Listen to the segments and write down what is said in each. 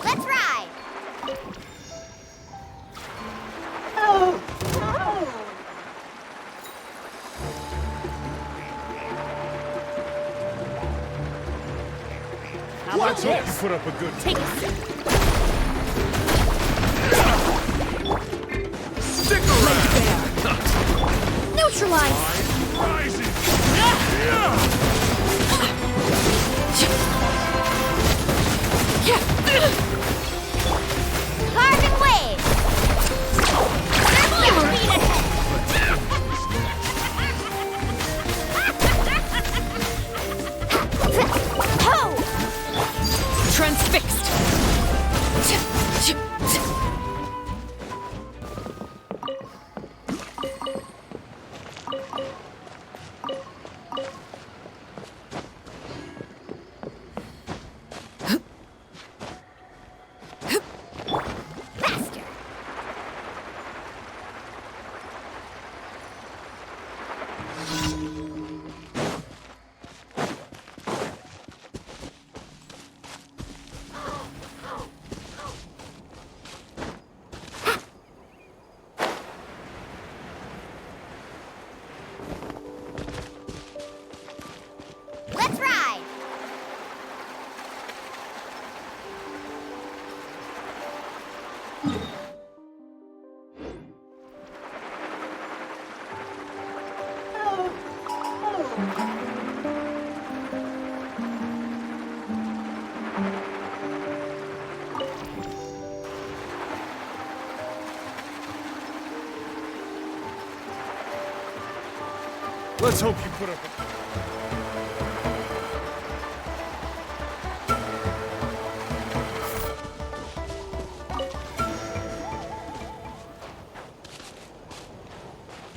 Let's ride! Let's hope you put up a good Take a seat. stick around. Neutralize! Rising. Carbon wave! Full speed ahead! Ho! Transfixed! Faster! Let's ride! Let's hope you put up a...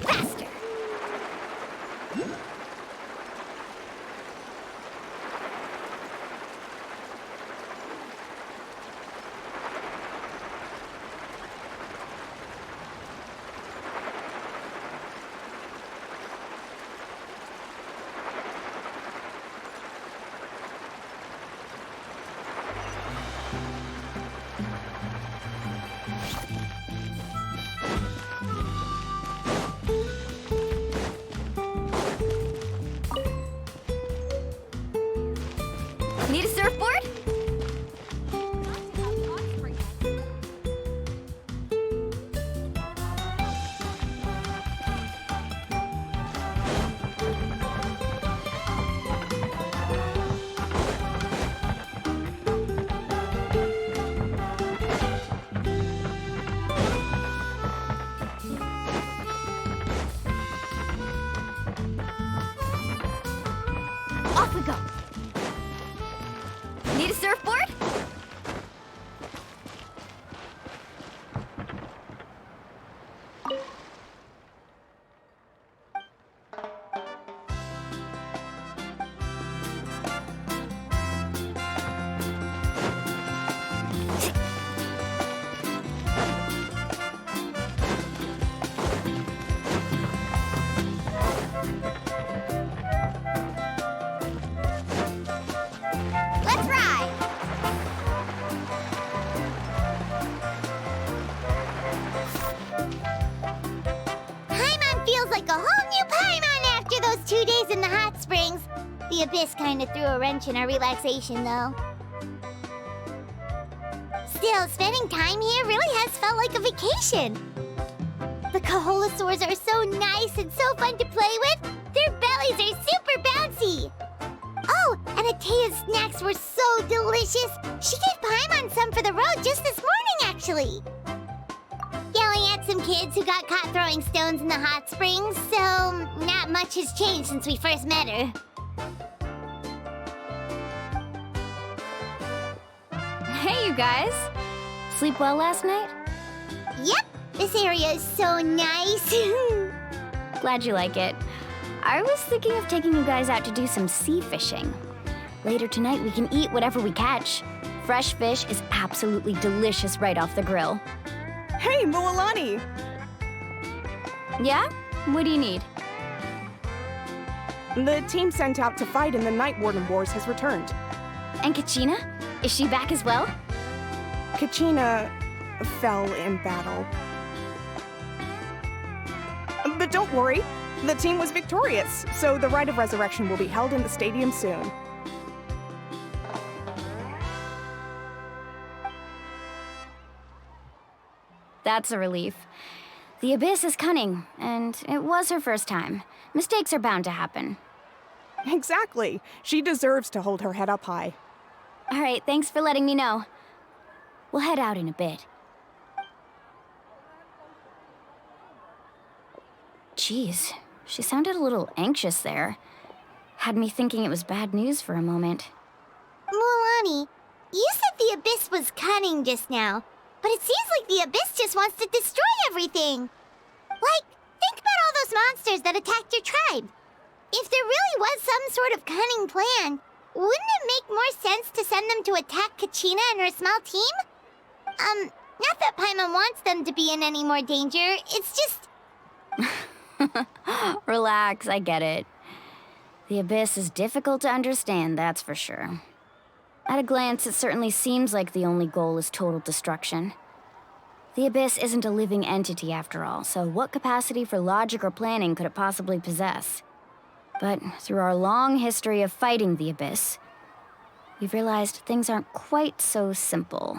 Faster! Need a surfboard? Off we go. Need a surfboard? Let's ride! Paimon feels like a whole new Paimon after those 2 days in the hot springs. The abyss kind of threw a wrench in our relaxation, though. Still, spending time here really has felt like a vacation. The Kaholosaurs are so nice and so fun to play with. Their bellies are super bouncy. Oh, and Atea's snacks were so delicious. She gave Paimon some for the road just this morning, actually. Yelling at some kids who got caught throwing stones in the hot springs, so not much has changed since we first met her. Hey, you guys! Sleep well last night? Yep, this area is so nice. Glad you like it. I was thinking of taking you guys out to do some sea fishing. Later tonight, we can eat whatever we catch. Fresh fish is absolutely delicious right off the grill. Hey, Moalani! Yeah? What do you need? The team sent out to fight in the Night Warden Wars has returned. And Kachina? Is she back as well? Kachina fell in battle. But don't worry, the team was victorious, so the Rite of Resurrection will be held in the stadium soon. That's a relief. The Abyss is cunning, and it was her first time. Mistakes are bound to happen. Exactly. She deserves to hold her head up high. All right, thanks for letting me know. We'll head out in a bit. Jeez, she sounded a little anxious there. Had me thinking it was bad news for a moment. Mualani, you said the Abyss was cunning just now, but it seems like the Abyss just wants to destroy everything. Like, think about all those monsters that attacked your tribe. If there really was some sort of cunning plan, wouldn't it make more sense to send them to attack Kachina and her small team? Not that Paimon wants them to be in any more danger, it's just... Relax, I get it. The Abyss is difficult to understand, that's for sure. At a glance, it certainly seems like the only goal is total destruction. The Abyss isn't a living entity after all, so what capacity for logic or planning could it possibly possess? But through our long history of fighting the Abyss, we've realized things aren't quite so simple.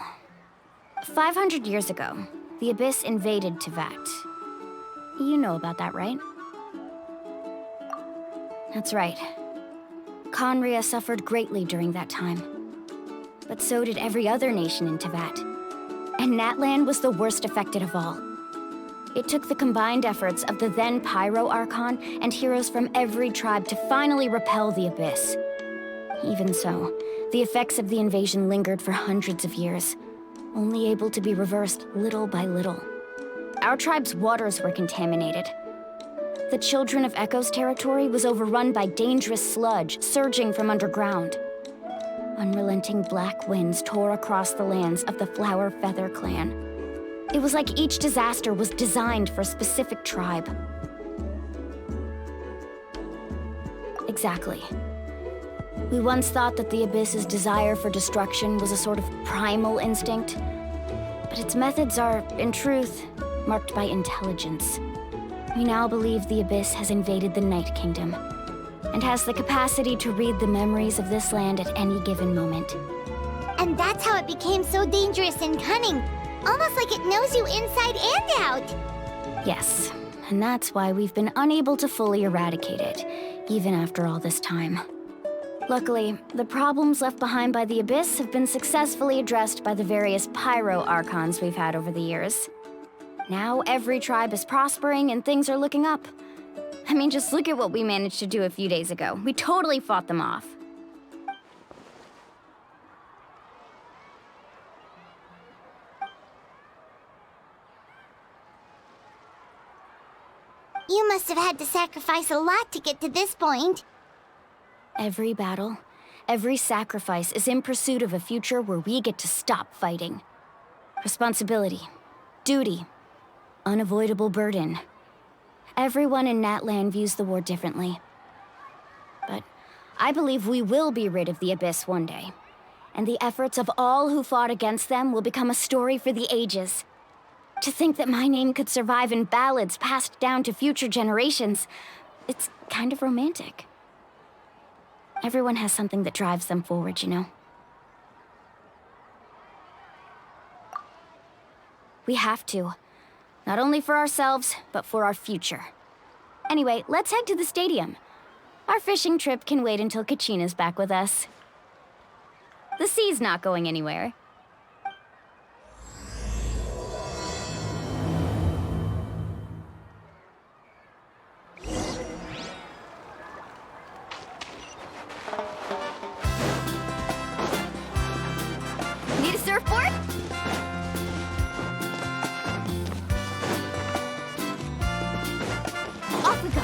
500 years ago, the Abyss invaded Teyvat. You know about that, right? That's right. Conria suffered greatly during that time. But so did every other nation in Teyvat. And Natlan was the worst affected of all. It took the combined efforts of the then Pyro Archon and heroes from every tribe to finally repel the Abyss. Even so, the effects of the invasion lingered for hundreds of years, only able to be reversed little by little. Our tribe's waters were contaminated. The Children of Echo's territory was overrun by dangerous sludge surging from underground. Unrelenting black winds tore across the lands of the Flower Feather clan. It was like each disaster was designed for a specific tribe. Exactly. We once thought that the Abyss's desire for destruction was a sort of primal instinct, but its methods are, in truth, marked by intelligence. We now believe the Abyss has invaded the Night Kingdom, and has the capacity to read the memories of this land at any given moment. And that's how it became so dangerous and cunning. Almost like it knows you inside and out. Yes, and that's why we've been unable to fully eradicate it, even after all this time. Luckily, the problems left behind by the Abyss have been successfully addressed by the various Pyro Archons we've had over the years. Now every tribe is prospering and things are looking up. I mean, just look at what we managed to do a few days ago. We totally fought them off. You must have had to sacrifice a lot to get to this point. Every battle, every sacrifice is in pursuit of a future where we get to stop fighting. Responsibility, duty, unavoidable burden. Everyone in Natlan views the war differently. But I believe we will be rid of the Abyss one day. And the efforts of all who fought against them will become a story for the ages. To think that my name could survive in ballads passed down to future generations, it's kind of romantic. Everyone has something that drives them forward, you know? We have to. Not only for ourselves, but for our future. Anyway, let's head to the stadium. Our fishing trip can wait until Kachina's back with us. The sea's not going anywhere. Need a surfboard? Off we go.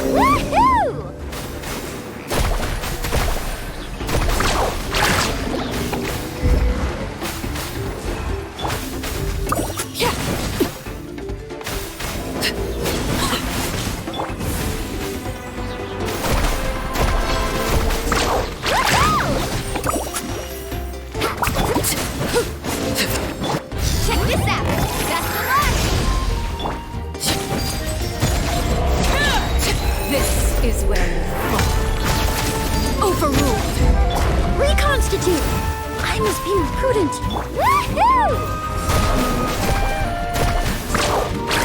Woohoo! Check this out! Best of luck! This is where you fall. Overruled. Reconstitute. I must be more prudent. Woohoo!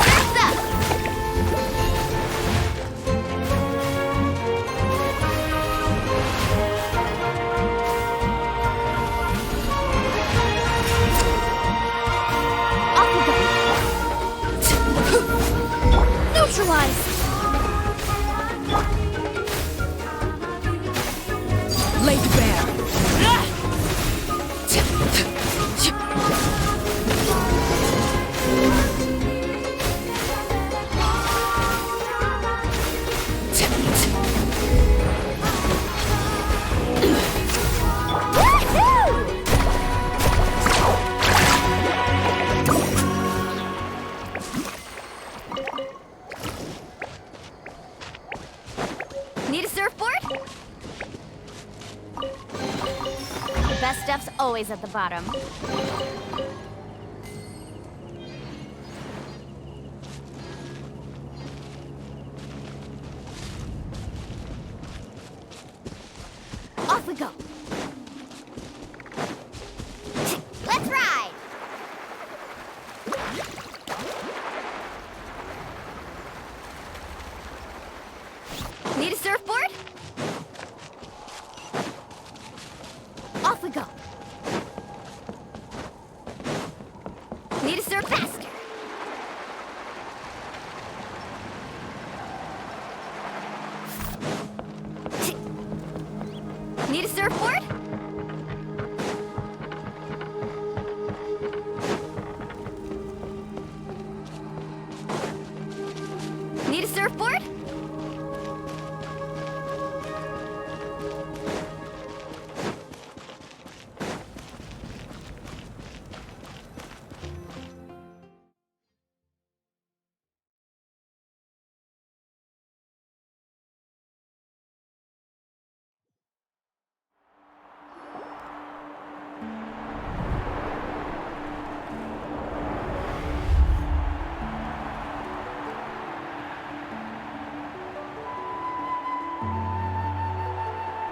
That's up! Off we go. Neutralize. Laid bare. Need a surfboard? The best stuff's always at the bottom. Off we go. Let's ride! Need a surfboard? Off we go. Need a surf faster. Need a surfboard? Need a surfboard?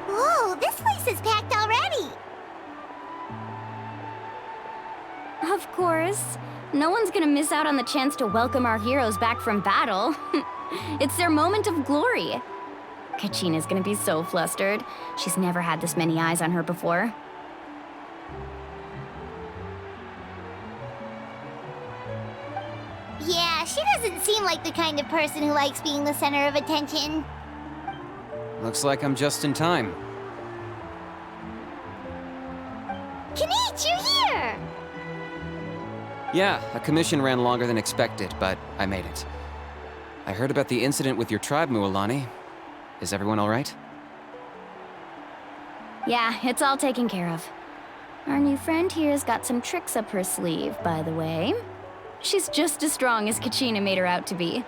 Whoa, this place is packed already. Of course. No one's gonna miss out on the chance to welcome our heroes back from battle. It's their moment of glory. Kachina's gonna be so flustered. She's never had this many eyes on her before. Yeah, she doesn't seem like the kind of person who likes being the center of attention. Looks like I'm just in time. Kanich, you're here! Yeah, a commission ran longer than expected, but I made it. I heard about the incident with your tribe, Mualani. Is everyone all right? Yeah, it's all taken care of. Our new friend here's got some tricks up her sleeve, by the way. She's just as strong as Kachina made her out to be.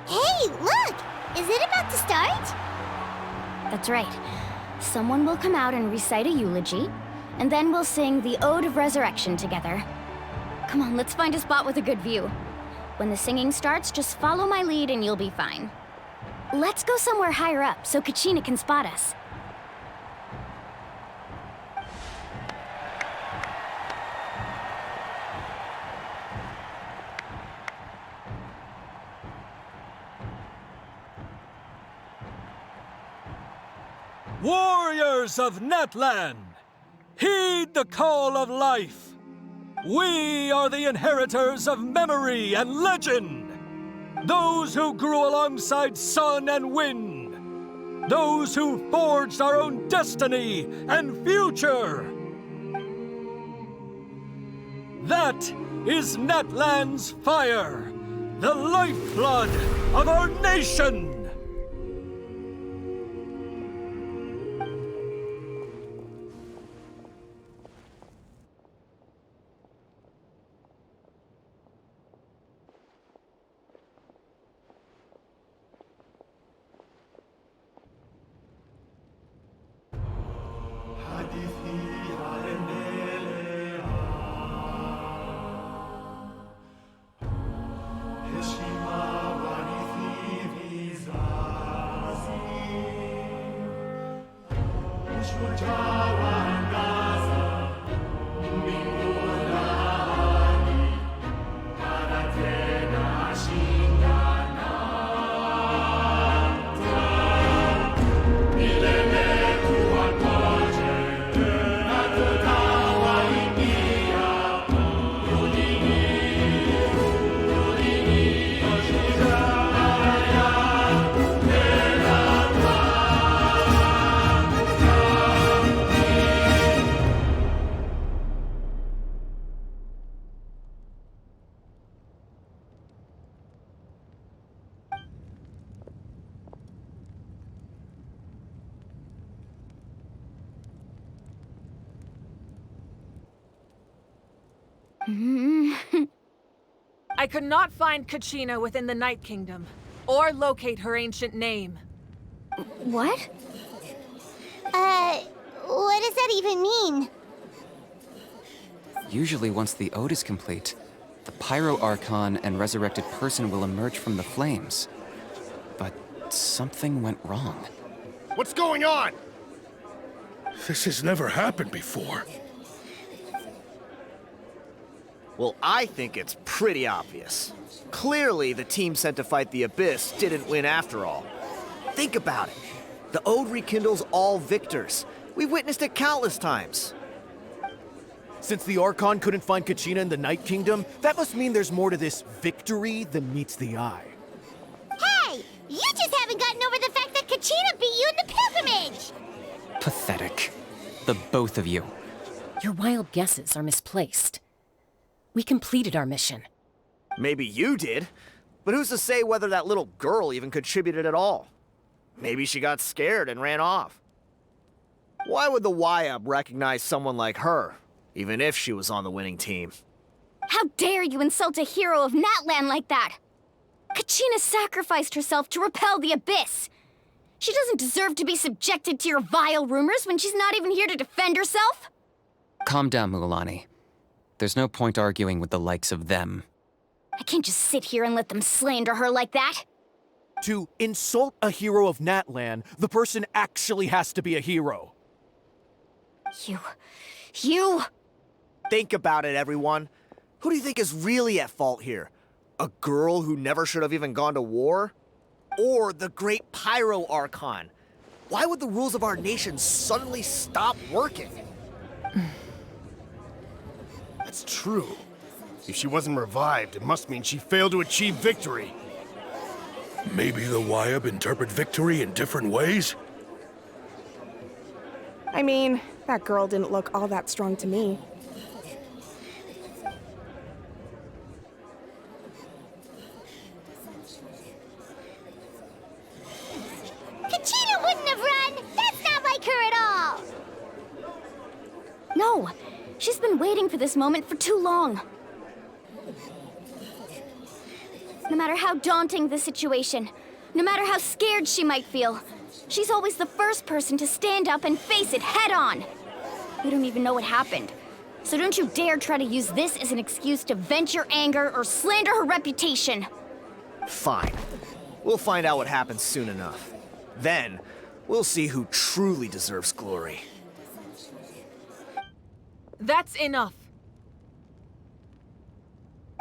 Hey, look! Is it about to start? That's right. Someone will come out and recite a eulogy, and then we'll sing the Ode of Resurrection together. Come on, let's find a spot with a good view. When the singing starts, just follow my lead and you'll be fine. Let's go somewhere higher up so Kachina can spot us. Warriors of Natlan, heed the call of life. We are the inheritors of memory and legend. Those who grew alongside sun and wind. Those who forged our own destiny and future. That is Natlan's fire. the lifeblood of our nation! I could not find Kachina within the Night Kingdom, or locate her ancient name. What? What does that even mean? Usually once the ode is complete, the Pyro Archon and resurrected person will emerge from the flames. But something went wrong. What's going on? This has never happened before. Well, I think it's pretty obvious. Clearly, the team sent to fight the Abyss didn't win after all. Think about it. The Ode rekindles all victors. We've witnessed it countless times. Since the Archon couldn't find Kachina in the Night Kingdom, that must mean there's more to this victory than meets the eye. Hey! You just haven't gotten over the fact that Kachina beat you in the pilgrimage! Pathetic. The both of you. Your wild guesses are misplaced. We completed our mission. Maybe you did, but who's to say whether that little girl even contributed at all? Maybe she got scared and ran off. Why would the YUB recognize someone like her, even if she was on the winning team? How dare you insult a hero of Natlan like that? Kachina sacrificed herself to repel the Abyss. She doesn't deserve to be subjected to your vile rumors when she's not even here to defend herself. Calm down, Mualani. There's no point arguing with the likes of them. I can't just sit here and let them slander her like that. To insult a hero of Natlan, the person actually has to be a hero. You... Think about it, everyone. Who do you think is really at fault here? A girl who never should have even gone to war? Or the great Pyro Archon? Why would the rules of our nation suddenly stop working? That's true. If she wasn't revived, it must mean she failed to achieve victory. Maybe the YUB interpret victory in different ways? I mean, that girl didn't look all that strong to me. Kachina wouldn't have run! That's not like her at all! No, she's been waiting for this moment for too long. No matter how daunting the situation, no matter how scared she might feel, she's always the first person to stand up and face it head on. We don't even know what happened, so don't you dare try to use this as an excuse to vent your anger or slander her reputation. Fine. We'll find out what happens soon enough. Then, we'll see who truly deserves glory. That's enough.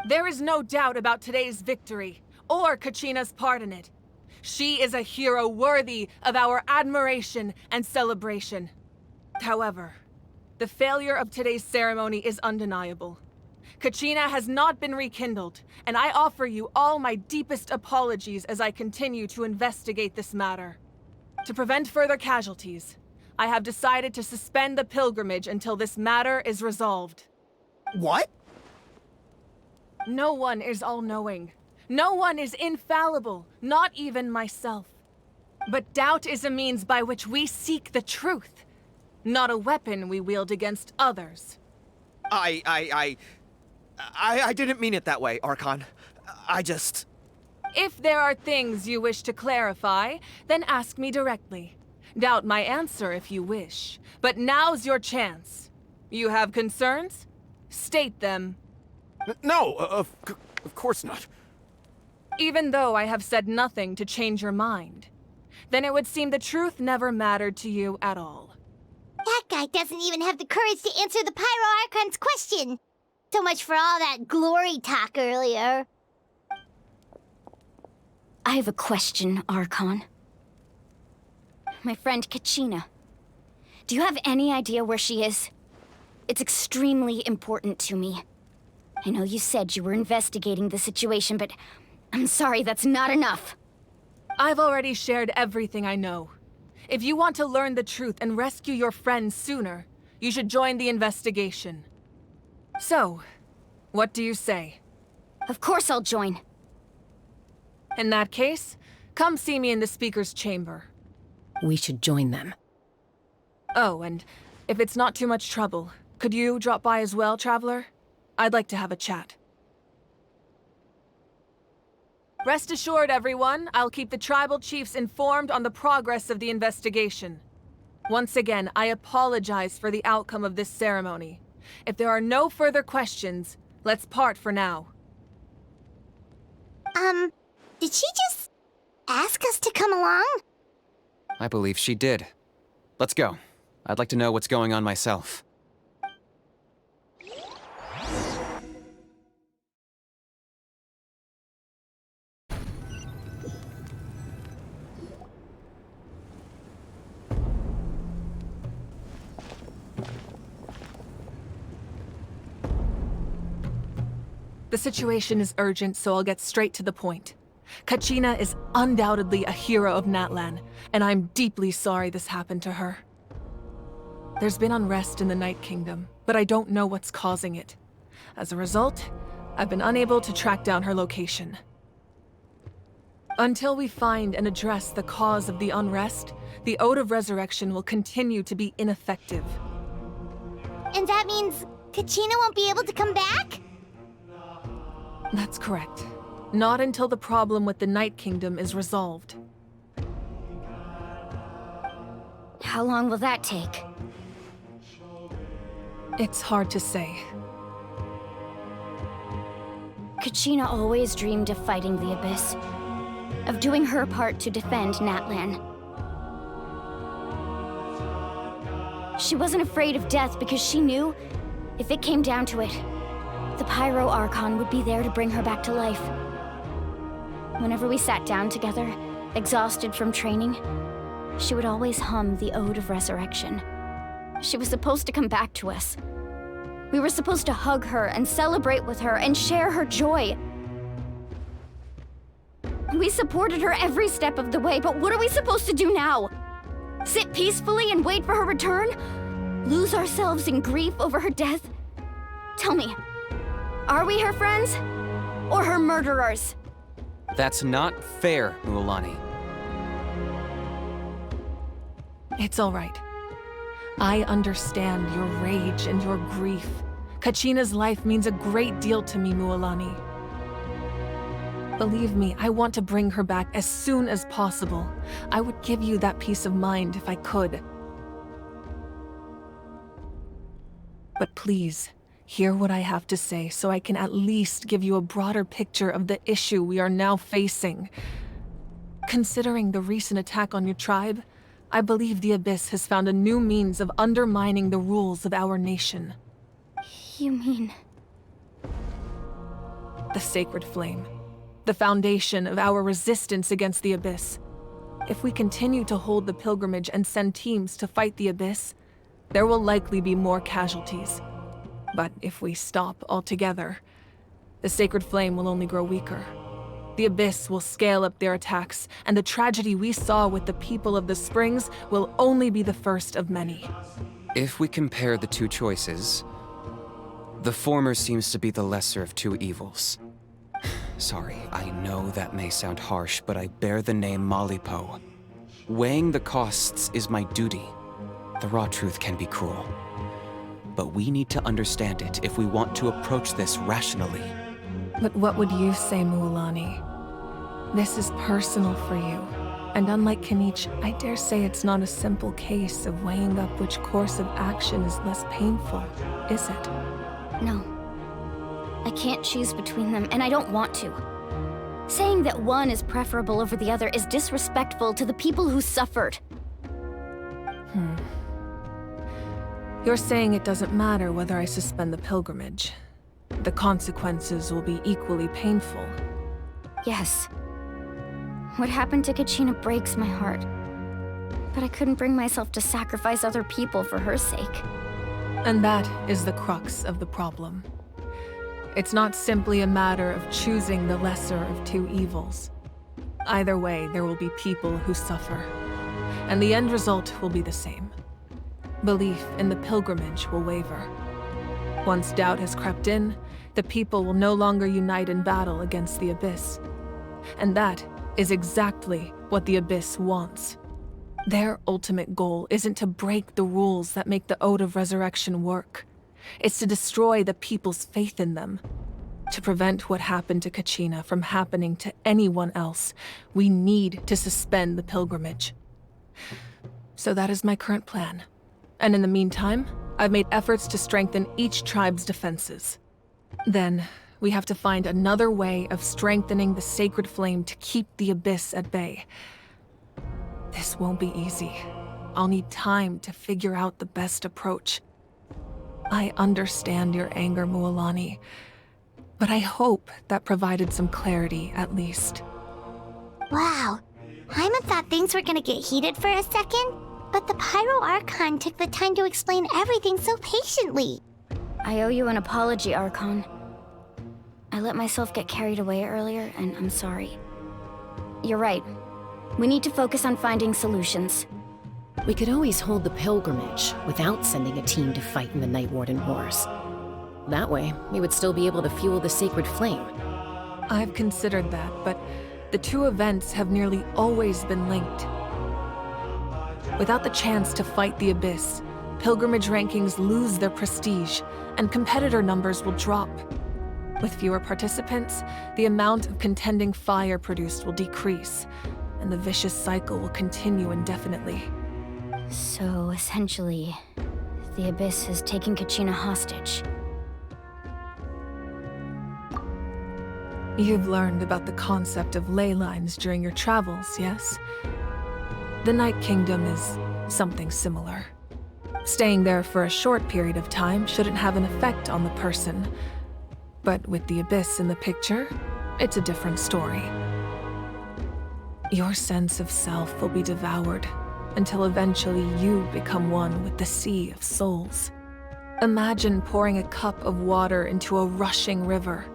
There is no doubt about today's victory, or Kachina's part in it. She is a hero worthy of our admiration and celebration. However, the failure of today's ceremony is undeniable. Kachina has not been rekindled, and I offer you all my deepest apologies as I continue to investigate this matter. To prevent further casualties, I have decided to suspend the pilgrimage until this matter is resolved. What? No one is all-knowing. No one is infallible, not even myself. But doubt is a means by which we seek the truth, not a weapon we wield against others. I didn't mean it that way, Archon. I just... If there are things you wish to clarify, then ask me directly. Doubt my answer if you wish. But now's your chance. You have concerns? State them. No, of course not. Even though I have said nothing to change your mind, then it would seem the truth never mattered to you at all. That guy doesn't even have the courage to answer the Pyro Archon's question. So much for all that glory talk earlier. I have a question, Archon. My friend Kachina. Do you have any idea where she is? It's extremely important to me. I know you said you were investigating the situation, but I'm sorry, that's not enough. I've already shared everything I know. If you want to learn the truth and rescue your friends sooner, you should join the investigation. So, what do you say? Of course I'll join. In that case, come see me in the speaker's chamber. We should join them. Oh, and if it's not too much trouble, could you drop by as well, Traveler? I'd like to have a chat. Rest assured, everyone, I'll keep the tribal chiefs informed on the progress of the investigation. Once again, I apologize for the outcome of this ceremony. If there are no further questions, let's part for now. Did she just ask us to come along? I believe she did. Let's go. I'd like to know what's going on myself. The situation is urgent, so I'll get straight to the point. Kachina is undoubtedly a hero of Natlan, and I'm deeply sorry this happened to her. There's been unrest in the Night Kingdom, but I don't know what's causing it. As a result, I've been unable to track down her location. Until we find and address the cause of the unrest, the Ode of Resurrection will continue to be ineffective. And that means Kachina won't be able to come back? That's correct. Not until the problem with the Night Kingdom is resolved. How long will that take? It's hard to say. Kachina always dreamed of fighting the Abyss, of doing her part to defend Natlan. She wasn't afraid of death because she knew, if it came down to it, the Pyro Archon would be there to bring her back to life. Whenever we sat down together, exhausted from training, she would always hum the Ode of Resurrection. She was supposed to come back to us. We were supposed to hug her and celebrate with her and share her joy. We supported her every step of the way, but what are we supposed to do now? Sit peacefully and wait for her return? Lose ourselves in grief over her death? Tell me, are we her friends? Or her murderers? That's not fair, Mualani. It's all right. I understand your rage and your grief. Kachina's life means a great deal to me, Mualani. Believe me, I want to bring her back as soon as possible. I would give you that peace of mind if I could. But please, hear what I have to say so I can at least give you a broader picture of the issue we are now facing. Considering the recent attack on your tribe, I believe the Abyss has found a new means of undermining the rules of our nation. You mean... The Sacred Flame. The foundation of our resistance against the Abyss. If we continue to hold the pilgrimage and send teams to fight the Abyss, there will likely be more casualties. But if we stop altogether, the Sacred Flame will only grow weaker. The Abyss will scale up their attacks, and the tragedy we saw with the people of the Springs will only be the first of many. If we compare the two choices, the former seems to be the lesser of two evils. Sorry, I know that may sound harsh, but I bear the name Malipo. Weighing the costs is my duty. The raw truth can be cruel. But we need to understand it if we want to approach this rationally. But what would you say, Mualani? This is personal for you. And unlike Kinich, I dare say it's not a simple case of weighing up which course of action is less painful, is it? No. I can't choose between them, and I don't want to. Saying that one is preferable over the other is disrespectful to the people who suffered. You're saying it doesn't matter whether I suspend the pilgrimage. The consequences will be equally painful. Yes. What happened to Kachina breaks my heart. But I couldn't bring myself to sacrifice other people for her sake. And that is the crux of the problem. It's not simply a matter of choosing the lesser of two evils. Either way, there will be people who suffer. And the end result will be the same. Belief in the pilgrimage will waver. Once doubt has crept in, the people will no longer unite in battle against the Abyss. And that is exactly what the Abyss wants. Their ultimate goal isn't to break the rules that make the Ode of Resurrection work. It's to destroy the people's faith in them. To prevent what happened to Kachina from happening to anyone else, we need to suspend the pilgrimage. So that is my current plan. And in the meantime, I've made efforts to strengthen each tribe's defenses. Then, we have to find another way of strengthening the sacred flame to keep the Abyss at bay. This won't be easy. I'll need time to figure out the best approach. I understand your anger, Mualani, but I hope that provided some clarity, at least. Wow. Paimon thought things were gonna get heated for a second, but the Pyro Archon took the time to explain everything so patiently. I owe you an apology, Archon. I let myself get carried away earlier, and I'm sorry. You're right. We need to focus on finding solutions. We could always hold the pilgrimage without sending a team to fight in the Night Warden Wars. That way, we would still be able to fuel the sacred flame. I've considered that, but the two events have nearly always been linked. Without the chance to fight the Abyss, pilgrimage rankings lose their prestige, and competitor numbers will drop. With fewer participants, the amount of contending fire produced will decrease, and the vicious cycle will continue indefinitely. So, essentially, the Abyss has taken Kachina hostage. You've learned about the concept of ley lines during your travels, yes? The Night Kingdom is something similar. Staying there for a short period of time shouldn't have an effect on the person. But with the Abyss in the picture, it's a different story. Your sense of self will be devoured until eventually you become one with the sea of souls. Imagine pouring a cup of water into a rushing river.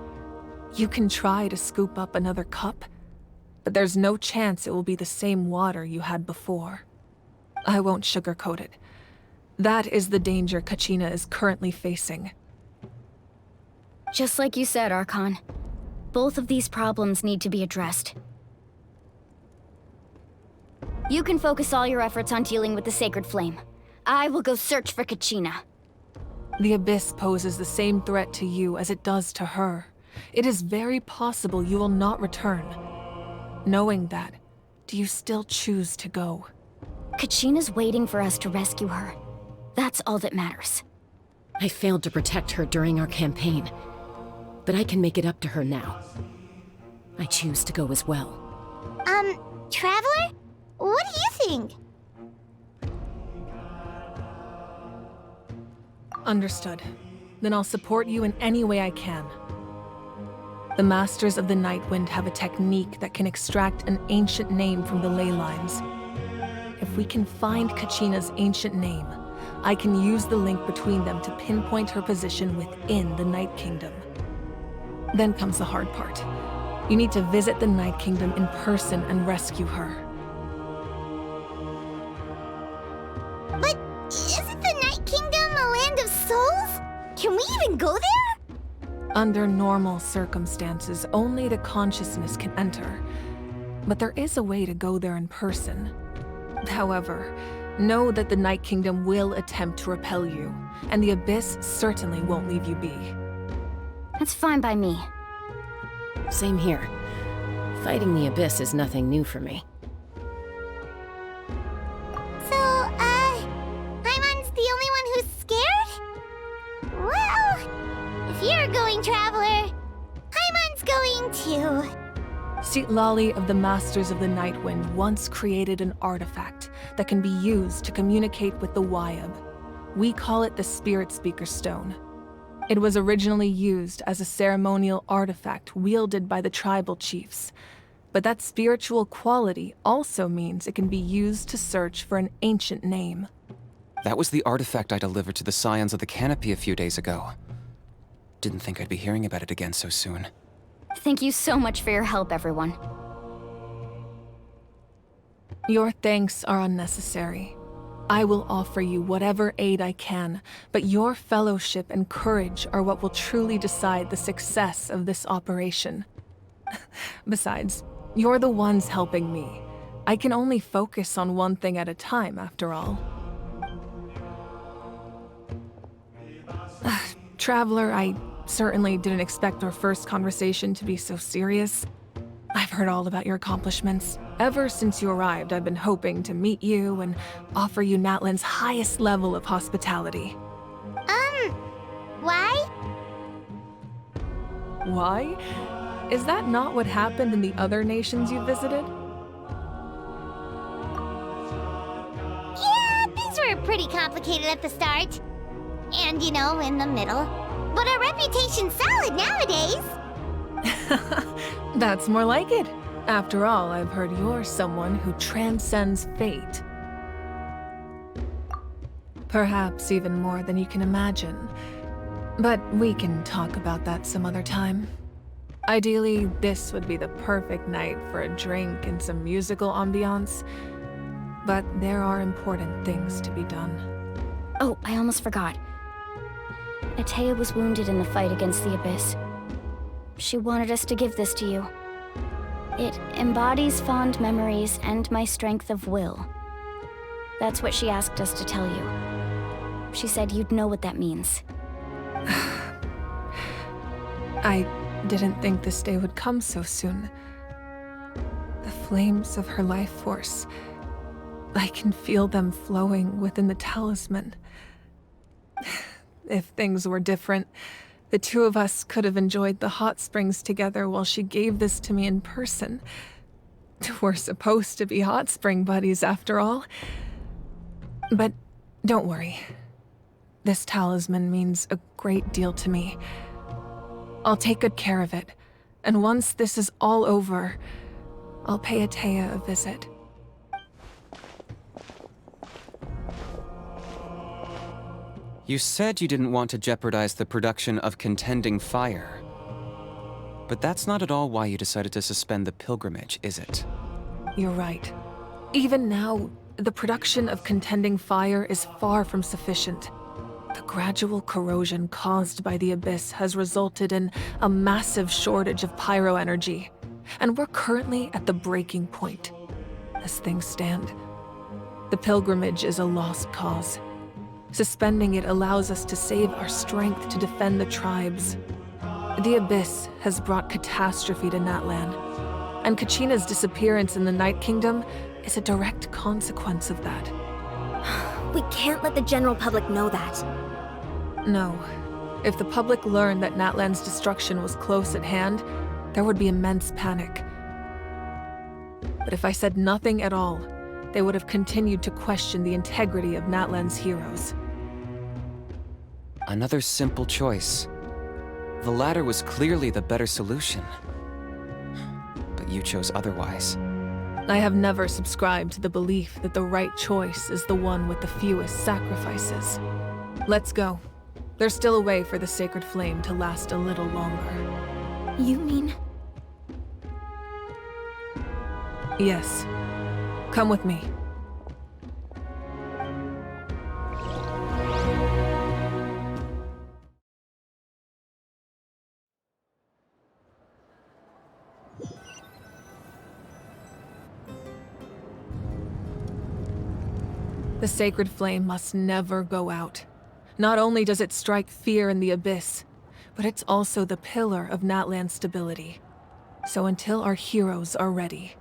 You can try to scoop up another cup, but there's no chance it will be the same water you had before. I won't sugarcoat it. That is the danger Kachina is currently facing. Just like you said, Archon. Both of these problems need to be addressed. You can focus all your efforts on dealing with the Sacred Flame. I will go search for Kachina. The Abyss poses the same threat to you as it does to her. It is very possible you will not return. Knowing that, do you still choose to go? Kachina's waiting for us to rescue her. That's all that matters. I failed to protect her during our campaign, but I can make it up to her now. I choose to go as well. Traveler? What do you think? Understood. Then I'll support you in any way I can. The Masters of the Nightwind have a technique that can extract an ancient name from the ley lines. If we can find Kachina's ancient name, I can use the link between them to pinpoint her position within the Night Kingdom. Then comes the hard part. You need to visit the Night Kingdom in person and rescue her. But isn't the Night Kingdom a land of souls? Can we even go there? Under normal circumstances, only the consciousness can enter. But there is a way to go there in person. However, know that the Night Kingdom will attempt to repel you, and the Abyss certainly won't leave you be. That's fine by me. Same here. Fighting the Abyss is nothing new for me. So, Paimon's the only one who's scared? Well, if you're a going traveler, Paimon's going too. Citlali of the Masters of the Nightwind once created an artifact that can be used to communicate with the Wyab. We call it the Spirit Speaker Stone. It was originally used as a ceremonial artifact wielded by the tribal chiefs. But that spiritual quality also means it can be used to search for an ancient name. That was the artifact I delivered to the Scions of the Canopy a few days ago. Didn't think I'd be hearing about it again so soon. Thank you so much for your help, everyone. Your thanks are unnecessary. I will offer you whatever aid I can, but your fellowship and courage are what will truly decide the success of this operation. Besides, you're the ones helping me. I can only focus on one thing at a time, after all. Traveler, I certainly didn't expect our first conversation to be so serious. I've heard all about your accomplishments. Ever since you arrived, I've been hoping to meet you and offer you Natlan's highest level of hospitality. Why? Why? Is that not what happened in the other nations you visited? Yeah, things were pretty complicated at the start. And, in the middle. But our reputation's solid nowadays. That's more like it. After all, I've heard you're someone who transcends fate. Perhaps even more than you can imagine. But we can talk about that some other time. Ideally, this would be the perfect night for a drink and some musical ambiance. But there are important things to be done. Oh, I almost forgot. Atea was wounded in the fight against the Abyss. She wanted us to give this to you. It embodies fond memories and my strength of will. That's what she asked us to tell you. She said you'd know what that means. I didn't think this day would come so soon. The flames of her life force. I can feel them flowing within the talisman. If things were different, the two of us could have enjoyed the hot springs together while she gave this to me in person. We're supposed to be hot spring buddies after all. But don't worry. This talisman means a great deal to me. I'll take good care of it, and once this is all over, I'll pay Atea a visit. You said you didn't want to jeopardize the production of Contending Fire. But that's not at all why you decided to suspend the pilgrimage, is it? You're right. Even now, the production of Contending Fire is far from sufficient. The gradual corrosion caused by the Abyss has resulted in a massive shortage of pyro energy, and we're currently at the breaking point. As things stand, the pilgrimage is a lost cause. Suspending it allows us to save our strength to defend the tribes. The Abyss has brought catastrophe to Natlan, and Kachina's disappearance in the Night Kingdom is a direct consequence of that. We can't let the general public know that. No. If the public learned that Natlan's destruction was close at hand, there would be immense panic. But if I said nothing at all, they would have continued to question the integrity of Natlan's heroes. Another simple choice. The latter was clearly the better solution. But you chose otherwise. I have never subscribed to the belief that the right choice is the one with the fewest sacrifices. Let's go. There's still a way for the sacred flame to last a little longer. You mean? Yes. Come with me. The sacred flame must never go out. Not only does it strike fear in the abyss, but it's also the pillar of Natlan's stability. So until our heroes are ready,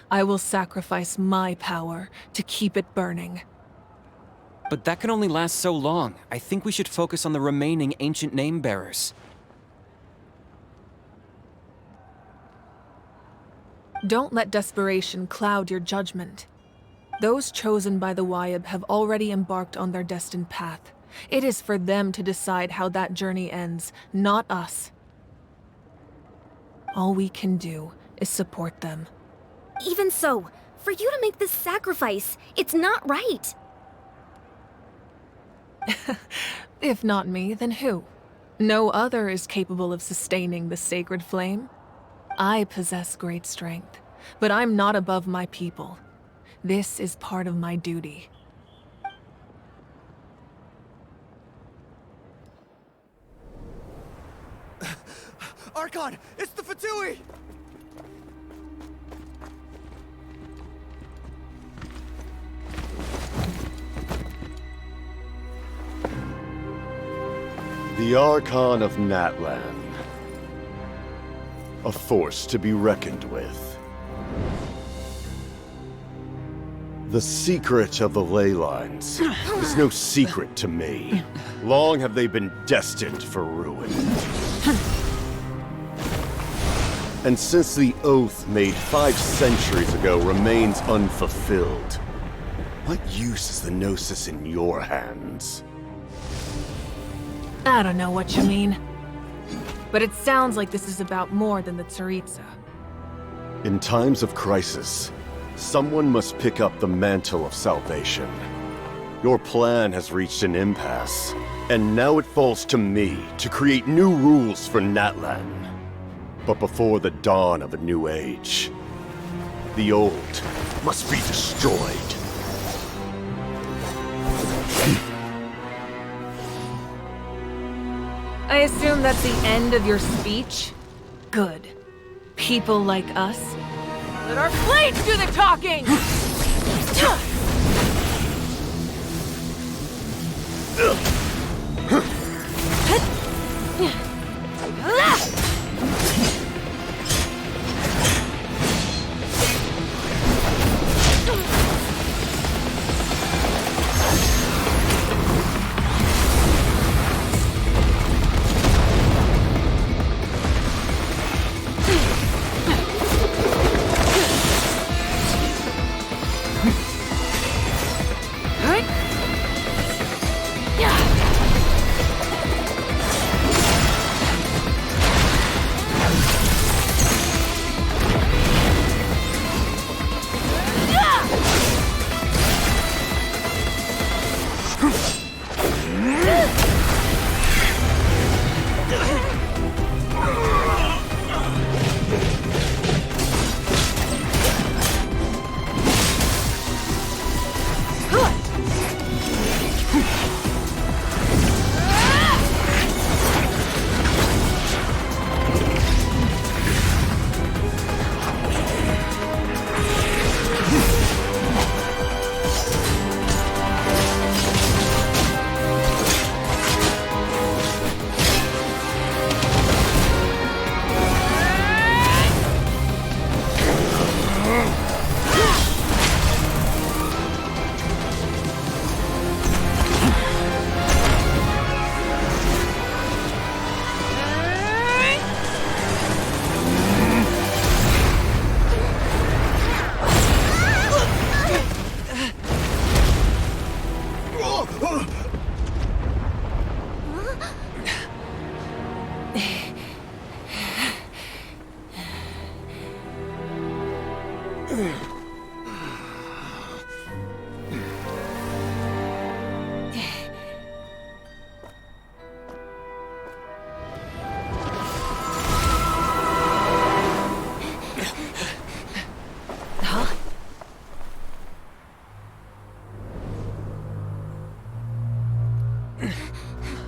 I will sacrifice my power to keep it burning. But that can only last so long. I think we should focus on the remaining ancient name-bearers. Don't let desperation cloud your judgment. Those chosen by the Wyab have already embarked on their destined path. It is for them to decide how that journey ends, not us. All we can do is support them. Even so, for you to make this sacrifice, it's not right. If not me, then who? No other is capable of sustaining the sacred flame. I possess great strength, but I'm not above my people. This is part of my duty. Archon, it's the Fatui! The Archon of Natlan. A force to be reckoned with. The secret of the ley lines is no secret to me. Long have they been destined for ruin. And since the oath made 5 centuries ago remains unfulfilled, what use is the Gnosis in your hands? I don't know what you mean. But it sounds like this is about more than the Tsaritsa. In times of crisis, someone must pick up the mantle of salvation. Your plan has reached an impasse, and now it falls to me to create new rules for Natlan. But before the dawn of a new age, the old must be destroyed. I assume that's the end of your speech? Good. People like us. Let our blades do the talking!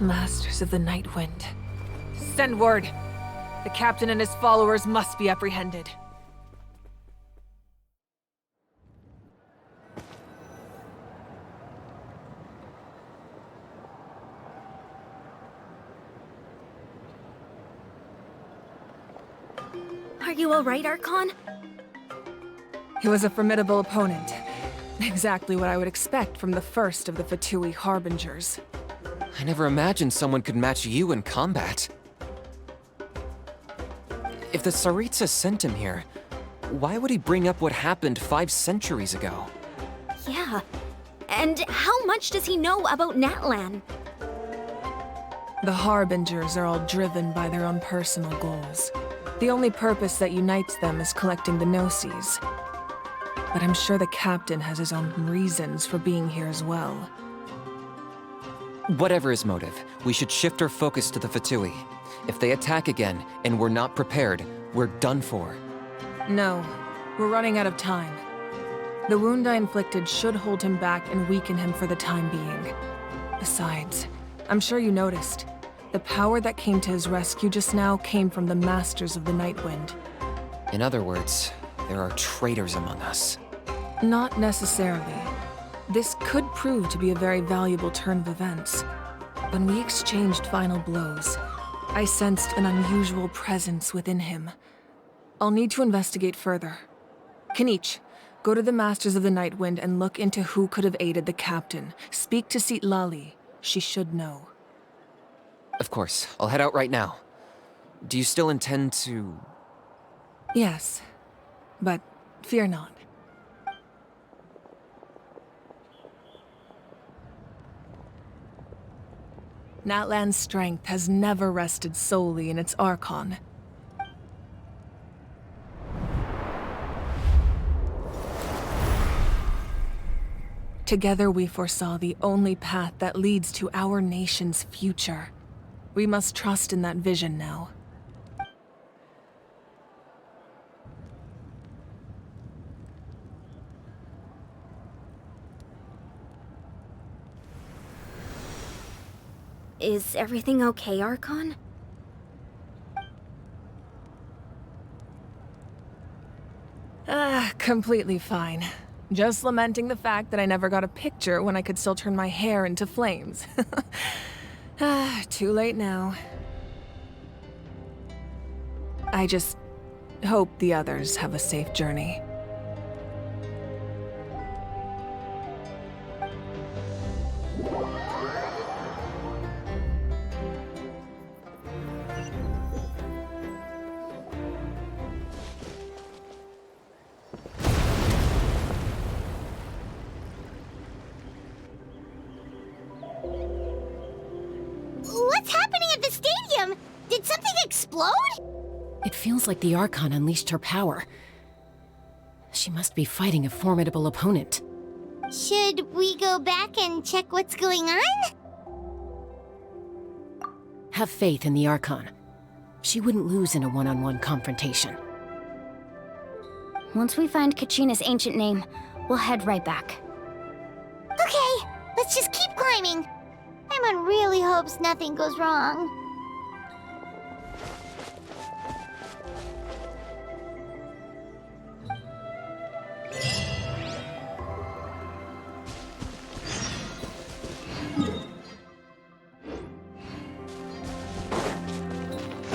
Masters of the Night Wind. Send word. The captain and his followers must be apprehended. you all right, Archon? He was a formidable opponent. Exactly what I would expect from the first of the Fatui Harbingers. I never imagined someone could match you in combat. If the Tsaritsa sent him here, why would he bring up what happened 5 centuries ago? Yeah. And how much does he know about Natlan? The Harbingers are all driven by their own personal goals. The only purpose that unites them is collecting the Gnosis. But I'm sure the captain has his own reasons for being here as well. Whatever his motive, we should shift our focus to the Fatui. If they attack again, and we're not prepared, we're done for. No, we're running out of time. The wound I inflicted should hold him back and weaken him for the time being. Besides, I'm sure you noticed, the power that came to his rescue just now came from the Masters of the Nightwind. In other words, there are traitors among us. Not necessarily. This could prove to be a very valuable turn of events. When we exchanged final blows, I sensed an unusual presence within him. I'll need to investigate further. Kenichi, go to the Masters of the Nightwind and look into who could have aided the captain. Speak to Lali. She should know. Of course, I'll head out right now. Do you still intend to... Yes, but fear not. Natlan's strength has never rested solely in its Archon. Together we foresaw the only path that leads to our nation's future. We must trust in that vision now. Is everything okay, Archon? Completely fine. Just lamenting the fact that I never got a picture when I could still turn my hair into flames. Too late now. I just hope the others have a safe journey. What's happening at the stadium? Did something explode? It feels like the Archon unleashed her power. She must be fighting a formidable opponent. Should we go back and check what's going on? Have faith in the Archon. She wouldn't lose in a one-on-one confrontation. Once we find Kachina's ancient name, we'll head right back. Okay, let's just keep climbing. Paimon really hopes nothing goes wrong.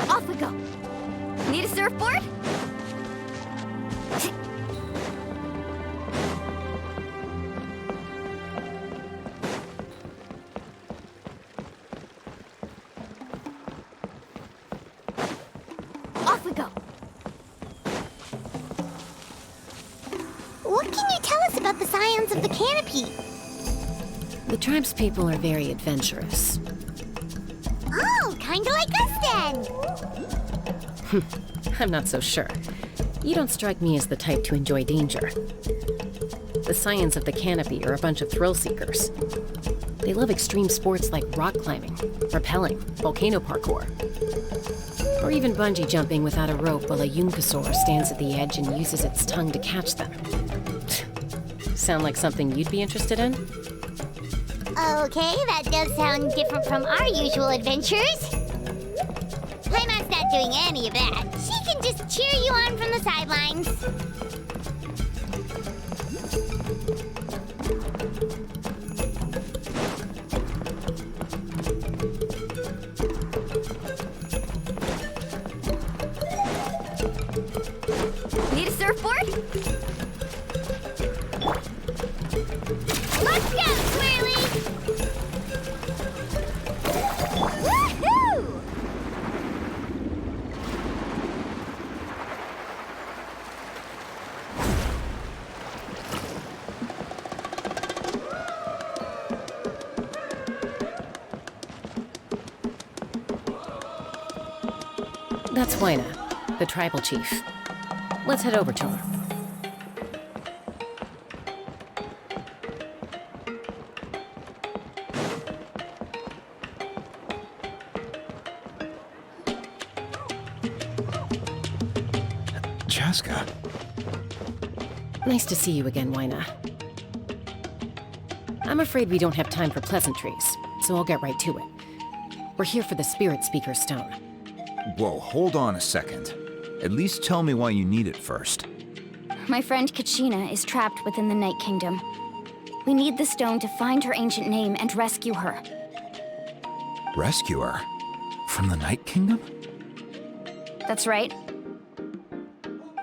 Off we go! Need a surfboard? Off we go! What can you tell us about the scions of the canopy? The tribe's people are very adventurous. Oh, kinda like us then! I'm not so sure. You don't strike me as the type to enjoy danger. The scions of the canopy are a bunch of thrill-seekers. They love extreme sports like rock climbing, rappelling, volcano parkour, or even bungee jumping without a rope while a Yunkasaur stands at the edge and uses its tongue to catch them. Sound like something you'd be interested in? Okay, that does sound different from our usual adventures. Paimon's not doing any of that. She can just cheer you on from the sidelines. Need a surfboard? Let's go, Swirly! Woohoo! That's Waina, the tribal chief. Let's head over to her. Chaska. Nice to see you again, Waina. I'm afraid we don't have time for pleasantries, so I'll get right to it. We're here for the Spirit Speaker Stone. Whoa, hold on a second. At least tell me why you need it first. My friend Kachina is trapped within the Night Kingdom. We need the stone to find her ancient name and rescue her. Rescue her? From the Night Kingdom? That's right.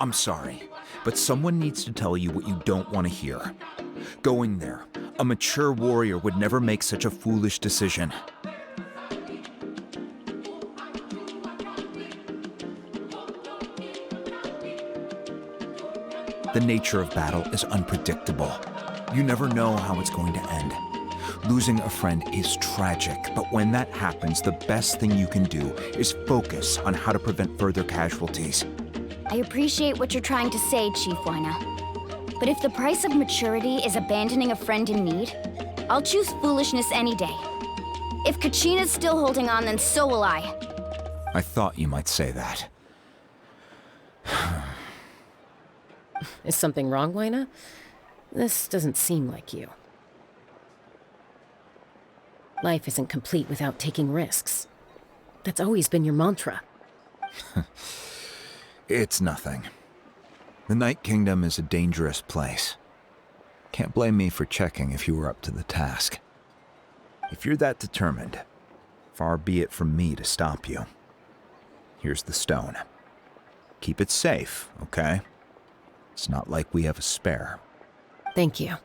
I'm sorry, but someone needs to tell you what you don't want to hear. Going there, a mature warrior would never make such a foolish decision. The nature of battle is unpredictable. You never know how it's going to end. Losing a friend is tragic, but when that happens, the best thing you can do is focus on how to prevent further casualties. I appreciate what you're trying to say, Chief Waina. But if the price of maturity is abandoning a friend in need, I'll choose foolishness any day. If Kachina's still holding on, then so will I. I thought you might say that. Is something wrong, Waina? This doesn't seem like you. Life isn't complete without taking risks. That's always been your mantra. It's nothing. The Night Kingdom is a dangerous place. Can't blame me for checking if you were up to the task. If you're that determined, far be it from me to stop you. Here's the stone. Keep it safe, okay? It's not like we have a spare. Thank you.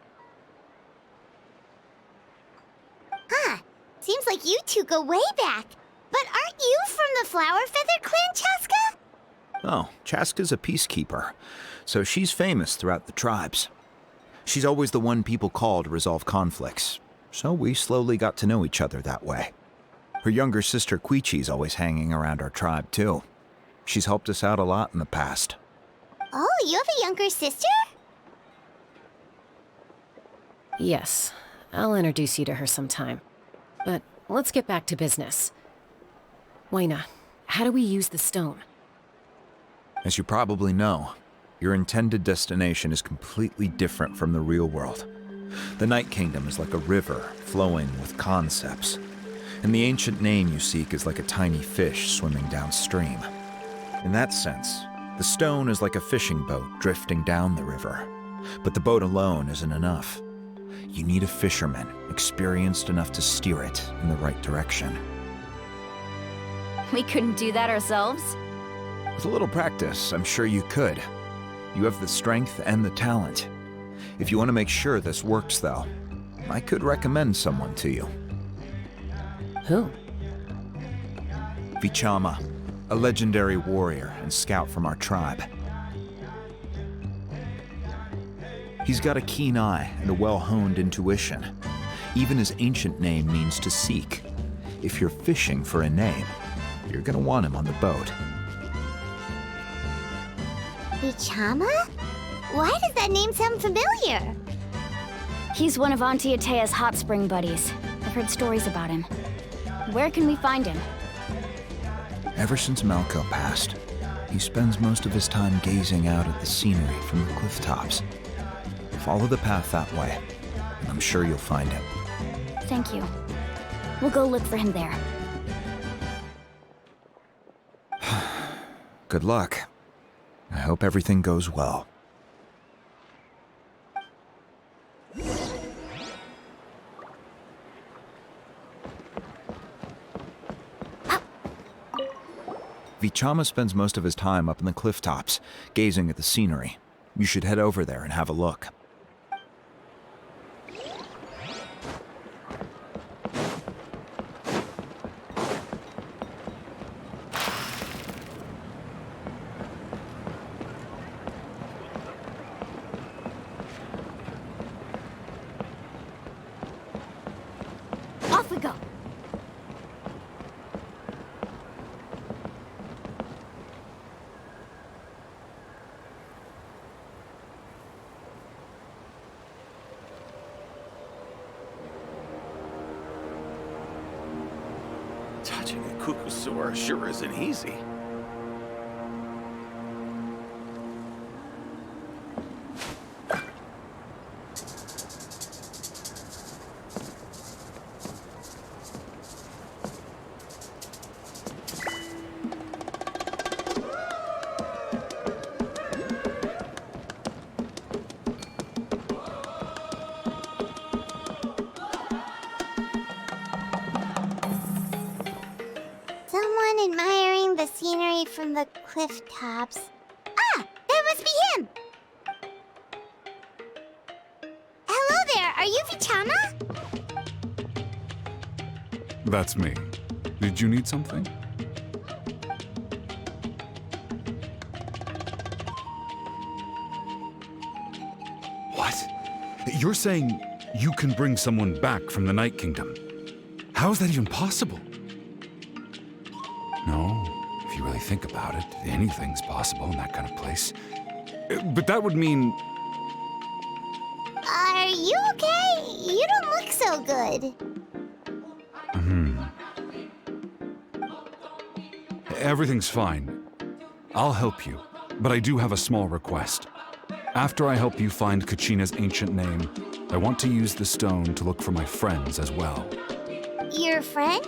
Huh. Seems like you two go way back. But aren't you from the Flower Feather Clan, Chaska? Oh, Chaska's a peacekeeper, so she's famous throughout the tribes. She's always the one people call to resolve conflicts, so we slowly got to know each other that way. Her younger sister Quichi's always hanging around our tribe, too. She's helped us out a lot in the past. Oh, you have a younger sister? Yes, I'll introduce you to her sometime. But let's get back to business. Waina, how do we use the stone? As you probably know, your intended destination is completely different from the real world. The Night Kingdom is like a river flowing with concepts, and the ancient name you seek is like a tiny fish swimming downstream. In that sense, the stone is like a fishing boat drifting down the river, but the boat alone isn't enough. You need a fisherman experienced enough to steer it in the right direction. We couldn't do that ourselves? With a little practice, I'm sure you could. You have the strength and the talent. If you want to make sure this works, though, I could recommend someone to you. Who? Vichama, a legendary warrior and scout from our tribe. He's got a keen eye and a well-honed intuition. Even his ancient name means to seek. If you're fishing for a name, you're gonna want him on the boat. Vichama? Why does that name sound familiar? He's one of Auntie Atea's hot spring buddies. I've heard stories about him. Where can we find him? Ever since Malco passed, he spends most of his time gazing out at the scenery from the cliff tops. Follow the path that way, and I'm sure you'll find him. Thank you. We'll go look for him there. Good luck. I hope everything goes well. Vichama spends most of his time up in the cliff tops, gazing at the scenery. You should head over there and have a look. Off we go. Touching a Kukusura sure isn't easy. Someone admiring the scenery from the cliff tops. Ah! That must be him! Hello there, are you Vichama? That's me. Did you need something? What? You're saying you can bring someone back from the Night Kingdom? How is that even possible? No, if you really think about it, anything's possible in that kind of place. But that would mean... Are you okay? You don't look so good. Everything's fine. I'll help you, but I do have a small request. After I help you find Kachina's ancient name, I want to use the stone to look for my friends as well. Your friend?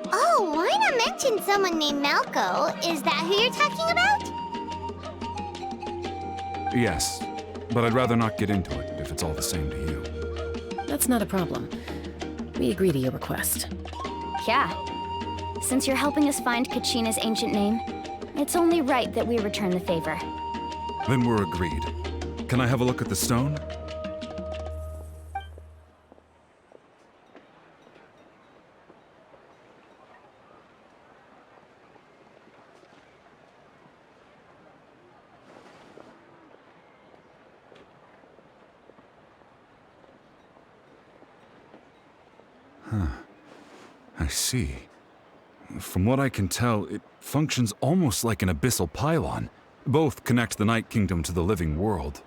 Oh, why not mention someone named Malco? Is that who you're talking about? Yes, but I'd rather not get into it if it's all the same to you. That's not a problem. We agree to your request. Yeah. Since you're helping us find Kachina's ancient name, it's only right that we return the favor. Then we're agreed. Can I have a look at the stone? I see. From what I can tell, it functions almost like an abyssal pylon. Both connect the Night Kingdom to the living world.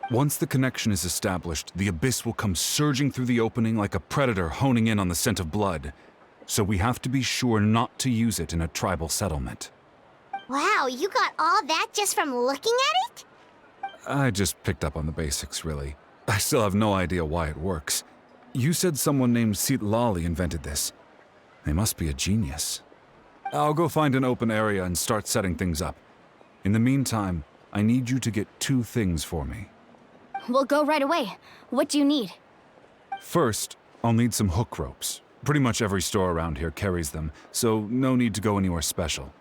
Once the connection is established, the abyss will come surging through the opening like a predator honing in on the scent of blood. So we have to be sure not to use it in a tribal settlement. Wow, you got all that just from looking at it? I just picked up on the basics, really. I still have no idea why it works. You said someone named Lali invented this. They must be a genius. I'll go find an open area and start setting things up. In the meantime, I need you to get 2 things for me. We'll go right away. What do you need? First, I'll need some hook ropes. Pretty much every store around here carries them, so no need to go anywhere special.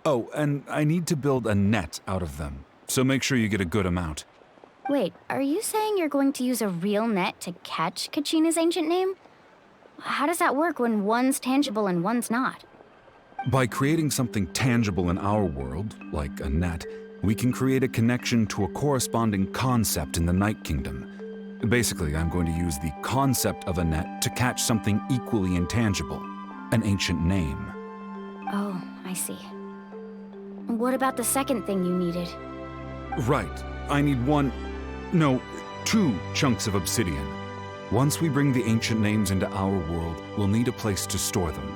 Oh, and I need to build a net out of them, so make sure you get a good amount. Wait, are you saying you're going to use a real net to catch Kachina's ancient name? How does that work when one's tangible and one's not? By creating something tangible in our world, like a net, we can create a connection to a corresponding concept in the Night Kingdom. Basically, I'm going to use the concept of a net to catch something equally intangible, an ancient name. Oh, I see. What about the second thing you needed? Right. I need 2 chunks of obsidian. Once we bring the ancient names into our world, we'll need a place to store them.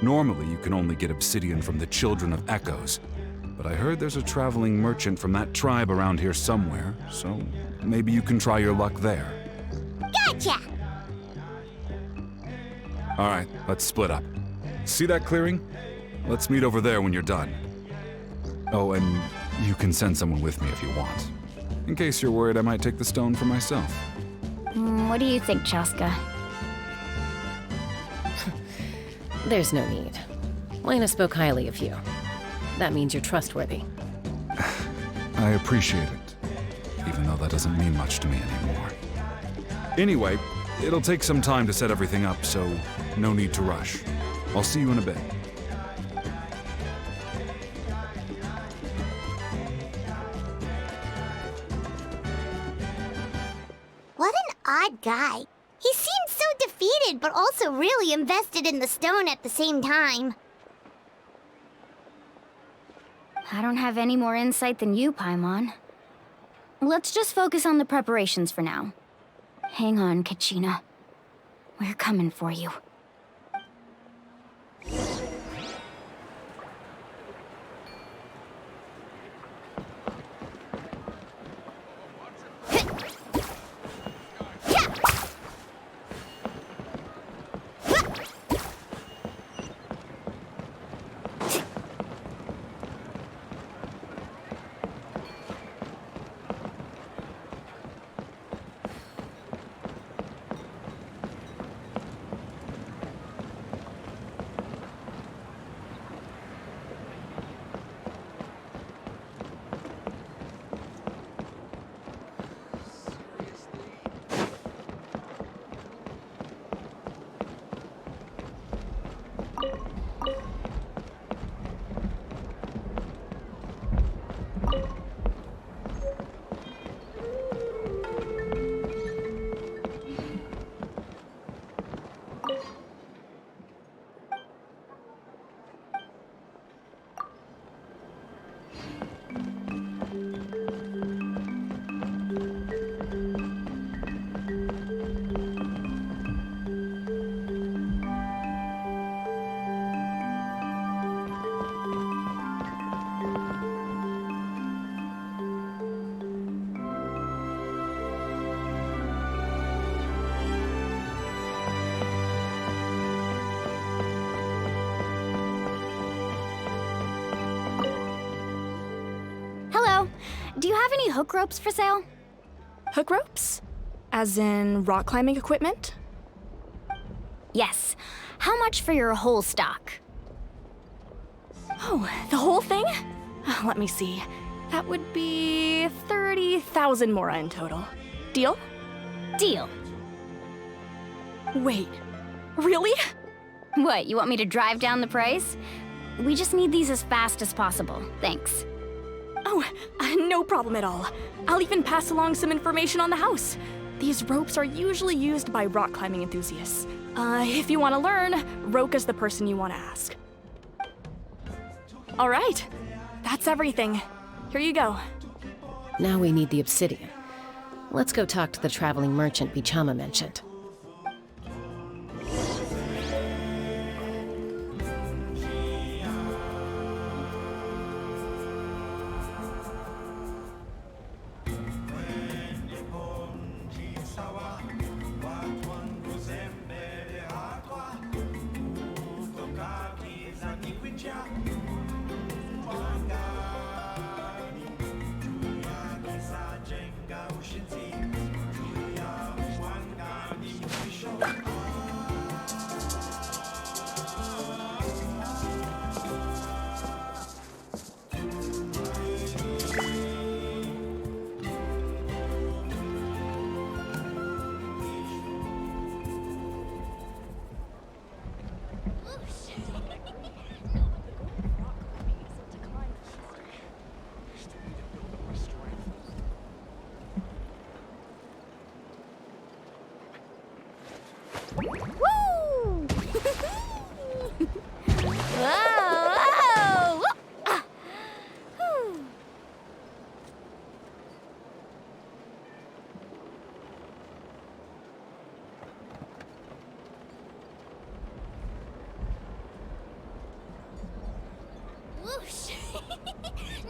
Normally, you can only get obsidian from the Children of Echoes, but I heard there's a traveling merchant from that tribe around here somewhere, so maybe you can try your luck there. Gotcha! All right, let's split up. See that clearing? Let's meet over there when you're done. Oh, and you can send someone with me if you want. In case you're worried I might take the stone for myself. What do you think, Chaska? There's no need. Lena spoke highly of you. That means you're trustworthy. I appreciate it, even though that doesn't mean much to me anymore. Anyway, it'll take some time to set everything up, so no need to rush. I'll see you in a bit. What an odd guy. He seemed so defeated, but also really invested in the stone at the same time. I don't have any more insight than you, Paimon. Let's just focus on the preparations for now. Hang on, Kachina. We're coming for you. Do you have any hook ropes for sale? Hook ropes? As in rock climbing equipment? Yes. How much for your whole stock? Oh, the whole thing? Let me see. That would be 30,000 mora in total. Deal? Deal. Wait, really? What, you want me to drive down the price? We just need these as fast as possible. Thanks. Oh, no problem at all. I'll even pass along some information on the house. These ropes are usually used by rock climbing enthusiasts. If you want to learn, Roka's the person you want to ask. All right, that's everything. Here you go. Now we need the obsidian. Let's go talk to the traveling merchant Bichama mentioned.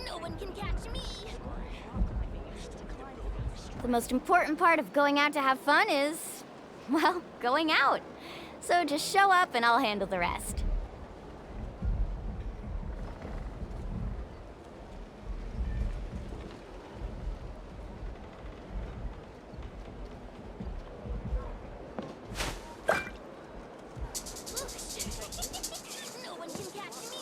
No one can catch me. The most important part of going out to have fun is, well, going out. So just show up and I'll handle the rest. No one can catch me.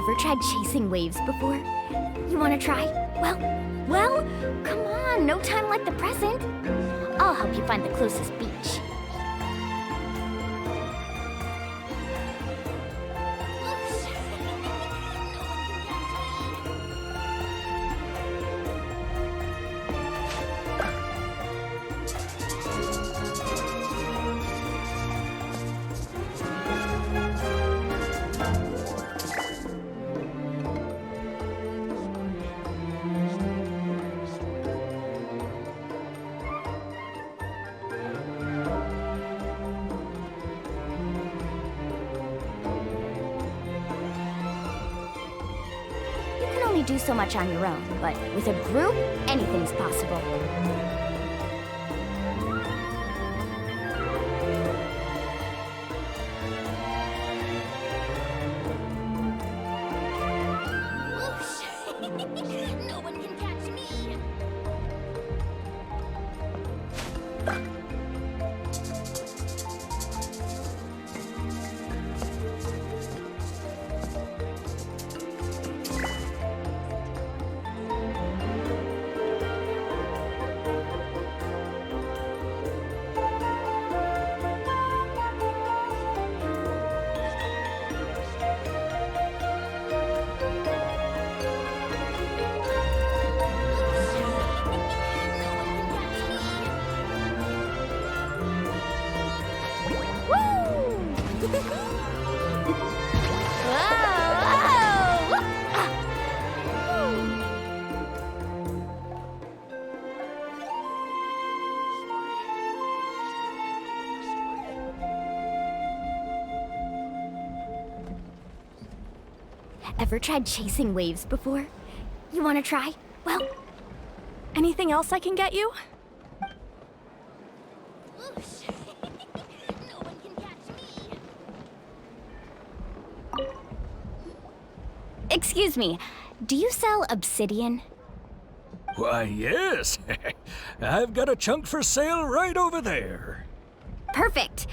Ever tried chasing waves before? You wanna try? Well, come on, no time like the present. I'll help you find the closest beach. Do so much on your own, but with a group, anything's possible. No one can catch me. Ever tried chasing waves before? You wanna try? Well, Anything else I can get you? No one can catch me. excuse me, do you sell obsidian? Why, yes. I've got a chunk for sale right over there. Perfect.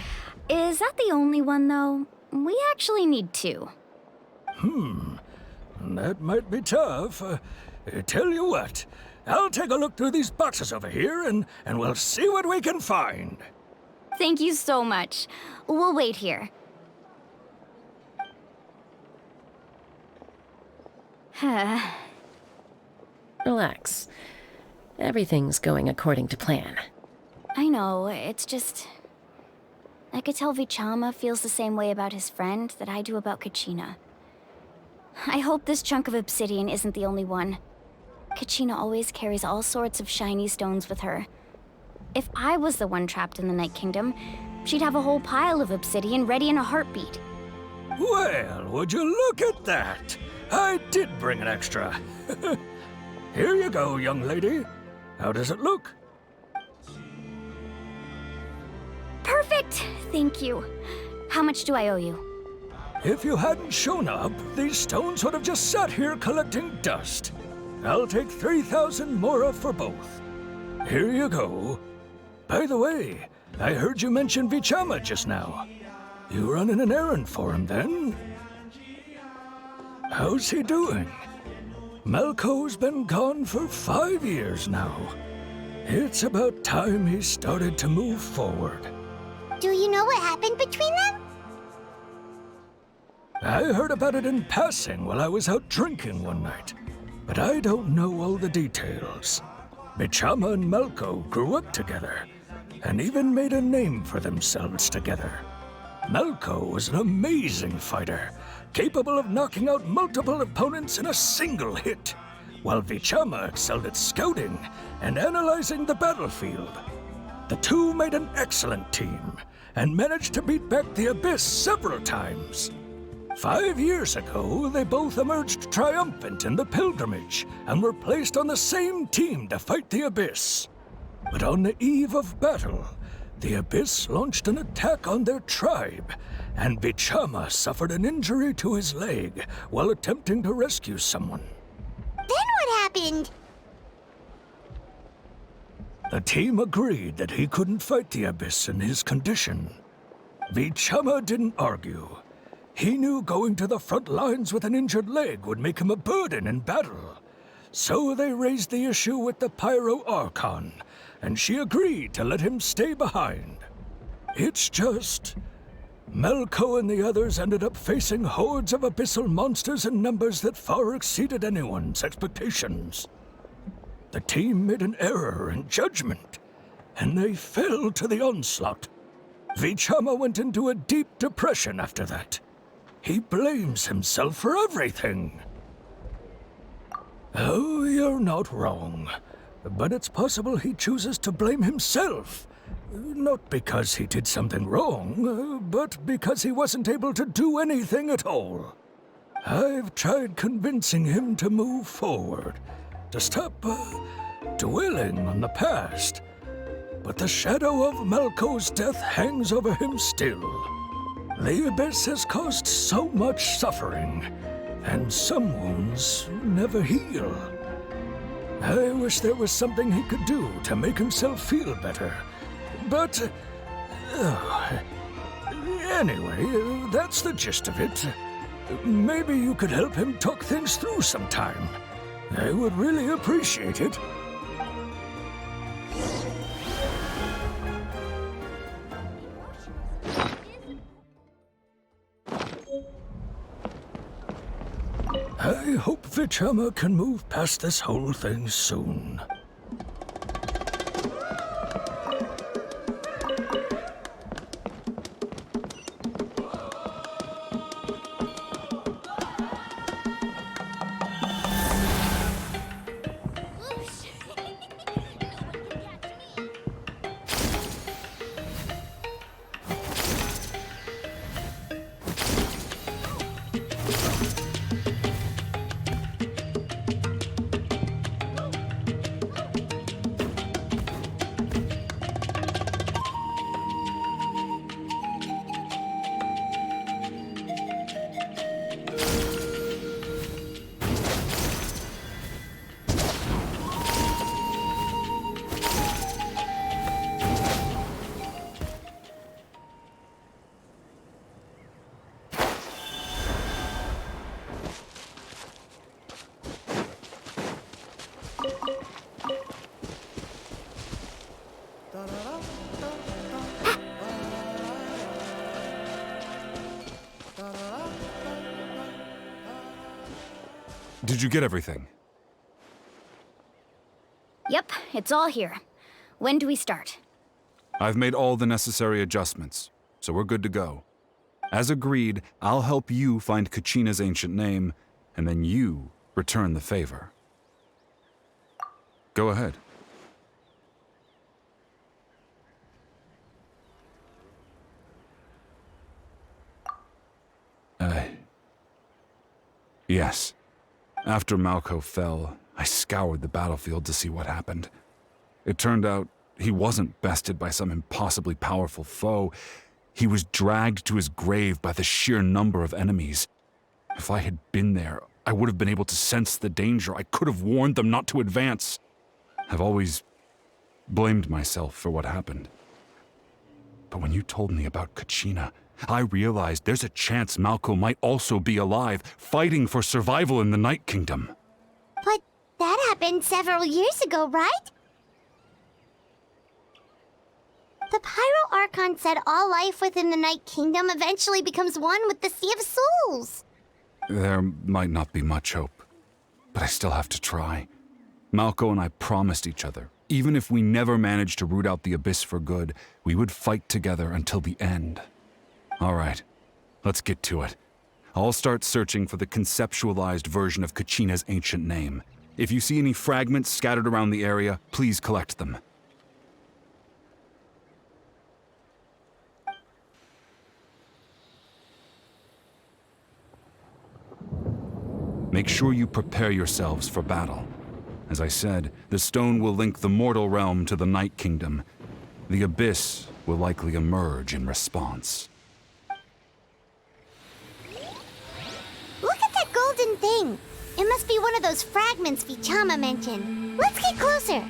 Is that the only one, though? We actually need two. That might be tough. Tell you what, I'll take a look through these boxes over here and we'll see what we can find. Thank you so much. We'll wait here. Relax. Everything's going according to plan. I know, it's just... I could tell Vichama feels the same way about his friend that I do about Kachina. I hope this chunk of obsidian isn't the only one. Kachina always carries all sorts of shiny stones with her. If I was the one trapped in the Night Kingdom, she'd have a whole pile of obsidian ready in a heartbeat. Well, would you look at that? I did bring an extra. Here you go, young lady. How does it look? Perfect! Thank you. How much do I owe you? If you hadn't shown up, these stones would have just sat here collecting dust. I'll take 3,000 mora for both. Here you go. By the way, I heard you mention Vichama just now. You running an errand for him, then? How's he doing? Malco's been gone for 5 years now. It's about time he started to move forward. Do you know what happened between them? I heard about it in passing while I was out drinking one night, but I don't know all the details. Vichama and Malco grew up together, and even made a name for themselves together. Malco was an amazing fighter, capable of knocking out multiple opponents in a single hit, while Vichama excelled at scouting and analyzing the battlefield. The two made an excellent team, and managed to beat back the Abyss several times. 5 years ago, they both emerged triumphant in the pilgrimage, and were placed on the same team to fight the Abyss. But on the eve of battle, the Abyss launched an attack on their tribe, and Vichama suffered an injury to his leg while attempting to rescue someone. Then what happened? The team agreed that he couldn't fight the Abyss in his condition. Vichama didn't argue. He knew going to the front lines with an injured leg would make him a burden in battle. So they raised the issue with the Pyro Archon, and she agreed to let him stay behind. It's just... Melko and the others ended up facing hordes of abyssal monsters in numbers that far exceeded anyone's expectations. The team made an error in judgment, and they fell to the onslaught. Vichama went into a deep depression after that. He blames himself for everything. Oh, you're not wrong. But it's possible he chooses to blame himself. Not because he did something wrong, but because he wasn't able to do anything at all. I've tried convincing him to move forward, to stop dwelling on the past. But the shadow of Melko's death hangs over him still. The Abyss has caused so much suffering, and some wounds never heal. I wish there was something he could do to make himself feel better. But... anyway, that's the gist of it. Maybe you could help him talk things through sometime. I would really appreciate it. I hope Vichama can move past this whole thing soon. Did you get everything? Yep, it's all here. When do we start? I've made all the necessary adjustments, so we're good to go. As agreed, I'll help you find Kachina's ancient name, and then you return the favor. Go ahead. Yes. After Malko fell, I scoured the battlefield to see what happened. It turned out he wasn't bested by some impossibly powerful foe. He was dragged to his grave by the sheer number of enemies. If I had been there, I would have been able to sense the danger. I could have warned them not to advance. I've always blamed myself for what happened. But when you told me about Kachina, I realized there's a chance Malko might also be alive, fighting for survival in the Night Kingdom. But that happened several years ago, right? The Pyro Archon said all life within the Night Kingdom eventually becomes one with the Sea of Souls. There might not be much hope, but I still have to try. Malko and I promised each other, even if we never managed to root out the Abyss for good, we would fight together until the end. All right, let's get to it. I'll start searching for the conceptualized version of Kachina's ancient name. If you see any fragments scattered around the area, please collect them. Make sure you prepare yourselves for battle. As I said, the stone will link the mortal realm to the Night Kingdom. The Abyss will likely emerge in response. Look at that golden thing. It must be one of those fragments Vichama mentioned. Let's get closer.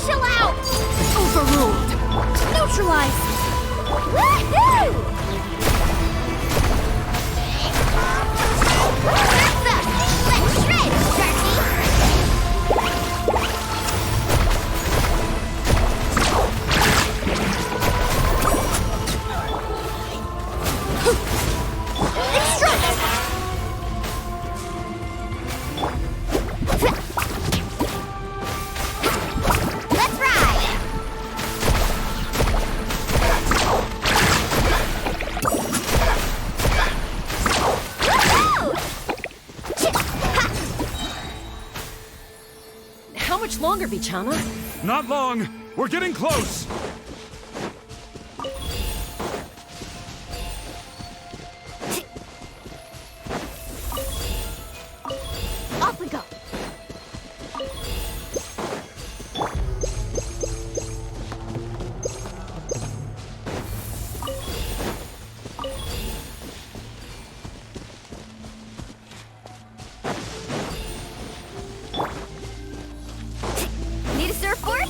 Chill out! Overruled. Neutralized. Woohoo! Let's shred, Sharky! Let's ride! Woohoo! How much longer, Vichama? Not long. We're getting close. Off we go. Need a surfboard?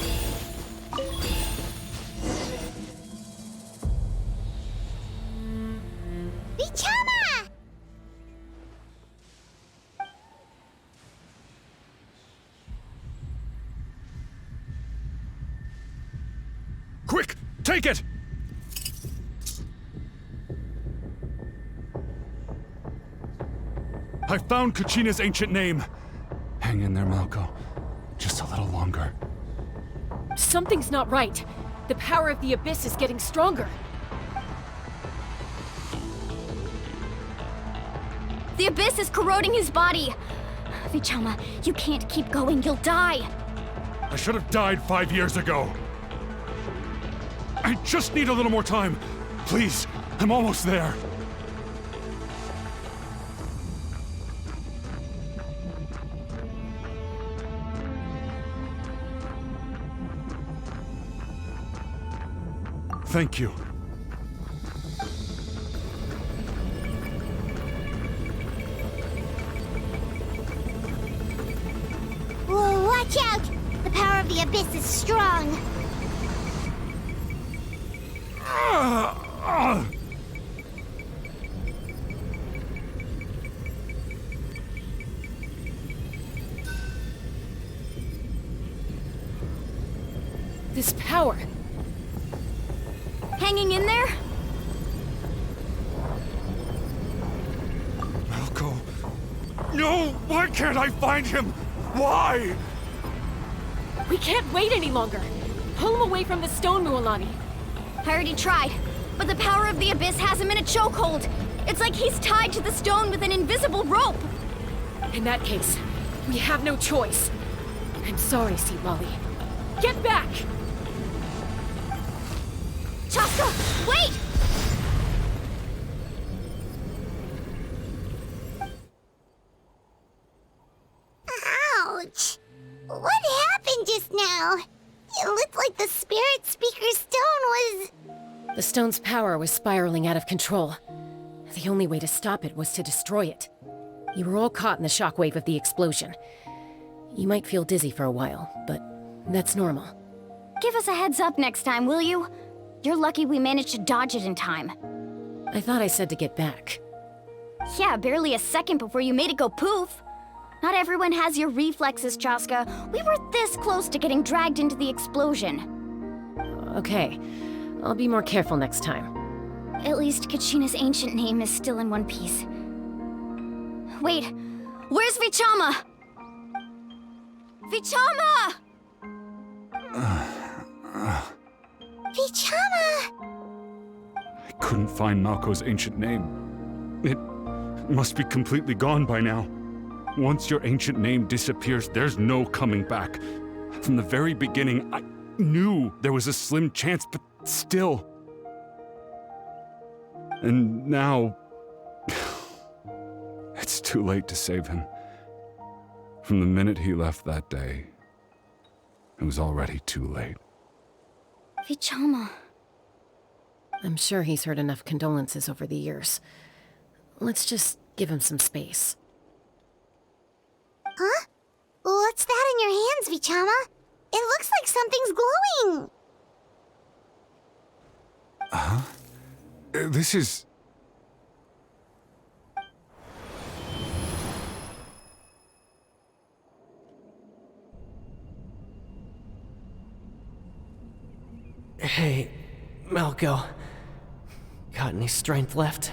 Vichama! Quick, take it! I found Kachina's ancient name. Hang in there, Malco. Just a little longer. Something's not right. The power of the Abyss is getting stronger. The Abyss is corroding his body. Vichama, you can't keep going. You'll die. I should have died 5 years ago. I just need a little more time. Please, I'm almost there. Thank you. Whoa, watch out! The power of the Abyss is strong. This power. Hanging in there? Malco. No! Why can't I find him? Why? We can't wait any longer. Pull him away from the stone, Mualani. I already tried, but the power of the Abyss has him in a chokehold. It's like he's tied to the stone with an invisible rope. In that case, we have no choice. I'm sorry, Sea Lolly. Get back! Chaska, wait! Ouch! What happened just now? It looked like the Spirit Speaker's stone was... The stone's power was spiraling out of control. The only way to stop it was to destroy it. You were all caught in the shockwave of the explosion. You might feel dizzy for a while, but that's normal. Give us a heads up next time, will you? You're lucky we managed to dodge it in time. I thought I said to get back. Yeah, barely a second before you made it go poof. Not everyone has your reflexes, Chaska. We were this close to getting dragged into the explosion. Okay, I'll be more careful next time. At least Kachina's ancient name is still in one piece. Wait, where's Vichama? Vichama! Vichama! I couldn't find Malco's ancient name. It must be completely gone by now. Once your ancient name disappears, there's no coming back. From the very beginning, I knew there was a slim chance, but still. And now... it's too late to save him. From the minute he left that day, it was already too late. Vichama. I'm sure he's heard enough condolences over the years. Let's just give him some space. Huh? What's that in your hands, Vichama? It looks like something's glowing! Huh? This is... Hey, Malco. Got any strength left?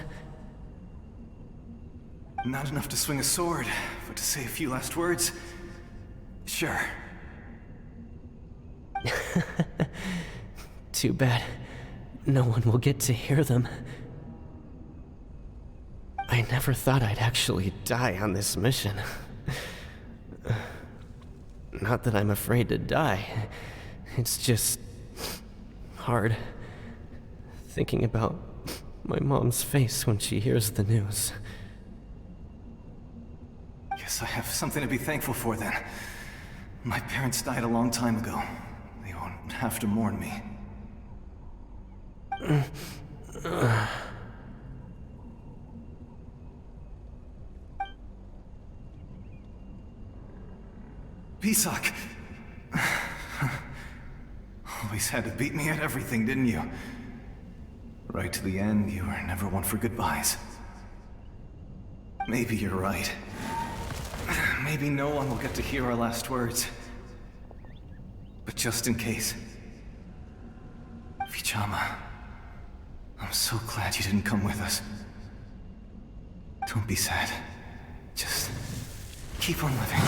Not enough to swing a sword, but to say a few last words? Sure. Too bad. No one will get to hear them. I never thought I'd actually die on this mission. Not that I'm afraid to die. It's just... hard. Thinking about my mom's face when she hears the news. Guess I have something to be thankful for then. My parents died a long time ago. They won't have to mourn me. Pisak! Always had to beat me at everything, didn't you? Right to the end, you were never one for goodbyes. Maybe you're right. Maybe no one will get to hear our last words. But just in case... Vichama, I'm so glad you didn't come with us. Don't be sad. Just keep on living.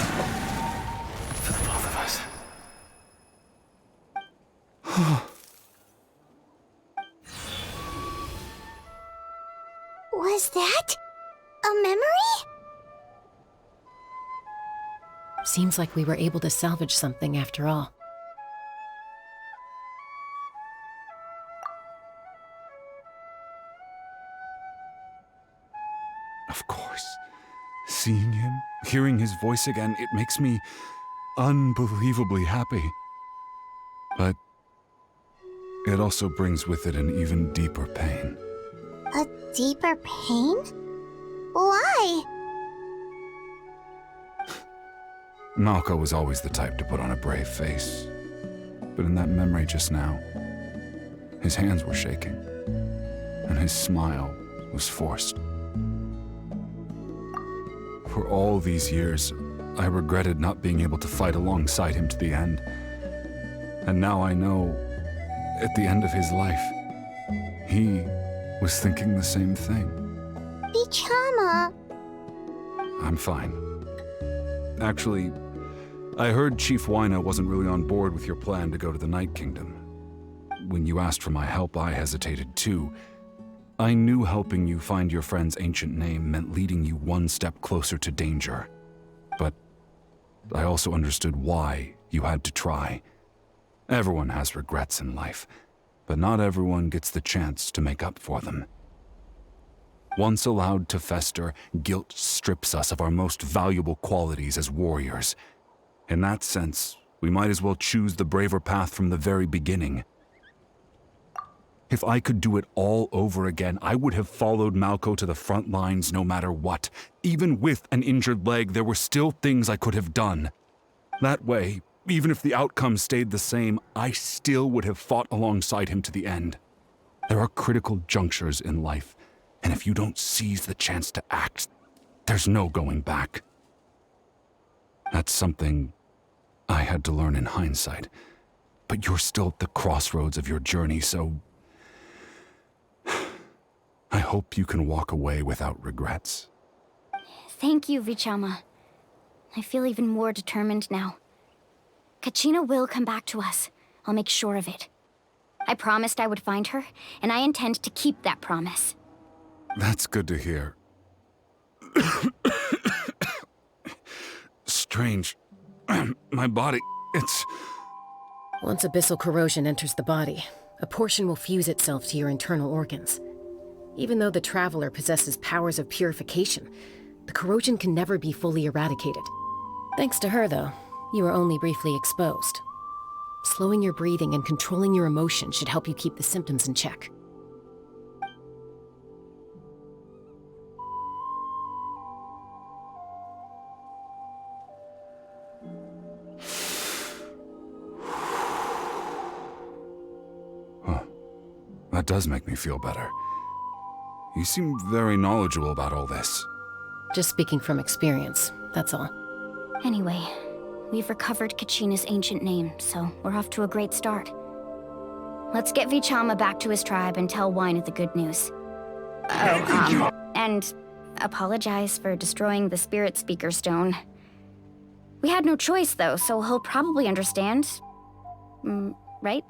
For the both of us. Was that a memory? Seems like we were able to salvage something after all. Of course. Seeing him, hearing his voice again, it makes me unbelievably happy. But it also brings with it an even deeper pain. A deeper pain? Why? Malco was always the type to put on a brave face. But in that memory just now, his hands were shaking, and his smile was forced. For all these years, I regretted not being able to fight alongside him to the end. And now I know, at the end of his life, he was thinking the same thing. Vichama. I'm fine. Actually, I heard Chief Wyna wasn't really on board with your plan to go to the Night Kingdom. When you asked for my help, I hesitated too. I knew helping you find your friend's ancient name meant leading you one step closer to danger. But I also understood why you had to try. Everyone has regrets in life, but not everyone gets the chance to make up for them. Once allowed to fester, guilt strips us of our most valuable qualities as warriors. In that sense, we might as well choose the braver path from the very beginning. If I could do it all over again, I would have followed Malco to the front lines no matter what. Even with an injured leg, there were still things I could have done. That way, even if the outcome stayed the same, I still would have fought alongside him to the end. There are critical junctures in life, and if you don't seize the chance to act, there's no going back. That's something I had to learn in hindsight, but you're still at the crossroads of your journey, so I hope you can walk away without regrets. Thank you, Vichama. I feel even more determined now. Kachina will come back to us. I'll make sure of it. I promised I would find her, and I intend to keep that promise. That's good to hear. Strange. My body, it's... Once abyssal corrosion enters the body, a portion will fuse itself to your internal organs. Even though the Traveler possesses powers of purification, The corrosion can never be fully eradicated. Thanks to her, though, you were only briefly exposed. Slowing your breathing and controlling your emotions should help you keep the symptoms in check. That does make me feel better. You seem very knowledgeable about all this. Just speaking from experience, that's all. Anyway, we've recovered Kachina's ancient name, so we're off to a great start. Let's get Vichama back to his tribe and tell Wyneth the good news. And apologize for destroying the Spirit Speaker Stone. We had no choice, though, so he'll probably understand. Right?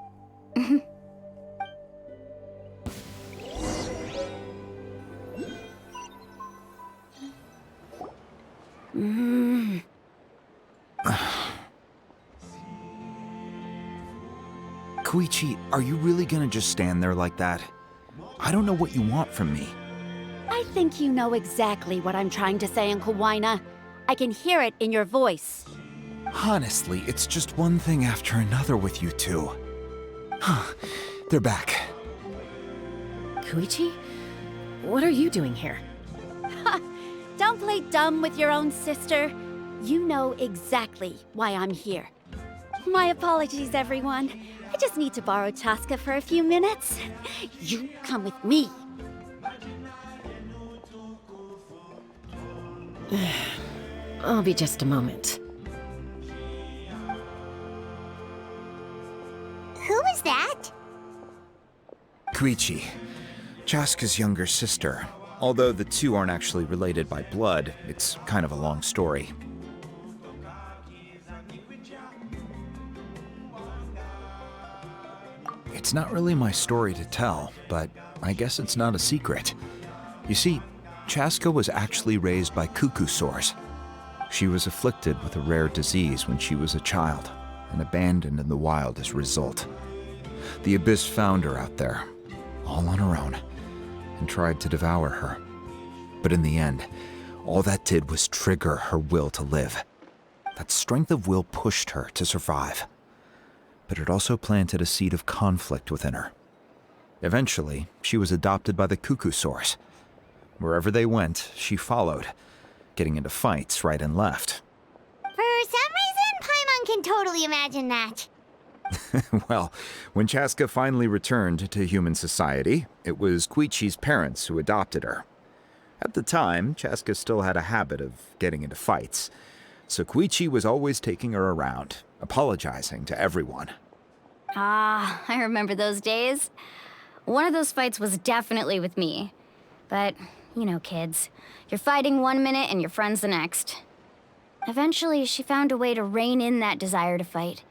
Koichi, are you really gonna just stand there like that? I don't know what you want from me. I think you know exactly what I'm trying to say, Uncle Wyna. I can hear it in your voice. Honestly, it's just one thing after another with you two. They're back. Koichi? What are you doing here? Don't play dumb with your own sister. You know exactly why I'm here. My apologies, everyone. I just need to borrow Chaska for a few minutes. You come with me. I'll be just a moment. Who was that? Koichi, Chaska's younger sister. Although the two aren't actually related by blood, it's kind of a long story. It's not really my story to tell, but I guess it's not a secret. You see, Chaska was actually raised by cuckoo sores. She was afflicted with a rare disease when she was a child, and abandoned in the wild as a result. The Abyss found her out there, all on her own, and tried to devour her. But in the end, all that did was trigger her will to live. That strength of will pushed her to survive. But it also planted a seed of conflict within her. Eventually, she was adopted by the cuckoo sores. Wherever they went, she followed, getting into fights right and left. For some reason, Paimon can totally imagine that. Well, when Chaska finally returned to human society, it was Koichi's parents who adopted her. At the time, Chaska still had a habit of getting into fights, so Koichi was always taking her around, apologizing to everyone. Ah, I remember those days. One of those fights was definitely with me. But, you know, kids. You're fighting one minute and your friend's the next. Eventually, she found a way to rein in that desire to fight.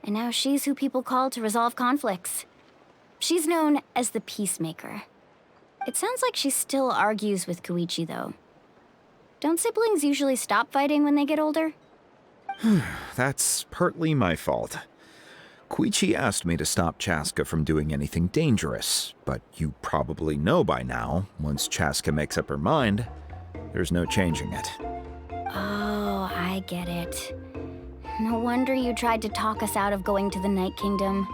And now she's who people call to resolve conflicts. She's known as the Peacemaker. It sounds like she still argues with Koichi, though. Don't siblings usually stop fighting when they get older? That's partly my fault. Koichi asked me to stop Chaska from doing anything dangerous, but you probably know by now, once Chaska makes up her mind, there's no changing it. Oh, I get it. No wonder you tried to talk us out of going to the Night Kingdom.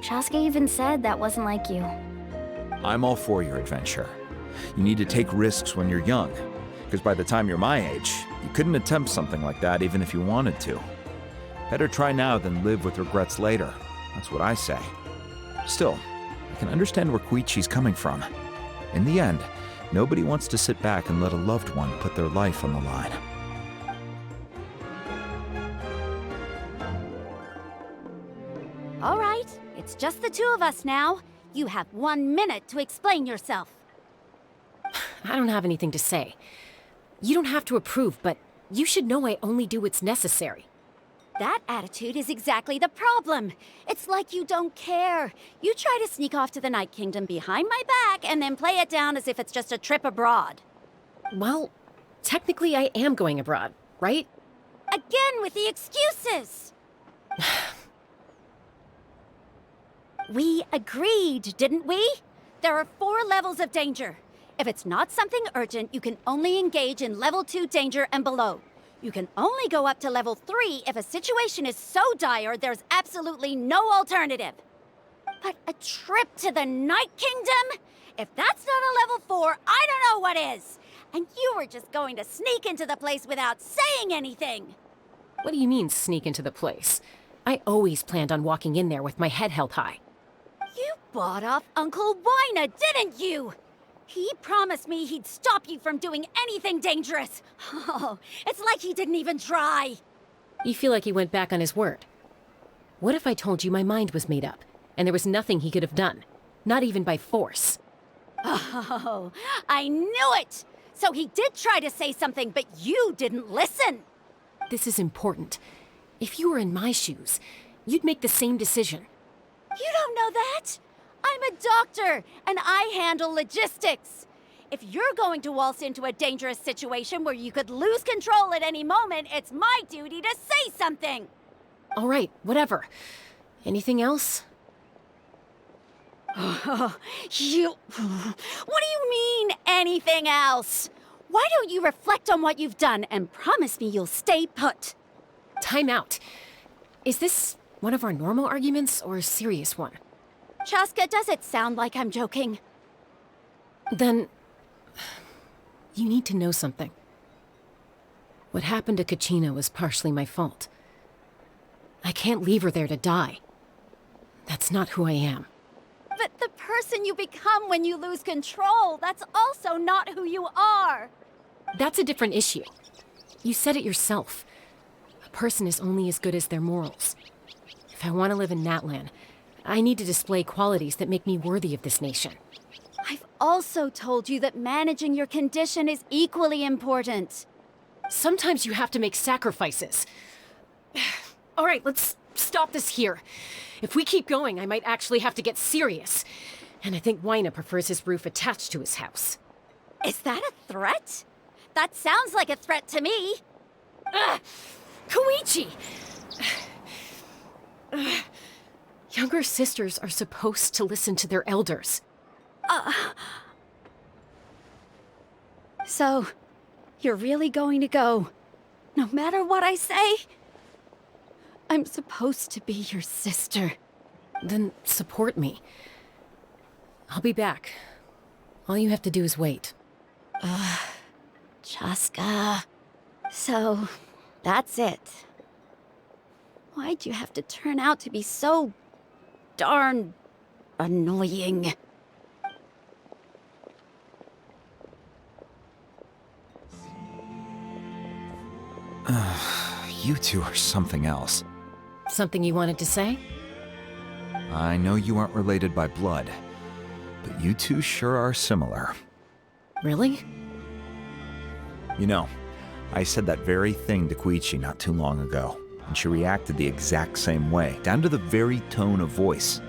Chaska even said that wasn't like you. I'm all for your adventure. You need to take risks when you're young, because by the time you're my age, you couldn't attempt something like that even if you wanted to. Better try now than live with regrets later. That's what I say. Still, I can understand where Koichi's coming from. In the end, nobody wants to sit back and let a loved one put their life on the line. All right, it's just the two of us now. You have 1 minute to explain yourself. I don't have anything to say. You don't have to approve, but you should know I only do what's necessary. That attitude is exactly the problem. It's like you don't care. You try to sneak off to the Night Kingdom behind my back and then play it down as if it's just a trip abroad. Well, technically I am going abroad, right? Again with the excuses! We agreed, didn't we? There are 4 levels of danger. If it's not something urgent, you can only engage in level 2 danger and below. You can only go up to level 3 if a situation is so dire there's absolutely no alternative. But a trip to the Night Kingdom? If that's not a level 4, I don't know what is! And you were just going to sneak into the place without saying anything! What do you mean, sneak into the place? I always planned on walking in there with my head held high. You bought off Uncle Wina, didn't you? He promised me he'd stop you from doing anything dangerous. Oh, it's like he didn't even try. You feel like he went back on his word. What if I told you my mind was made up, and there was nothing he could have done? Not even by force. Oh, I knew it! So he did try to say something, but you didn't listen. This is important. If you were in my shoes, you'd make the same decision. You don't know that? I'm a doctor, and I handle logistics. If you're going to waltz into a dangerous situation where you could lose control at any moment, it's my duty to say something. All right, whatever. Anything else? What do you mean, anything else? Why don't you reflect on what you've done and promise me you'll stay put? Time out. Is this one of our normal arguments or a serious one? Chaska, does it sound like I'm joking? Then, you need to know something. What happened to Kachina was partially my fault. I can't leave her there to die. That's not who I am. But the person you become when you lose control, that's also not who you are. That's a different issue. You said it yourself. A person is only as good as their morals. If I want to live in Natlan, I need to display qualities that make me worthy of this nation. I've also told you that managing your condition is equally important. Sometimes you have to make sacrifices. All right, let's stop this here. If we keep going, I might actually have to get serious. And I think Wina prefers his roof attached to his house. Is that a threat? That sounds like a threat to me. Koichi! Younger sisters are supposed to listen to their elders. So, you're really going to go, no matter what I say? I'm supposed to be your sister. Then support me. I'll be back. All you have to do is wait. Chaska. So, that's it. Why'd you have to turn out to be so darn annoying? You two are something else. Something you wanted to say? I know you aren't related by blood, but you two sure are similar. Really? You know, I said that very thing to Koichi not too long ago, and she reacted the exact same way, down to the very tone of voice.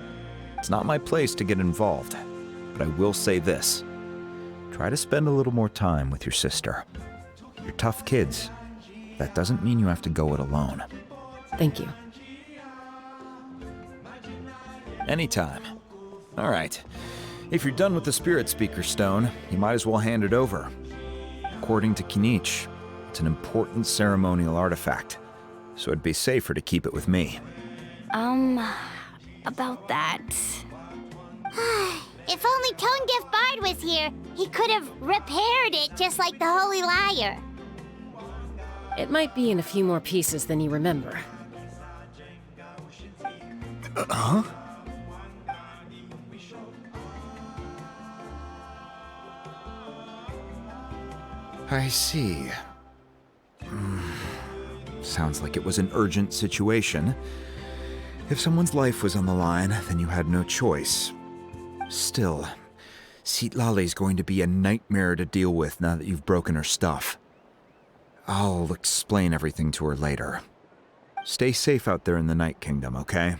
It's not my place to get involved, but I will say this. Try to spend a little more time with your sister. You're tough kids. That doesn't mean you have to go it alone. Thank you. Anytime. All right. If you're done with the Spirit Speaker Stone, you might as well hand it over. According to Kinich, it's an important ceremonial artifact, so it'd be safer to keep it with me. About that. If only Tone Deaf Bard was here, he could have repaired it just like the Holy Liar. It might be in a few more pieces than you remember. Huh? I see. Sounds like it was an urgent situation. If someone's life was on the line, then you had no choice. Still, Citlali's going to be a nightmare to deal with now that you've broken her stuff. I'll explain everything to her later. Stay safe out there in the Night Kingdom, okay?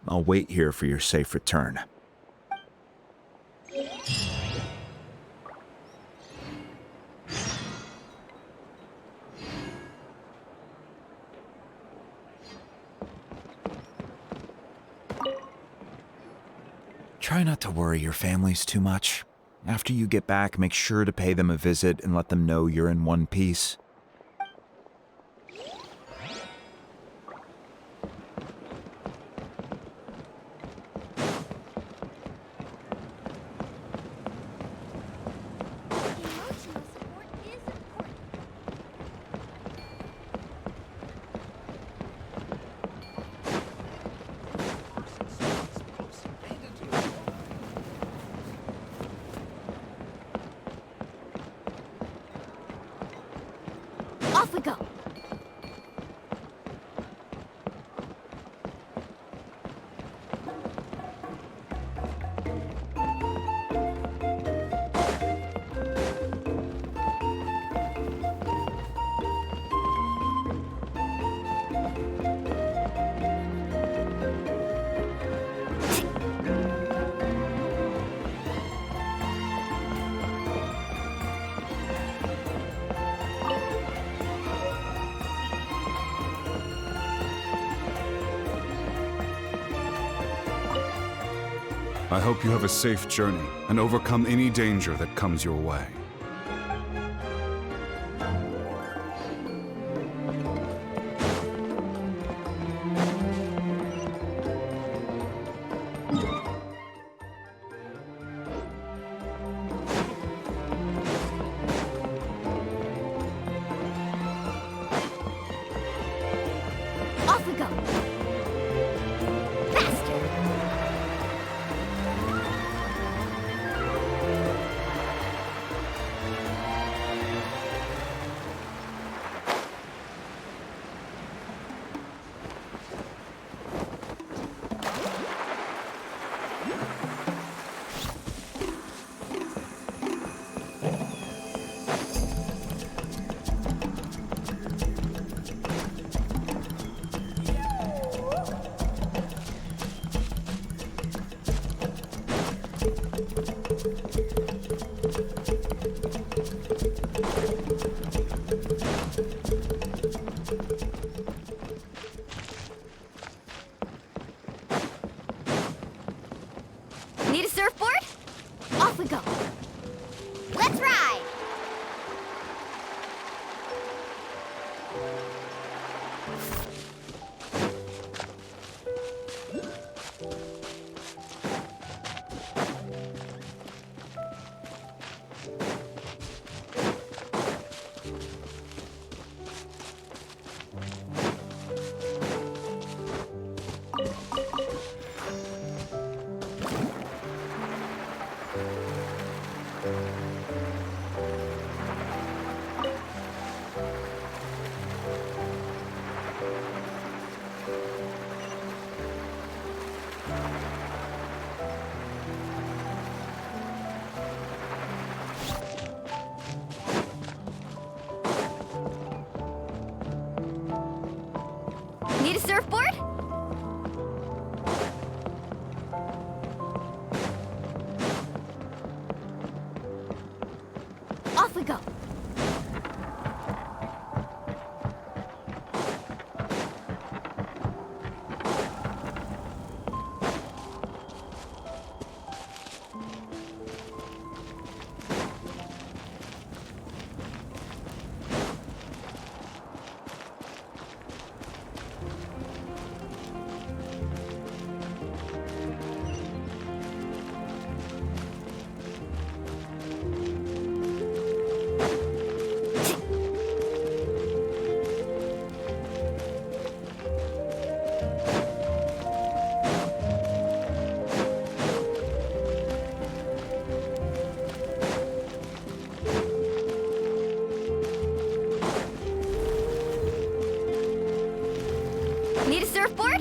I'll wait here for your safe return. Try not to worry your families too much. After you get back, make sure to pay them a visit and let them know you're in one piece. Off we go. I hope you have a safe journey and overcome any danger that comes your way. Off we go. Faster. Need a surfboard? Off we go. Let's ride! Need a surfboard? Off we go. Need a surfboard?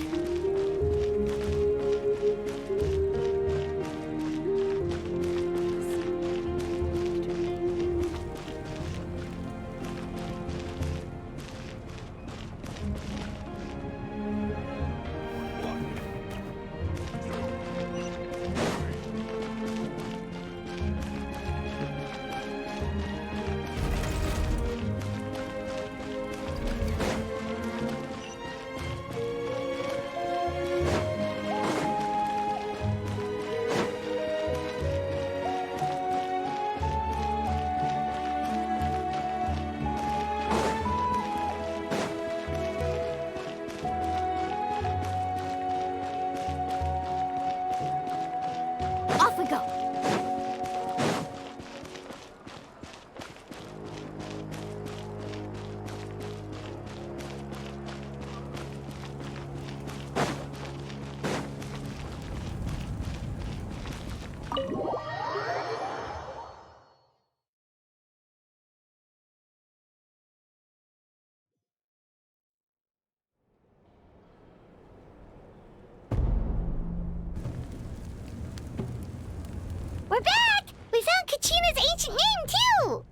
We're back! We found Kachina's ancient name, too!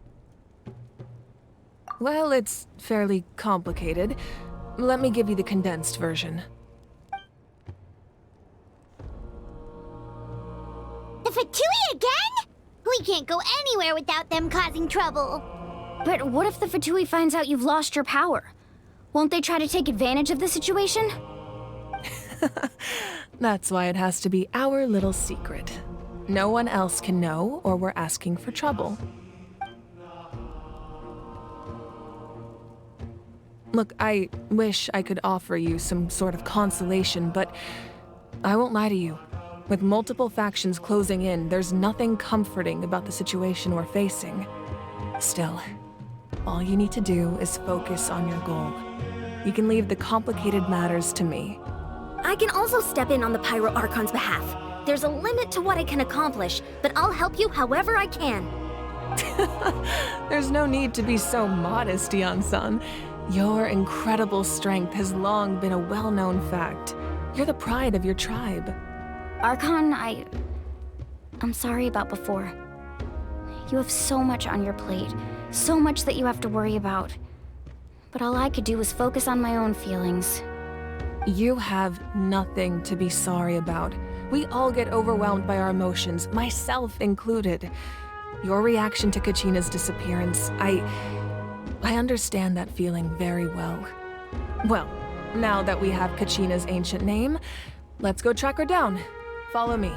Well, it's fairly complicated. Let me give you the condensed version. The Fatui again? We can't go anywhere without them causing trouble. But what if the Fatui finds out you've lost your power? Won't they try to take advantage of the situation? That's why it has to be our little secret. No one else can know, or we're asking for trouble. Look, I wish I could offer you some sort of consolation, but I won't lie to you. With multiple factions closing in, there's nothing comforting about the situation we're facing. Still, all you need to do is focus on your goal. You can leave the complicated matters to me. I can also step in on the Pyro Archon's behalf. There's a limit to what I can accomplish, but I'll help you however I can. There's no need to be so modest, Yan-san. Your incredible strength has long been a well-known fact. You're the pride of your tribe. Archon, I'm sorry about before. You have so much on your plate, so much that you have to worry about. But all I could do was focus on my own feelings. You have nothing to be sorry about. We all get overwhelmed by our emotions, myself included. Your reaction to Kachina's disappearance, I understand that feeling very well. Well, now that we have Kachina's ancient name, let's go track her down. Follow me.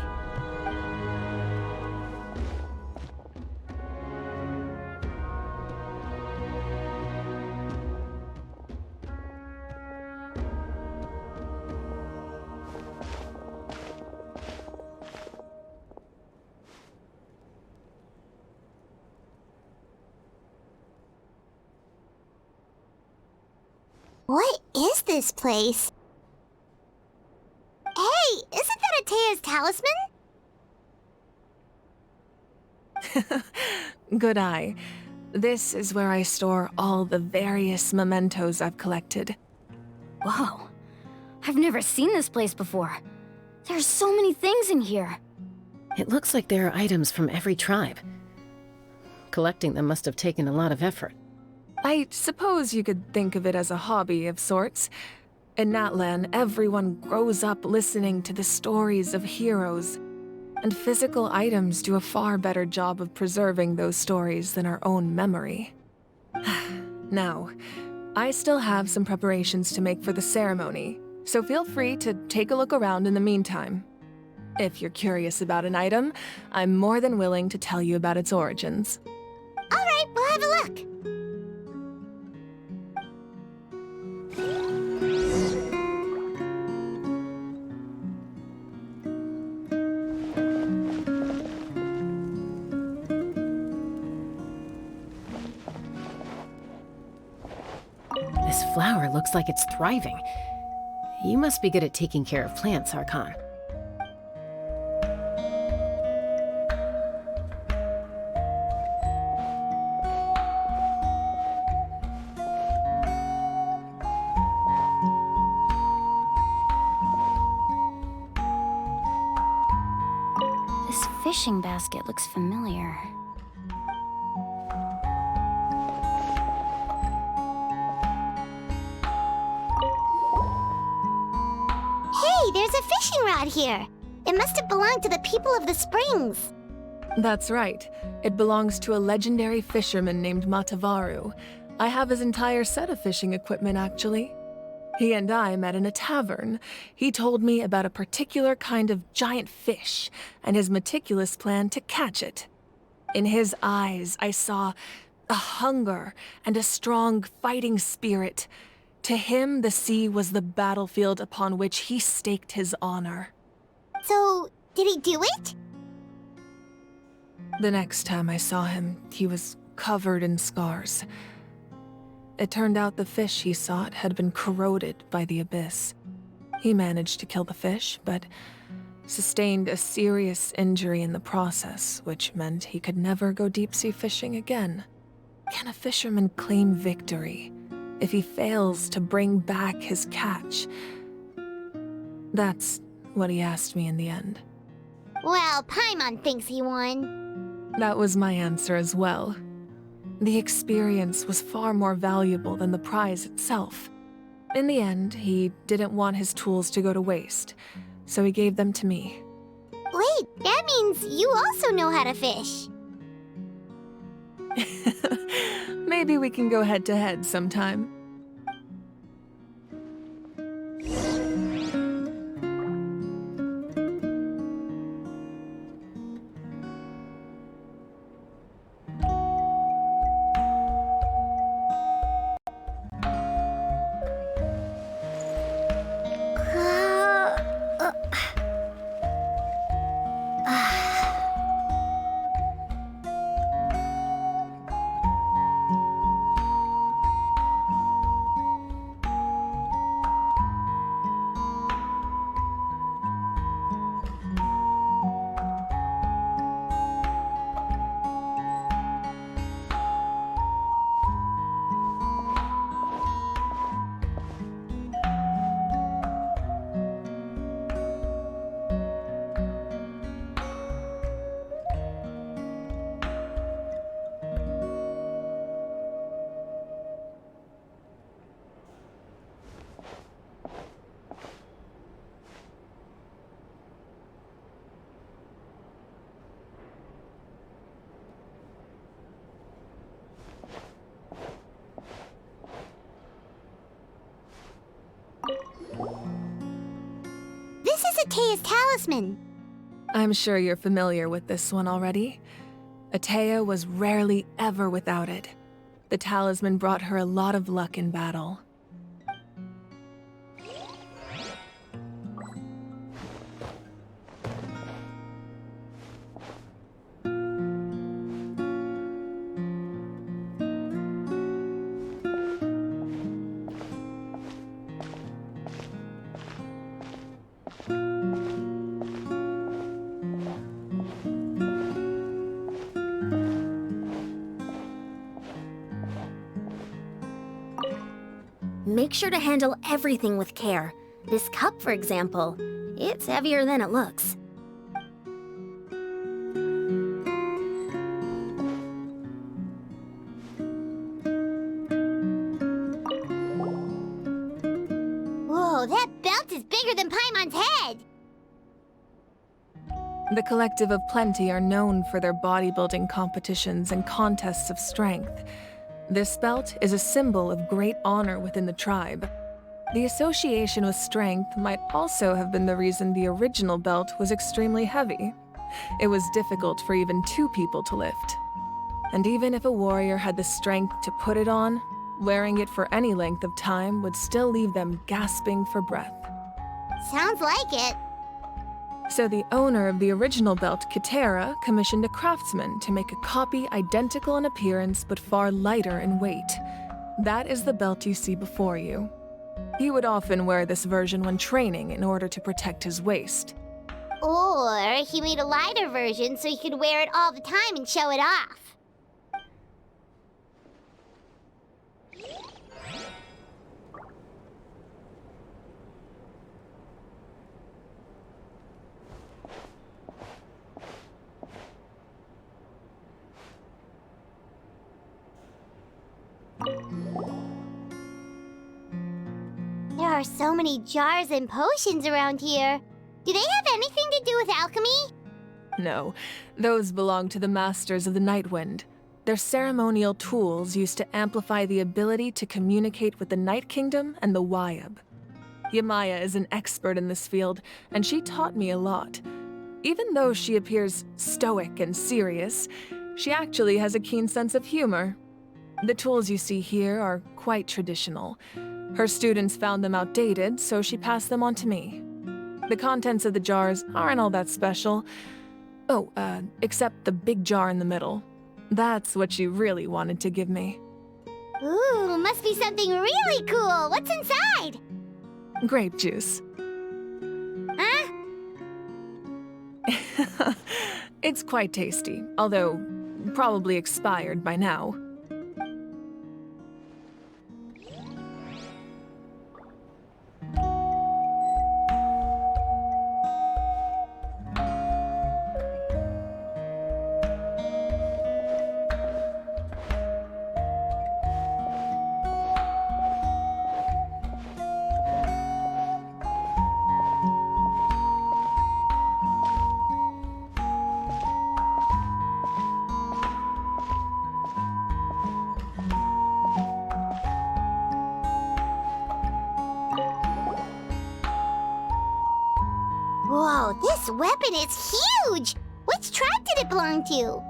What is this place? Hey, isn't that Atea's talisman? Good eye. This is where I store all the various mementos I've collected. Whoa. I've never seen this place before. There's so many things in here. It looks like there are items from every tribe. Collecting them must have taken a lot of effort. I suppose you could think of it as a hobby of sorts. In Natlan, everyone grows up listening to the stories of heroes, and physical items do a far better job of preserving those stories than our own memory. Now, I still have some preparations to make for the ceremony, so feel free to take a look around in the meantime. If you're curious about an item, I'm more than willing to tell you about its origins. All right, we'll have a look. This flower looks like it's thriving. You must be good at taking care of plants, Archon. This fishing basket looks familiar. Hey, there's a fishing rod here. It must have belonged to the people of the springs. That's right. It belongs to a legendary fisherman named Matavaru. I have his entire set of fishing equipment, actually. He and I met in a tavern. He told me about a particular kind of giant fish and his meticulous plan to catch it. In his eyes, I saw a hunger and a strong fighting spirit. To him, the sea was the battlefield upon which he staked his honor. So, did he do it? The next time I saw him, he was covered in scars. It turned out the fish he sought had been corroded by the abyss. He managed to kill the fish, but sustained a serious injury in the process, which meant he could never go deep-sea fishing again. Can a fisherman claim victory if he fails to bring back his catch? That's what he asked me in the end. Well, Paimon thinks he won. That was my answer as well. The experience was far more valuable than the prize itself. In the end, he didn't want his tools to go to waste, so he gave them to me. Wait, that means you also know how to fish. Maybe we can go head-to-head sometime. This is Atea's talisman. I'm sure you're familiar with this one already. Atea was rarely ever without it. The talisman brought her a lot of luck in battle. Make sure to handle everything with care. This cup, for example, it's heavier than it looks. Whoa, that belt is bigger than Paimon's head! The Collective of Plenty are known for their bodybuilding competitions and contests of strength. This belt is a symbol of great honor within the tribe. The association with strength might also have been the reason the original belt was extremely heavy. It was difficult for even 2 people to lift. And even if a warrior had the strength to put it on, wearing it for any length of time would still leave them gasping for breath. Sounds like it. So the owner of the original belt, Kitera, commissioned a craftsman to make a copy identical in appearance but far lighter in weight. That is the belt you see before you. He would often wear this version when training in order to protect his waist. Or he made a lighter version so he could wear it all the time and show it off. There are so many jars and potions around here. Do they have anything to do with alchemy? No, those belong to the Masters of the Nightwind. They're ceremonial tools used to amplify the ability to communicate with the Night Kingdom and the Wyab. Yamaya is an expert in this field, and she taught me a lot. Even though she appears stoic and serious, she actually has a keen sense of humor. The tools you see here are quite traditional. Her students found them outdated, so she passed them on to me. The contents of the jars aren't all that special. Oh, except the big jar in the middle. That's what she really wanted to give me. Ooh, must be something really cool. What's inside? Grape juice. Huh? It's quite tasty, although probably expired by now. weapon is huge! Which tribe did it belong to?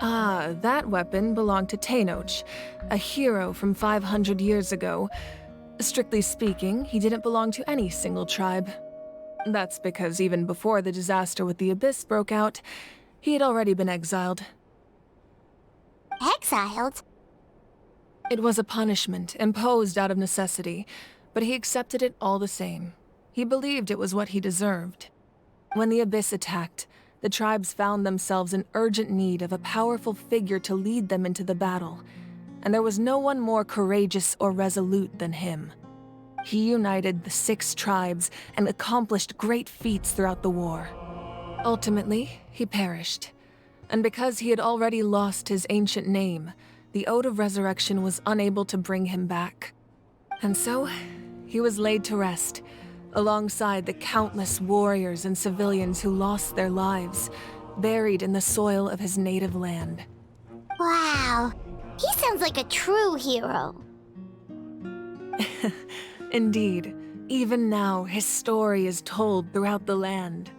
Ah, that weapon belonged to Tenoch, a hero from 500 years ago. Strictly speaking, he didn't belong to any single tribe. That's because even before the disaster with the Abyss broke out, he had already been exiled. Exiled? It was a punishment imposed out of necessity, but he accepted it all the same. He believed it was what he deserved. When the Abyss attacked, the tribes found themselves in urgent need of a powerful figure to lead them into the battle, and there was no one more courageous or resolute than him. He united the 6 tribes and accomplished great feats throughout the war. Ultimately, he perished, and because he had already lost his ancient name, the Ode of Resurrection was unable to bring him back. And so, he was laid to rest, alongside the countless warriors and civilians who lost their lives, buried in the soil of his native land. Wow, he sounds like a true hero. Indeed, even now his story is told throughout the land.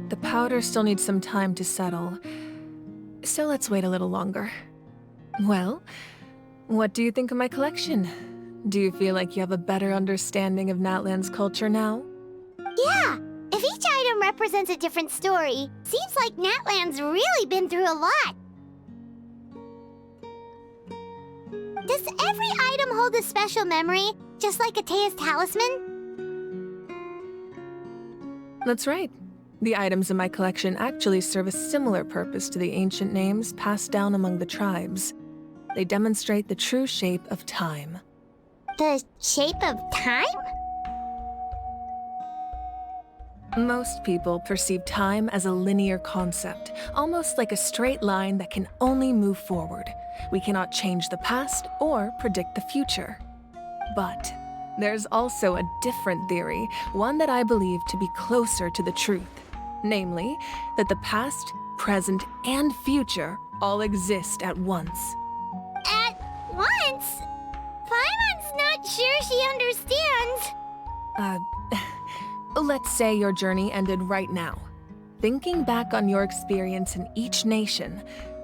The powder still needs some time to settle, so let's wait a little longer. Well, what do you think of my collection? Do you feel like you have a better understanding of Natlan's culture now? Yeah, if each item represents a different story, seems like Natlan's really been through a lot. Does every item hold a special memory, just like Atea's talisman? That's right. The items in my collection actually serve a similar purpose to the ancient names passed down among the tribes. They demonstrate the true shape of time. The shape of time? Most people perceive time as a linear concept, almost like a straight line that can only move forward. We cannot change the past or predict the future. But there's also a different theory, one that I believe to be closer to the truth. Namely, that the past, present, and future all exist at once. At once? Paimon's not sure she understands. Let's say your journey ended right now. Thinking back on your experience in each nation,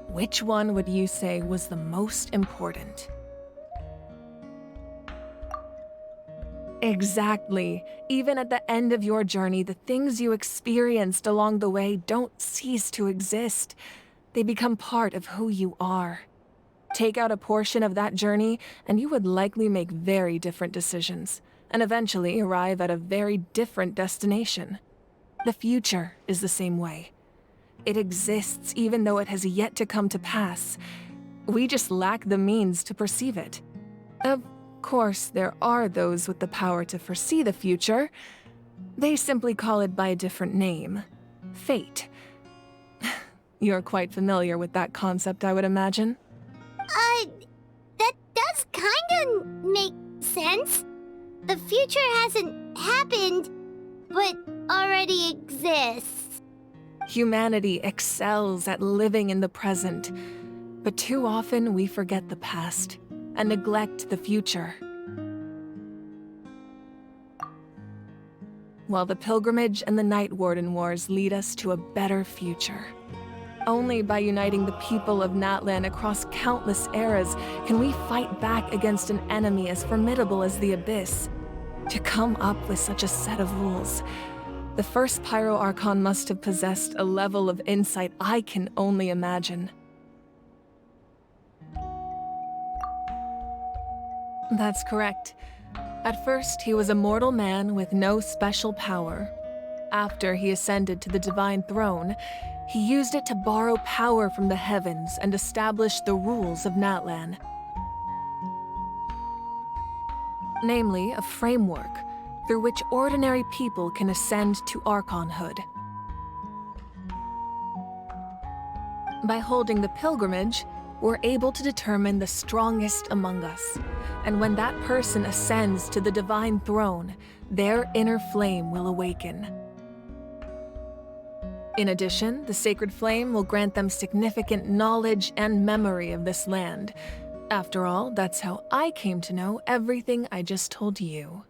which one would you say was the most important? Exactly. Even at the end of your journey, the things you experienced along the way don't cease to exist. They become part of who you are. Take out a portion of that journey, and you would likely make very different decisions, and eventually arrive at a very different destination. The future is the same way. It exists even though it has yet to come to pass. We just lack the means to perceive it. Of course, there are those with the power to foresee the future. They simply call it by a different name. Fate. You're quite familiar with that concept, I would imagine. That does kinda make sense. The future hasn't happened, but already exists. Humanity excels at living in the present, but too often we forget the past and neglect the future. While the pilgrimage and the Night Warden Wars lead us to a better future. Only by uniting the people of Natlan across countless eras can we fight back against an enemy as formidable as the Abyss. To come up with such a set of rules, the first Pyro Archon must have possessed a level of insight I can only imagine. That's correct. At first, he was a mortal man with no special power. After he ascended to the Divine Throne, he used it to borrow power from the heavens and establish the rules of Natlan. Namely, a framework through which ordinary people can ascend to Archonhood. By holding the pilgrimage, we're able to determine the strongest among us. And when that person ascends to the Divine Throne, their inner flame will awaken. In addition, the Sacred Flame will grant them significant knowledge and memory of this land. After all, that's how I came to know everything I just told you.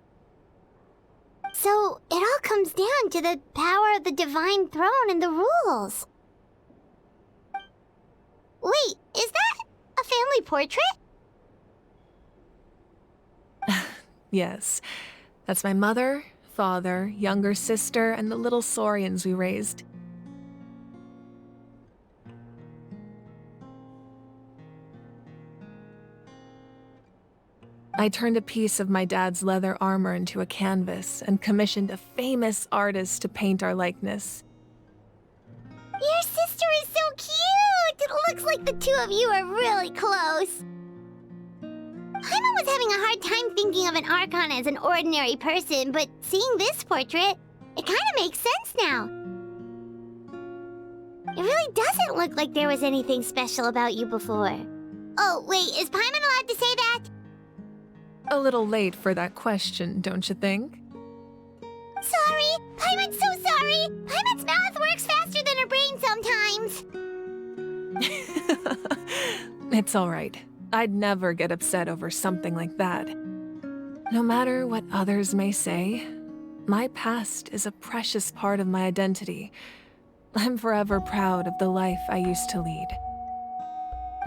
So, it all comes down to the power of the Divine Throne and the rules. Wait, is that a family portrait? Yes, that's my mother, father, younger sister, and the little saurians we raised. I turned a piece of my dad's leather armor into a canvas and commissioned a famous artist to paint our likeness. Your sister is so cute! It looks like the two of you are really close. Paimon was having a hard time thinking of an Archon as an ordinary person, but seeing this portrait, it kind of makes sense now. It really doesn't look like there was anything special about you before. Oh, wait, is Paimon allowed to say that? A little late for that question, don't you think? Sorry! Paimon's so sorry! Paimon's mouth works faster than her brain sometimes! It's all right. I'd never get upset over something like that. No matter what others may say, my past is a precious part of my identity. I'm forever proud of the life I used to lead.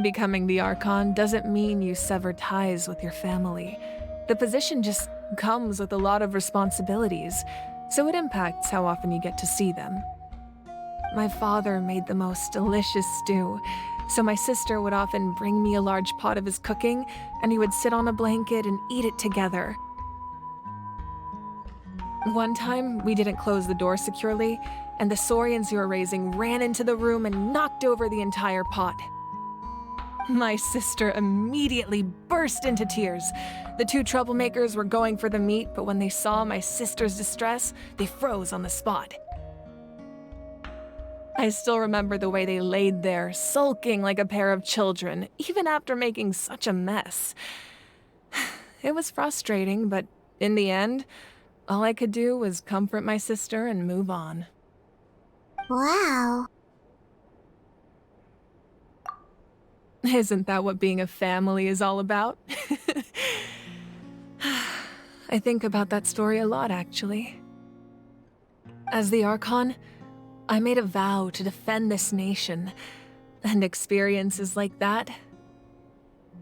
Becoming the Archon doesn't mean you sever ties with your family. The position just comes with a lot of responsibilities, so it impacts how often you get to see them. My father made the most delicious stew, so my sister would often bring me a large pot of his cooking, and he would sit on a blanket and eat it together. One time, we didn't close the door securely, and the saurians you were raising ran into the room and knocked over the entire pot. My sister immediately burst into tears. The two troublemakers were going for the meat, but when they saw my sister's distress, they froze on the spot. I still remember the way they laid there, sulking like a pair of children, even after making such a mess. It was frustrating, but in the end, all I could do was comfort my sister and move on. Wow. Isn't that what being a family is all about? I think about that story a lot, actually. As the Archon, I made a vow to defend this nation, and experiences like that,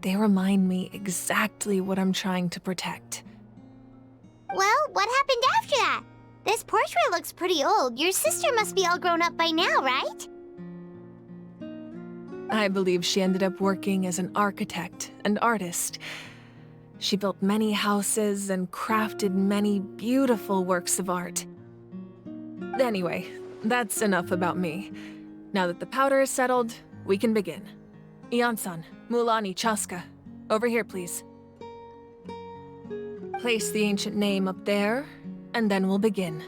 they remind me exactly what I'm trying to protect. Well, what happened after that? This portrait looks pretty old. Your sister must be all grown up by now, right? I believe she ended up working as an architect and artist. She built many houses and crafted many beautiful works of art. Anyway, that's enough about me. Now that the powder is settled, we can begin. Ian-san, Mulani Chaska. Over here, please. Place the ancient name up there, and then we'll begin.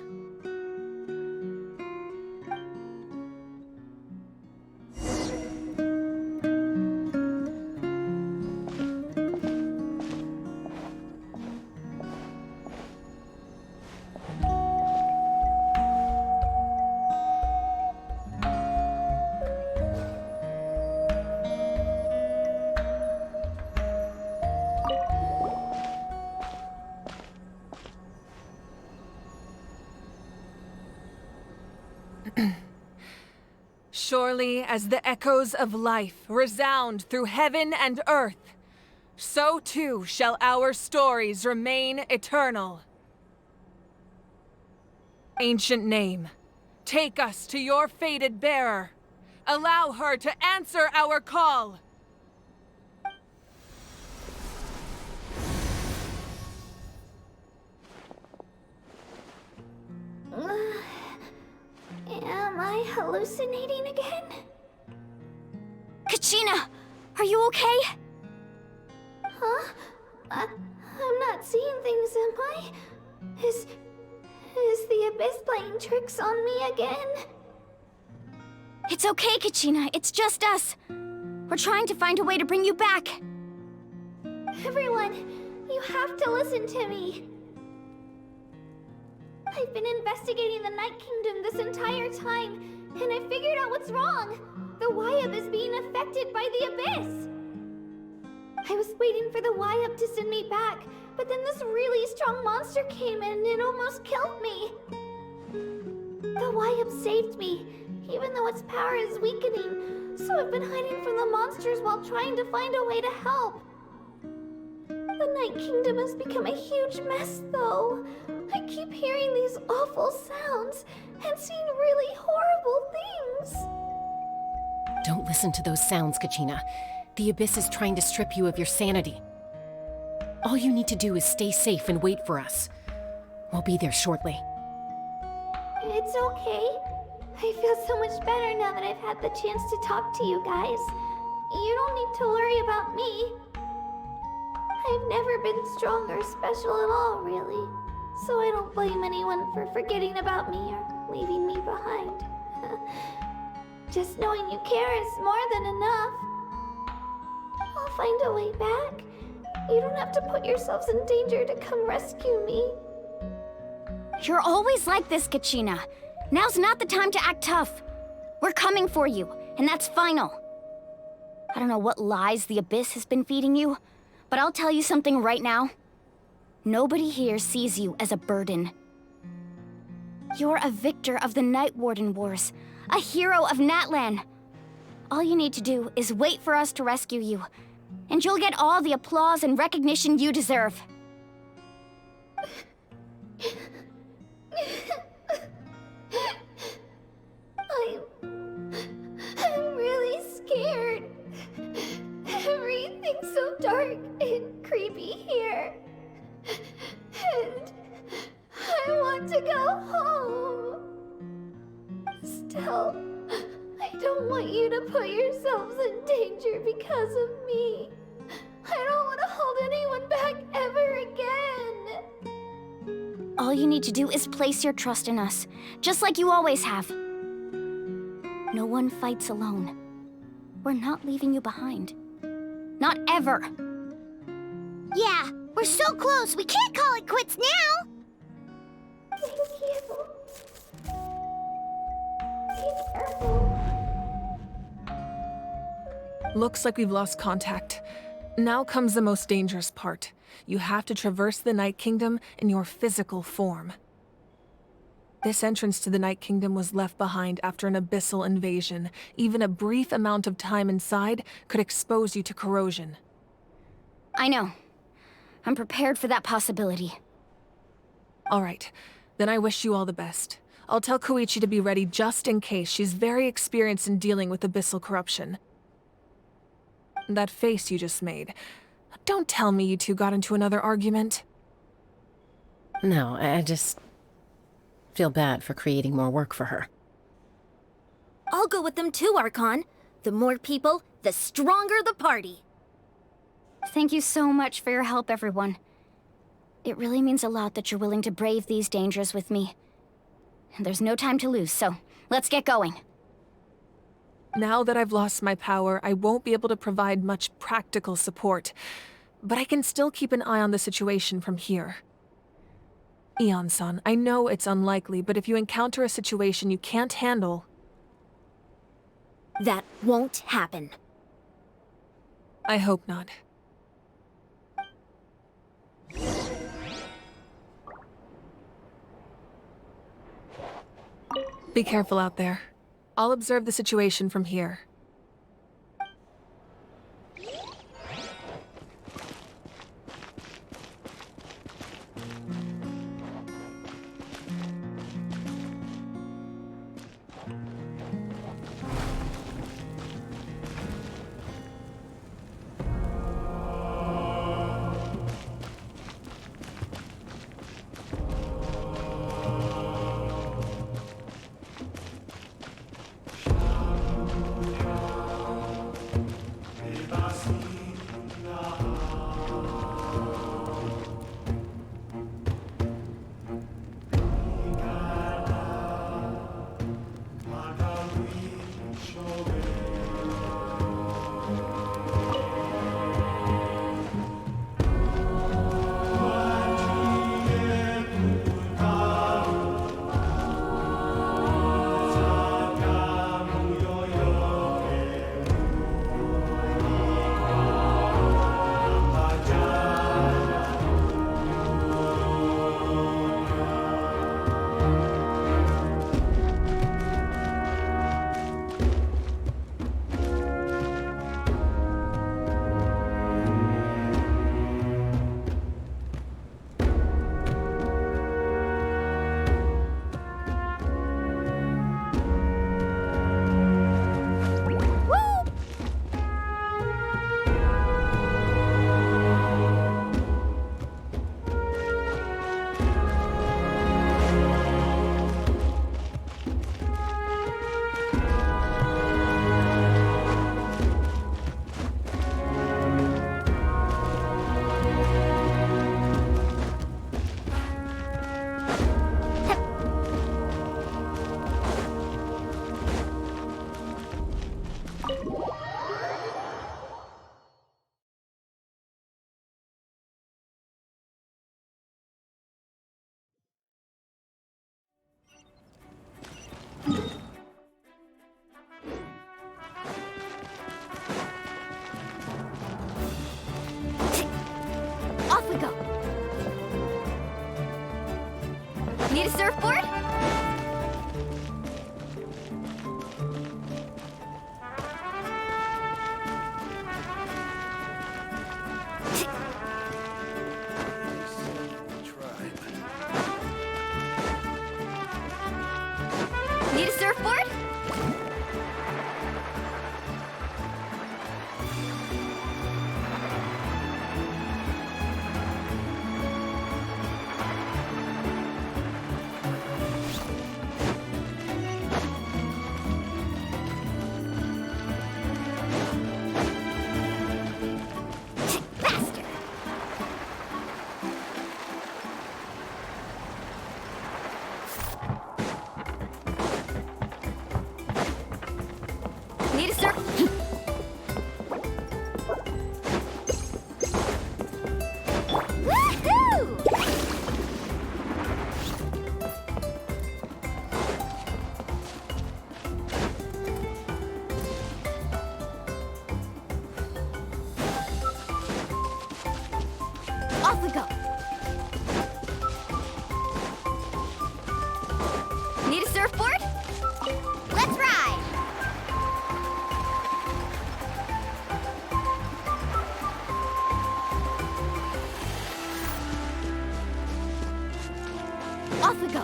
Surely as the echoes of life resound through heaven and earth, so too shall our stories remain eternal. Ancient name, take us to your fated bearer. Allow her to answer our call. Am I hallucinating again? Kachina! Are you okay? Huh? I'm not seeing things, am I? Is the Abyss playing tricks on me again? It's okay, Kachina. It's just us. We're trying to find a way to bring you back. Everyone, you have to listen to me. I've been investigating the Night Kingdom this entire time, and I figured out what's wrong. The Wyub is being affected by the Abyss. I was waiting for the Wyub to send me back, but then this really strong monster came in and it almost killed me. The Wyub saved me, even though its power is weakening, so I've been hiding from the monsters while trying to find a way to help. The Night Kingdom has become a huge mess, though. I keep hearing these awful sounds and seeing really horrible things. Don't listen to those sounds, Kachina. The Abyss is trying to strip you of your sanity. All you need to do is stay safe and wait for us. We'll be there shortly. It's okay. I feel so much better now that I've had the chance to talk to you guys. You don't need to worry about me. I've never been strong or special at all, really. So I don't blame anyone for forgetting about me or leaving me behind. Just knowing you care is more than enough. I'll find a way back. You don't have to put yourselves in danger to come rescue me. You're always like this, Kachina. Now's not the time to act tough. We're coming for you, and that's final. I don't know what lies the Abyss has been feeding you, but I'll tell you something right now. Nobody here sees you as a burden. You're a victor of the Night Warden Wars, a hero of Natlan. All you need to do is wait for us to rescue you, and you'll get all the applause and recognition you deserve. I'm really scared. Everything's so dark and creepy here. And I want to go home. Still, I don't want you to put yourselves in danger because of me. I don't want to hold anyone back ever again. All you need to do is place your trust in us, just like you always have. No one fights alone. We're not leaving you behind. Not ever. Yeah, we're so close, we can't call it quits now! Thank you. Be careful. Looks like we've lost contact. Now comes the most dangerous part. You have to traverse the Night Kingdom in your physical form. This entrance to the Night Kingdom was left behind after an abyssal invasion. Even a brief amount of time inside could expose you to corrosion. I know. I'm prepared for that possibility. All right, then I wish you all the best. I'll tell Koichi to be ready just in case. She's very experienced in dealing with abyssal corruption. That face you just made. Don't tell me you two got into another argument. No, I just feel bad for creating more work for her. I'll go with them too, Archon. The more people, the stronger the party. Thank you so much for your help, everyone. It really means a lot that you're willing to brave these dangers with me. There's no time to lose, so let's get going. Now that I've lost my power, I won't be able to provide much practical support, but I can still keep an eye on the situation from here. Eon-san, I know it's unlikely, but if you encounter a situation you can't handle... That won't happen. I hope not. Be careful out there. I'll observe the situation from here. Off we go. Need a surfboard? Need a surfboard? Need a surf. Woohoo! Off we go. Need a surfboard? Let's ride! Off we go.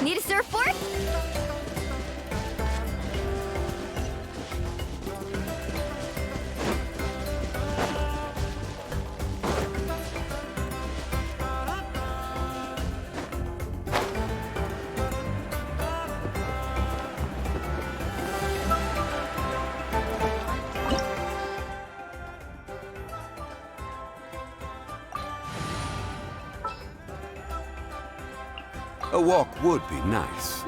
Need a surfboard? A walk would be nice.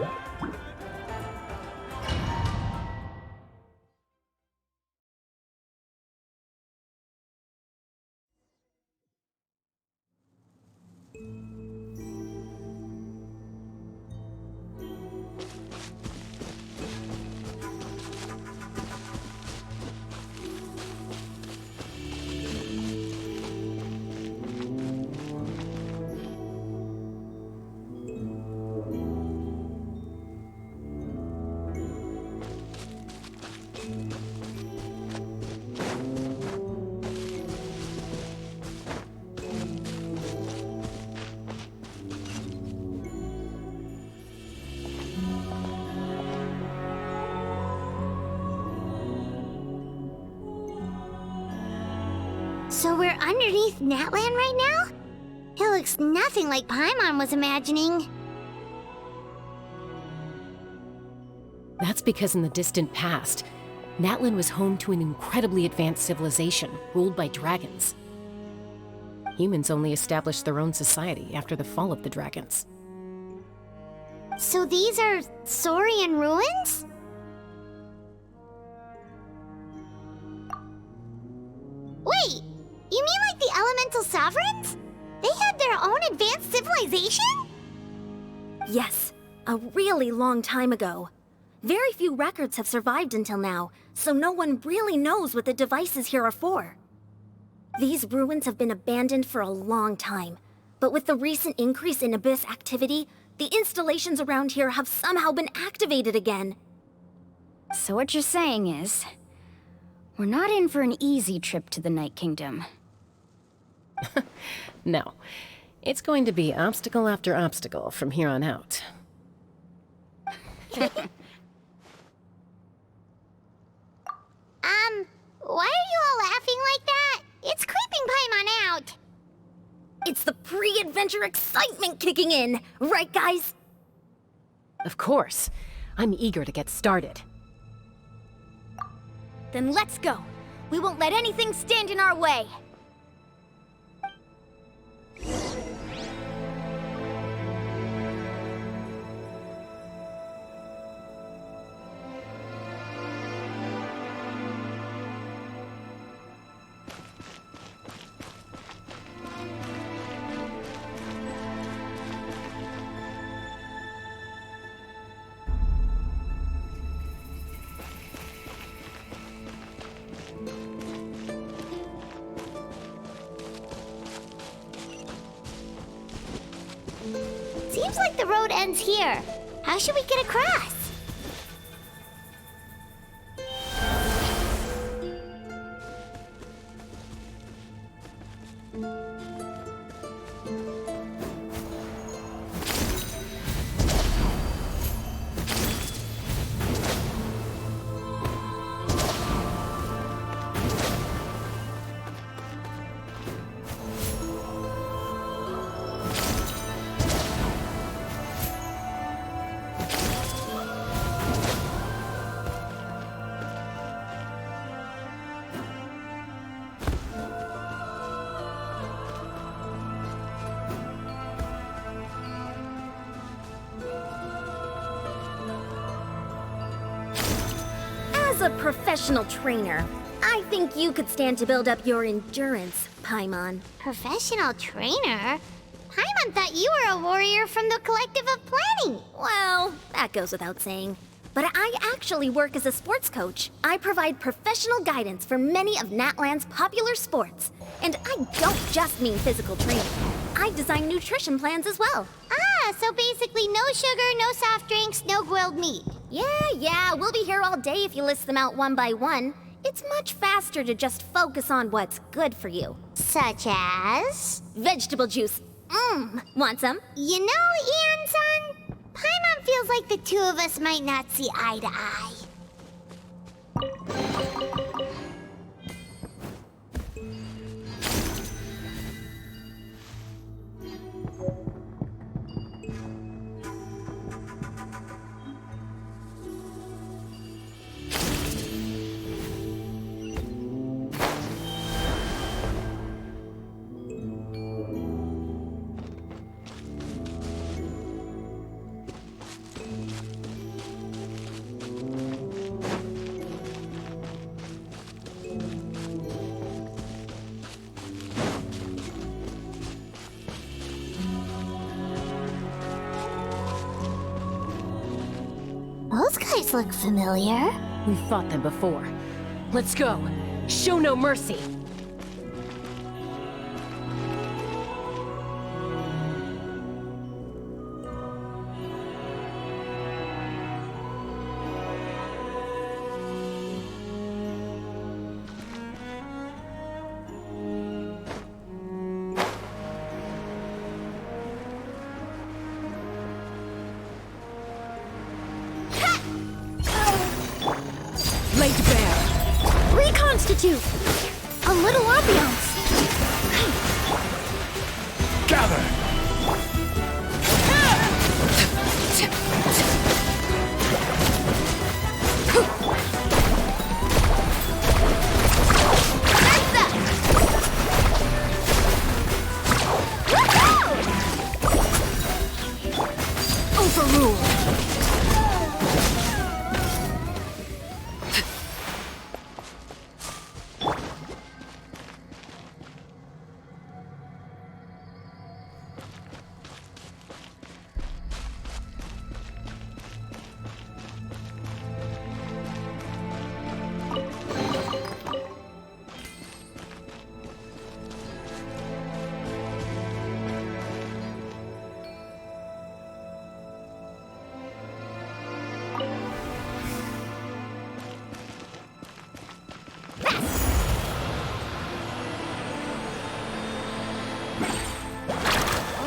So we're underneath Natlan right now? It looks nothing like Paimon was imagining. That's because in the distant past, Natlan was home to an incredibly advanced civilization ruled by dragons. Humans only established their own society after the fall of the dragons. So these are Saurian ruins? Wait, you mean like the elemental sovereigns? They had their own advanced civilization? Yes, a really long time ago. Very few records have survived until now, so no one really knows what the devices here are for. These ruins have been abandoned for a long time, but with the recent increase in Abyss activity, the installations around here have somehow been activated again. So what you're saying is, we're not in for an easy trip to the Night Kingdom. No. It's going to be obstacle after obstacle from here on out. Why are you all laughing like that? It's creeping Paimon out. It's the pre-adventure excitement kicking in, right guys? Of course. I'm eager to get started. Then let's go. We won't let anything stand in our way. Seems like the road ends here. How should we get across? As a professional trainer, I think you could stand to build up your endurance, Paimon. Professional trainer? Paimon thought you were a warrior from the Collective of Planning. Well, that goes without saying. But I actually work as a sports coach. I provide professional guidance for many of Natlan's popular sports. And I don't just mean physical training. I design nutrition plans as well. Ah, so basically no sugar, no soft drinks, no grilled meat. Yeah, we'll be here all day if you list them out one by one. It's much faster to just focus on what's good for you. Such as? Vegetable juice. Want some? You know, Ian-san, Paimon feels like the two of us might not see eye to eye. Those guys look familiar. We've fought them before. Let's go. Show no mercy. Laid bare. Reconstitute. A little ambiance. Gather! Overruled.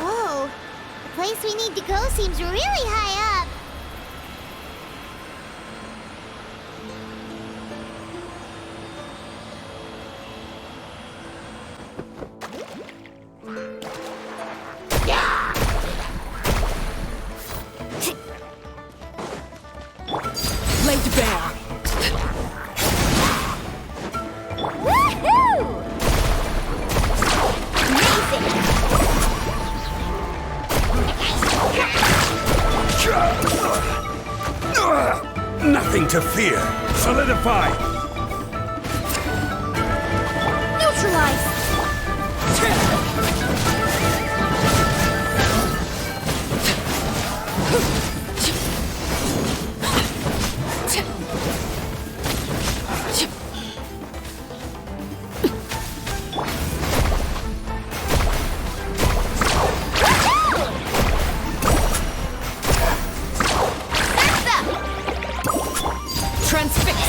Oh, the place we need to go seems really high up. Laid bare. Woohoo! Amazing! Nothing to fear. Solidify. Neutralize! Transfixed.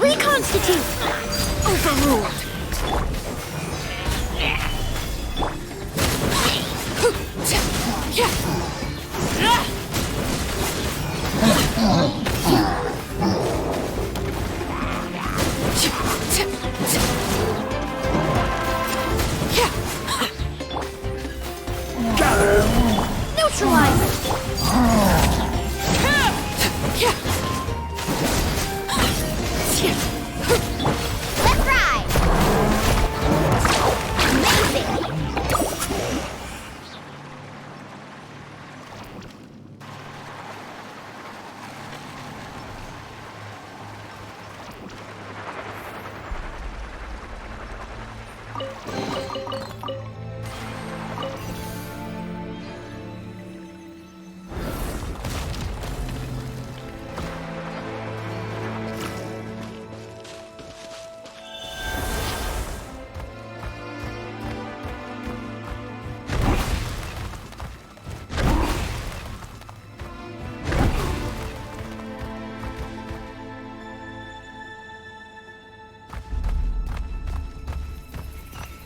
Reconstitute! Overruled! Neutralize! Let's ride!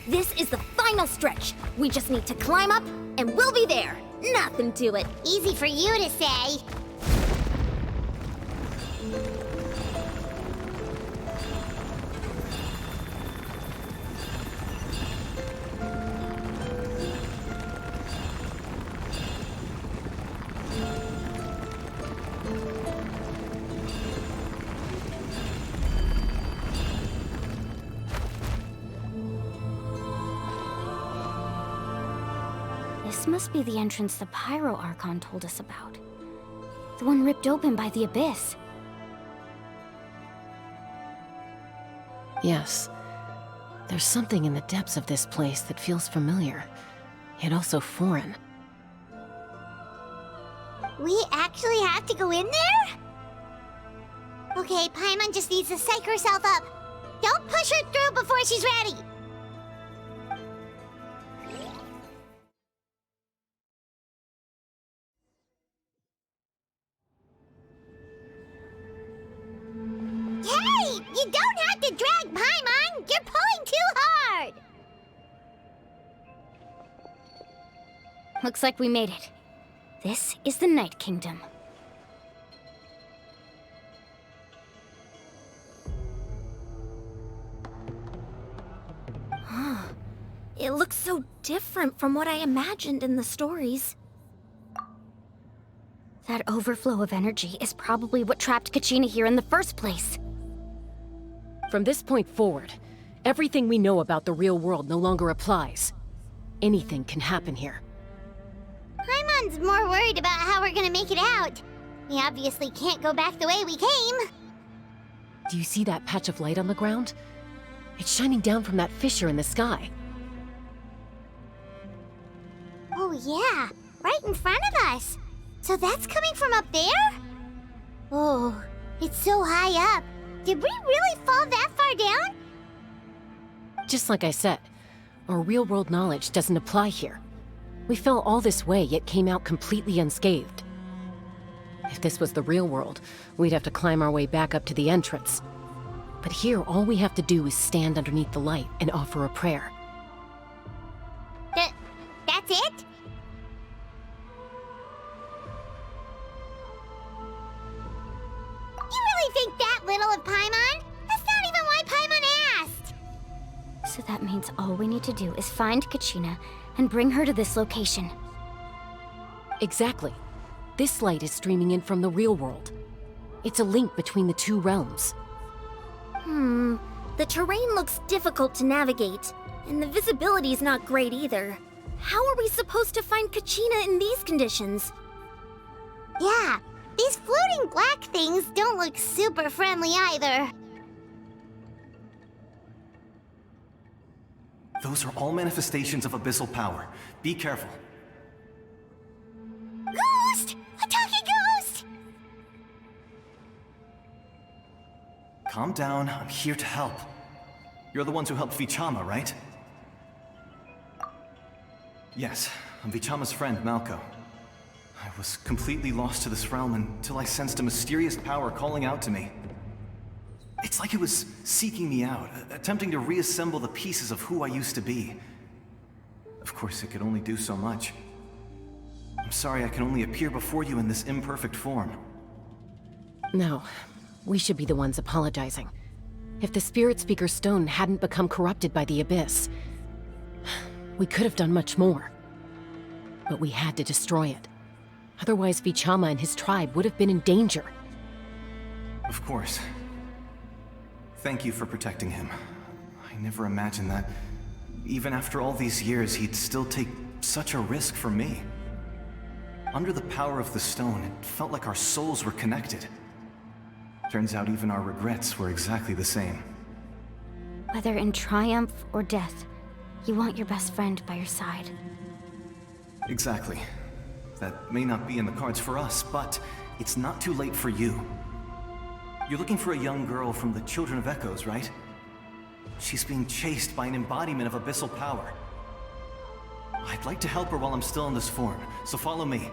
This is the final stretch. We just need to climb up, and we'll be there. Nothing to it. Easy for you to say. This must be the entrance the Pyro Archon told us about. The one ripped open by the Abyss. Yes. There's something in the depths of this place that feels familiar, yet also foreign. We actually have to go in there? Okay, Paimon just needs to psych herself up. Don't push her through before she's ready. Hey! You don't have to drag Paimon! You're pulling too hard! Looks like we made it. This is the Night Kingdom. It looks so different from what I imagined in the stories. That overflow of energy is probably what trapped Kachina here in the first place. From this point forward, everything we know about the real world no longer applies. Anything can happen here. Paimon's more worried about how we're gonna make it out. We obviously can't go back the way we came. Do you see that patch of light on the ground? It's shining down from that fissure in the sky. Oh yeah, right in front of us. So that's coming from up there? Oh, it's so high up. Did we really fall that far down? Just like I said, our real-world knowledge doesn't apply here. We fell all this way, yet came out completely unscathed. If this was the real world, we'd have to climb our way back up to the entrance. But here, all we have to do is stand underneath the light and offer a prayer. That's it? You really think that little of Paimon? That's not even why Paimon asked! So that means all we need to do is find Kachina and bring her to this location. Exactly. This light is streaming in from the real world. It's a link between the two realms. The terrain looks difficult to navigate, and the visibility's not great either. How are we supposed to find Kachina in these conditions? Yeah, these floating black things don't look super friendly either. Those are all manifestations of abyssal power. Be careful. Ghost! A talking ghost! Calm down, I'm here to help. You're the ones who helped Vichama, right? Yes, I'm Vichama's friend, Malko. I was completely lost to this realm until I sensed a mysterious power calling out to me. It's like it was seeking me out, attempting to reassemble the pieces of who I used to be. Of course, it could only do so much. I'm sorry I can only appear before you in this imperfect form. No, we should be the ones apologizing. If the Spirit Speaker Stone hadn't become corrupted by the Abyss, we could have done much more. But we had to destroy it. Otherwise, Vichama and his tribe would have been in danger. Of course. Thank you for protecting him. I never imagined that, even after all these years, he'd still take such a risk for me. Under the power of the stone, it felt like our souls were connected. Turns out even our regrets were exactly the same. Whether in triumph or death, You want your best friend by your side. Exactly. That may not be in the cards for us, but it's not too late for you. You're looking for a young girl from the Children of Echoes, right? She's being chased by an embodiment of abyssal power. I'd like to help her while I'm still in this form, so follow me.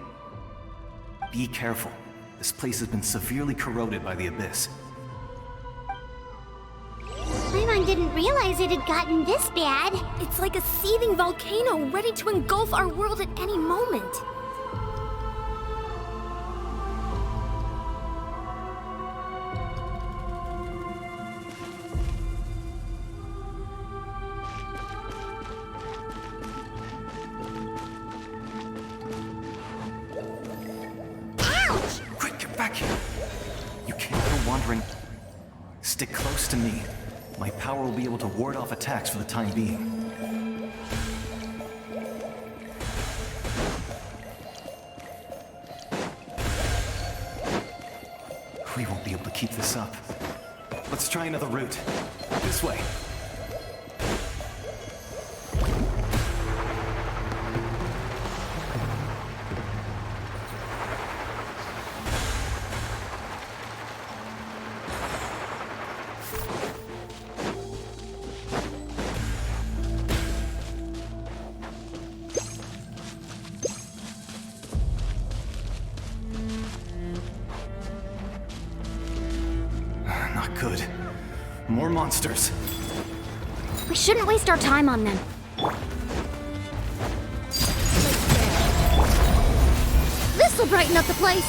Be careful. This place has been severely corroded by the Abyss. Paimon didn't realize it had gotten this bad. It's like a seething volcano ready to engulf our world at any moment. Quick, get back here! You can't go wandering. Stick close to me. My power will be able to ward off attacks for the time being. We won't be able to keep this up. Let's try another route. This way. Not good. More monsters. We shouldn't waste our time on them. This'll brighten up the place.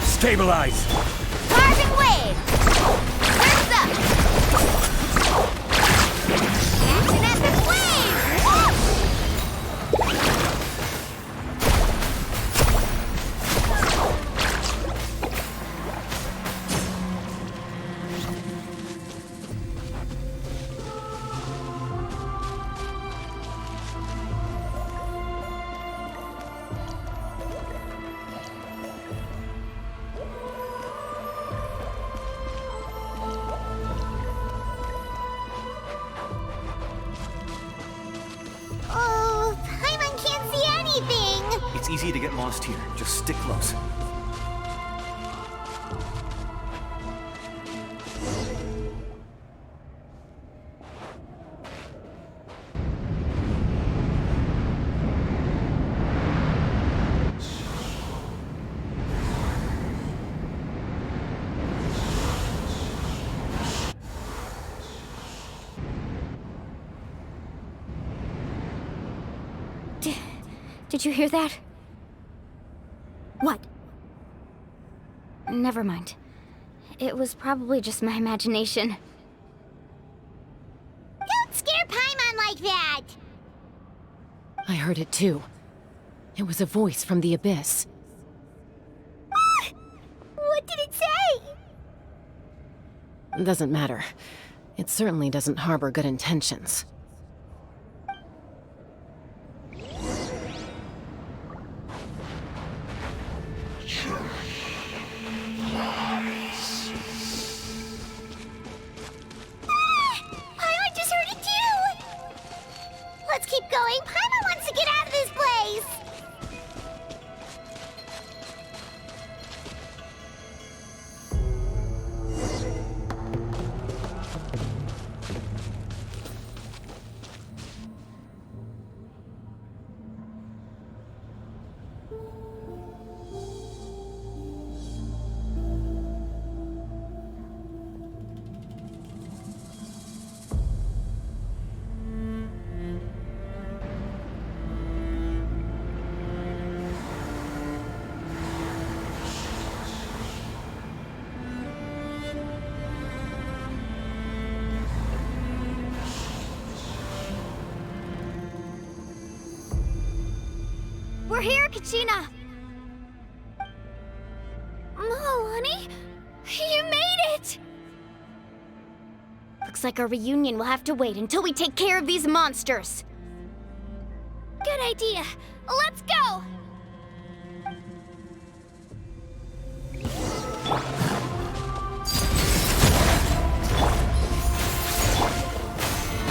Stabilize! Carving wave! Where's up? Action epic wave! Oh, Paimon can't see anything! It's easy to get lost here. Just stick close. Did you hear that? What? Never mind. It was probably just my imagination. Don't scare Paimon like that! I heard it too. It was a voice from the Abyss. What did it say? Doesn't matter. It certainly doesn't harbor good intentions. Paimon just heard it too! Let's keep going. Paimon wants to get out of this place! We're here, Kachina! Oh, honey, you made it! Looks like our reunion will have to wait until we take care of these monsters. Good idea. Let's go!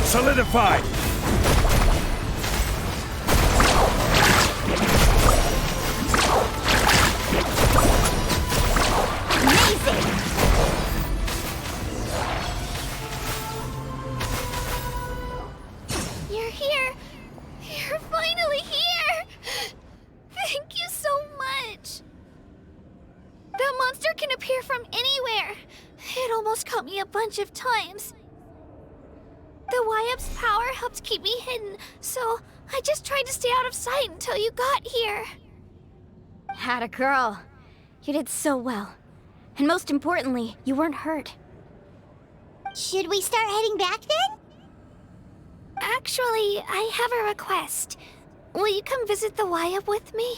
Solidify! You're here! You're finally here! Thank you so much! That monster can appear from anywhere! It almost caught me a bunch of times. The Y-Up's power helped keep me hidden, so I just tried to stay out of sight until you got here. Had a girl. You did so well. And most importantly, you weren't hurt. Should we start heading back then? Actually, I have a request. Will you come visit the Y-Up with me?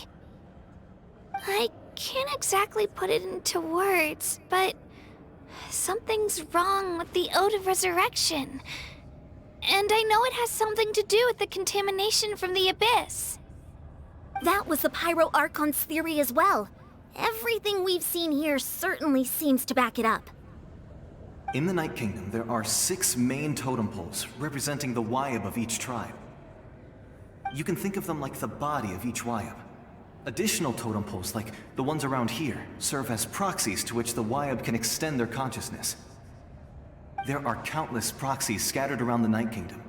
I can't exactly put it into words, but something's wrong with the Ode of Resurrection. And I know it has something to do with the contamination from the Abyss. That was the Pyro Archon's theory as well. Everything we've seen here certainly seems to back it up. In the Night Kingdom, there are 6 main totem poles representing the Y-Up of each tribe. You can think of them like the body of each Y-Up. Additional totem poles, like the ones around here, serve as proxies to which the Y-Up can extend their consciousness. There are countless proxies scattered around the Night Kingdom.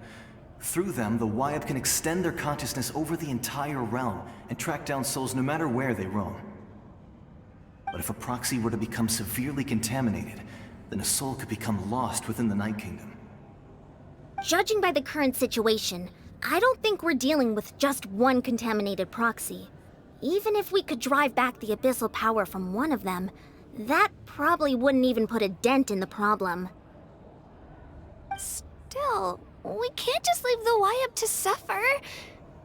Through them, the Y-Up can extend their consciousness over the entire realm and track down souls no matter where they roam. But if a proxy were to become severely contaminated, then a soul could become lost within the Night Kingdom. Judging by the current situation, I don't think we're dealing with just one contaminated proxy. Even if we could drive back the abyssal power from one of them, that probably wouldn't even put a dent in the problem. Still, we can't just leave the Y-Up to suffer.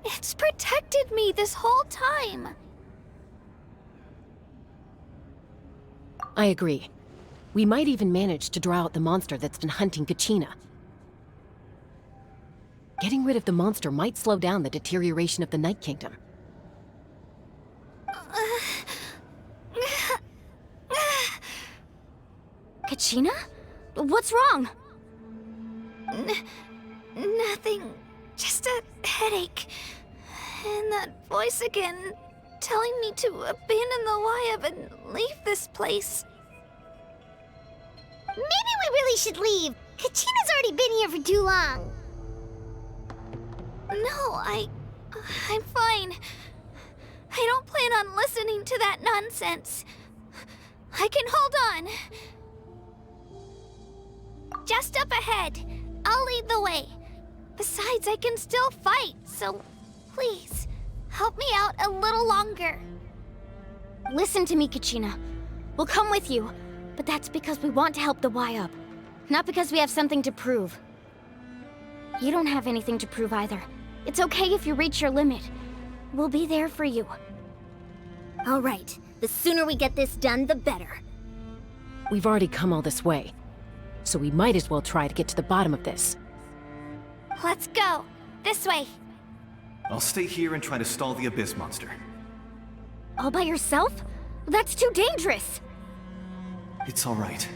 It's protected me this whole time. I agree. We might even manage to draw out the monster that's been hunting Kachina. Getting rid of the monster might slow down the deterioration of the Night Kingdom. Kachina? What's wrong? Nothing. Just a headache. And that voice again, telling me to abandon the Y-Up and leave this place. Maybe we really should leave. Kachina's already been here for too long. No, I'm fine. I don't plan on listening to that nonsense. I can hold on. Just up ahead. I'll lead the way. Besides, I can still fight, so please, help me out a little longer. Listen to me, Kachina. We'll come with you, but that's because we want to help the Y-Up, not because we have something to prove. You don't have anything to prove either. It's okay if you reach your limit. We'll be there for you. All right. The sooner we get this done, the better. We've already come all this way, so we might as well try to get to the bottom of this. Let's go. This way. I'll stay here and try to stall the Abyss monster. All by yourself? That's too dangerous! It's all right.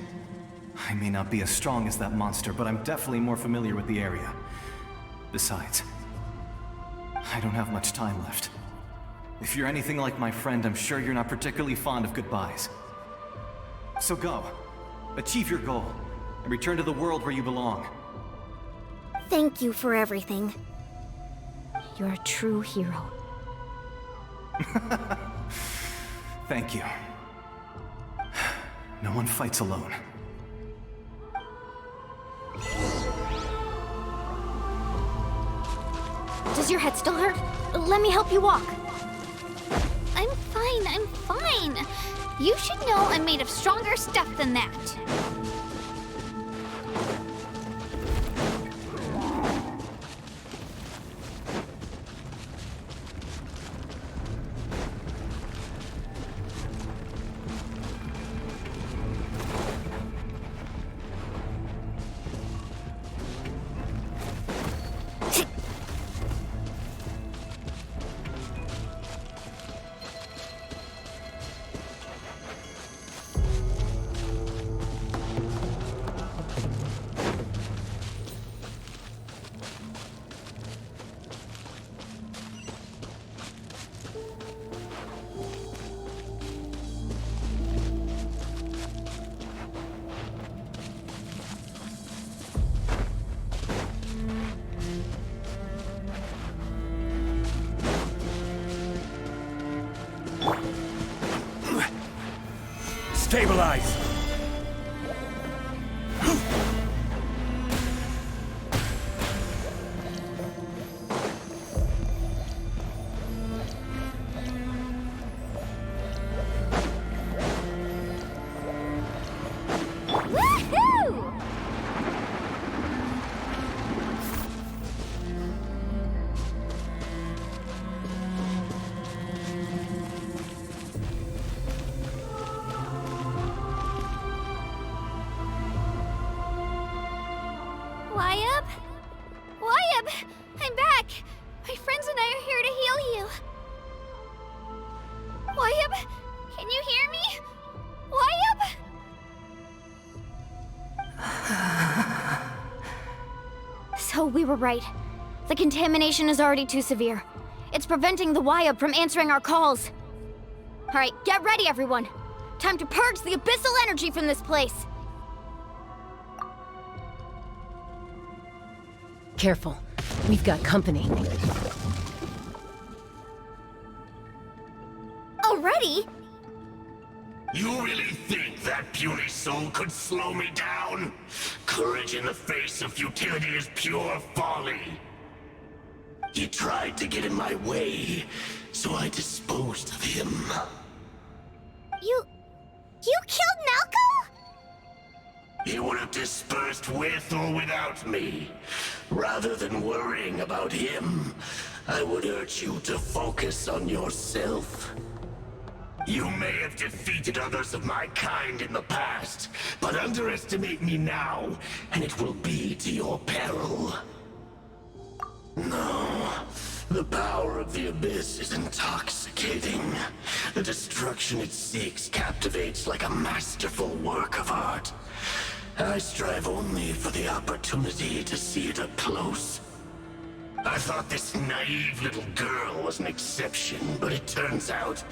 I may not be as strong as that monster, but I'm definitely more familiar with the area. Besides, I don't have much time left. If you're anything like my friend, I'm sure you're not particularly fond of goodbyes. So go. Achieve your goal, and return to the world where you belong. Thank you for everything. You're a true hero. Thank you. No one fights alone. Does your head still hurt? Let me help you walk. I'm fine. You should know I'm made of stronger stuff than that. Stabilize! Woohoo! Wyatt? Wyatt! I'm back! My friends and I are here to heal you. Wyatt, can you hear me? Wyatt? So we were right. The contamination is already too severe. It's preventing the Wyatt from answering our calls. All right, get ready, everyone. Time to purge the abyssal energy from this place. Careful. We've got company. Already? You really think that puny soul could slow me down? Courage in the face of futility is pure folly. He tried to get in my way, so I disposed of him. You killed Malco? He would have dispersed with or without me. Rather than worrying about him, I would urge you to focus on yourself. You may have defeated others of my kind in the past, but underestimate me now, and it will be to your peril. No, the power of the Abyss is intoxicating. The destruction it seeks captivates like a masterful work of art. I strive only for the opportunity to see it up close. I thought this naive little girl was an exception, but it turns out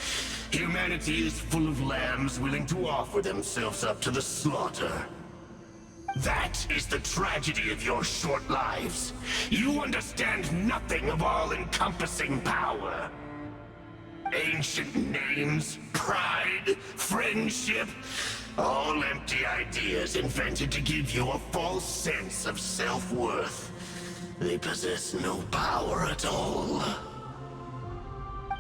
humanity is full of lambs willing to offer themselves up to the slaughter. That is the tragedy of your short lives. You understand nothing of all-encompassing power. Ancient names, pride, friendship, all empty ideas invented to give you a false sense of self-worth. They possess no power at all.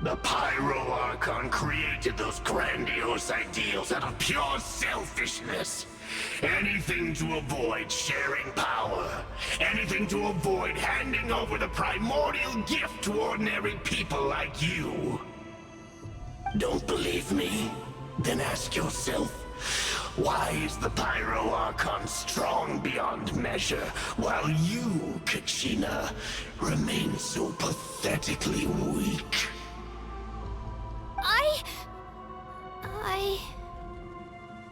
The Pyro Archon created those grandiose ideals out of pure selfishness. Anything to avoid sharing power. Anything to avoid handing over the primordial gift to ordinary people like you. Don't believe me? Then ask yourself, why is the Pyro Archon strong beyond measure, while you, Kachina, remain so pathetically weak?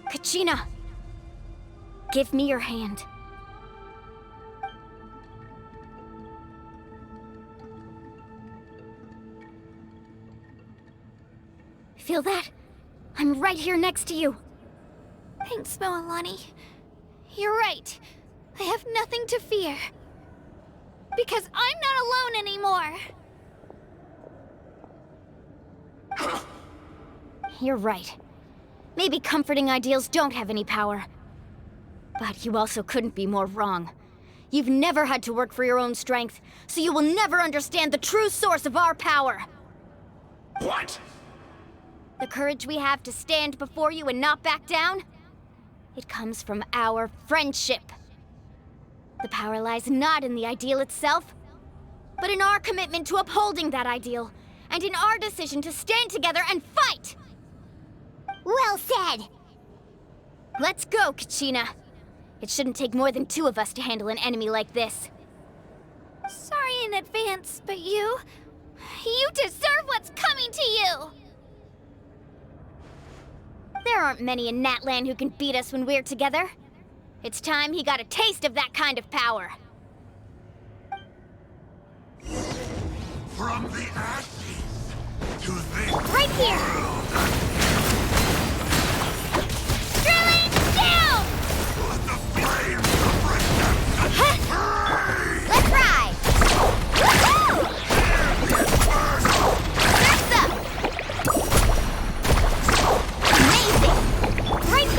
Kachina! Give me your hand. Feel that? I'm right here next to you. Thanks, Moalani. You're right. I have nothing to fear. Because I'm not alone anymore. You're right. Maybe comforting ideals don't have any power. But you also couldn't be more wrong. You've never had to work for your own strength, so you will never understand the true source of our power. What? The courage we have to stand before you and not back down? It comes from our friendship. The power lies not in the ideal itself, but in our commitment to upholding that ideal, and in our decision to stand together and fight! Well said! Let's go, Kachina. It shouldn't take more than two of us to handle an enemy like this. Sorry in advance, but you deserve what's coming to you! There aren't many in Natlan who can beat us when we're together. It's time he got a taste of that kind of power. From the ashes to this right here! Drilling down! Let the flames bring them to Let's ride! Woohoo! Surf's up! Amazing! Right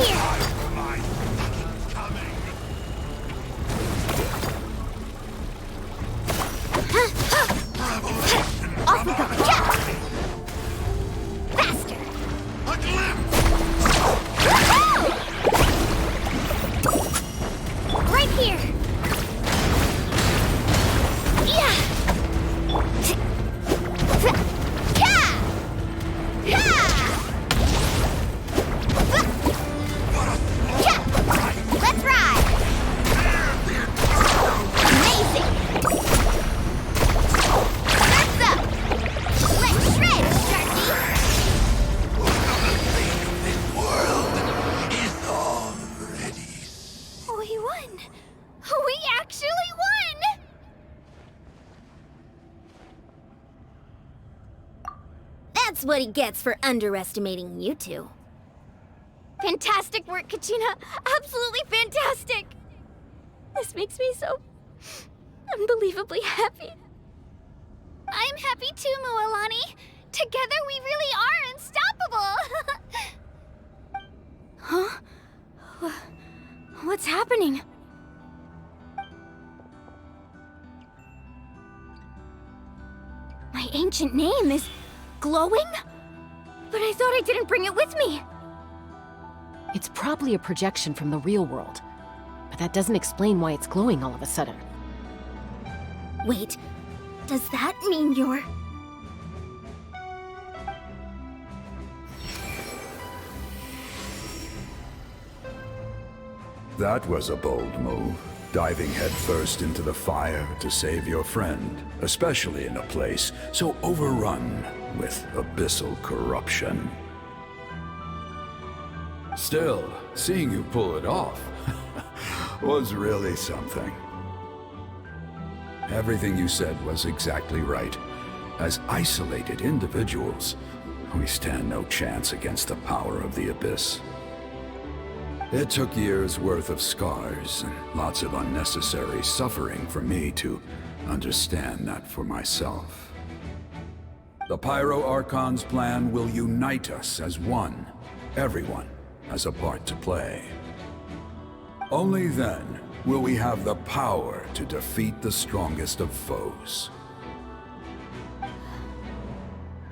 That's what he gets for underestimating you two. Fantastic work, Kachina! Absolutely fantastic! This makes me so unbelievably happy. I'm happy too, Mualani. Together we really are unstoppable. Huh? What's happening? My ancient name is glowing? But I thought I didn't bring it with me. It's probably a projection from the real world, but that doesn't explain why it's glowing all of a sudden. Wait, does that mean you're... That was a bold move, diving headfirst into the fire to save your friend, especially in a place so overrun with abyssal corruption. Still, seeing you pull it off was really something. Everything you said was exactly right. As isolated individuals, we stand no chance against the power of the Abyss. It took years' worth of scars and lots of unnecessary suffering for me to understand that for myself. The Pyro Archon's plan will unite us as one. Everyone has a part to play. Only then will we have the power to defeat the strongest of foes.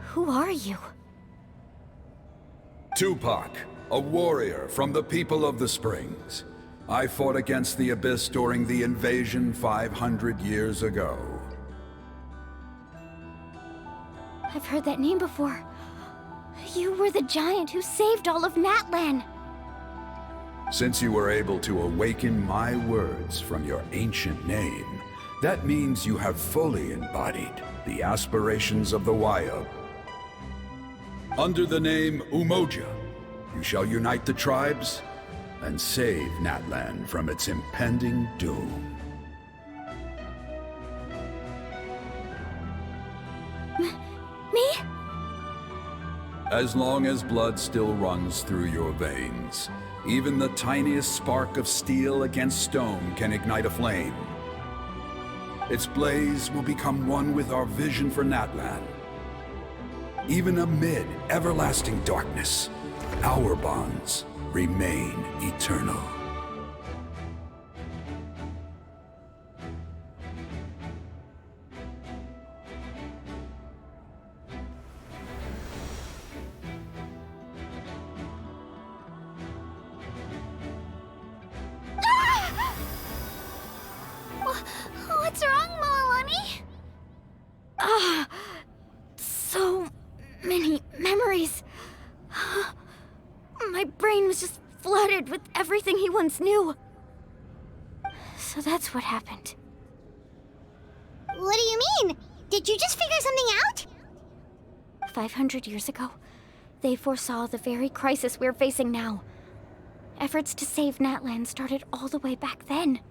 Who are you? Tupac, a warrior from the people of the Springs. I fought against the Abyss during the invasion 500 years ago. I've heard that name before. You were the giant who saved all of Natlan. Since you were able to awaken my words from your ancient name, that means you have fully embodied the aspirations of the Wayub. Under the name Umoja, you shall unite the tribes and save Natlan from its impending doom. Me? As long as blood still runs through your veins, even the tiniest spark of steel against stone can ignite a flame. Its blaze will become one with our vision for Natlan. Even amid everlasting darkness, our bonds remain eternal. What's wrong, Mualani? So many memories. My brain was just flooded with everything he once knew. So that's what happened. What do you mean? Did you just figure something out? 500 years ago, they foresaw the very crisis we're facing now. Efforts to save Natlan started all the way back then.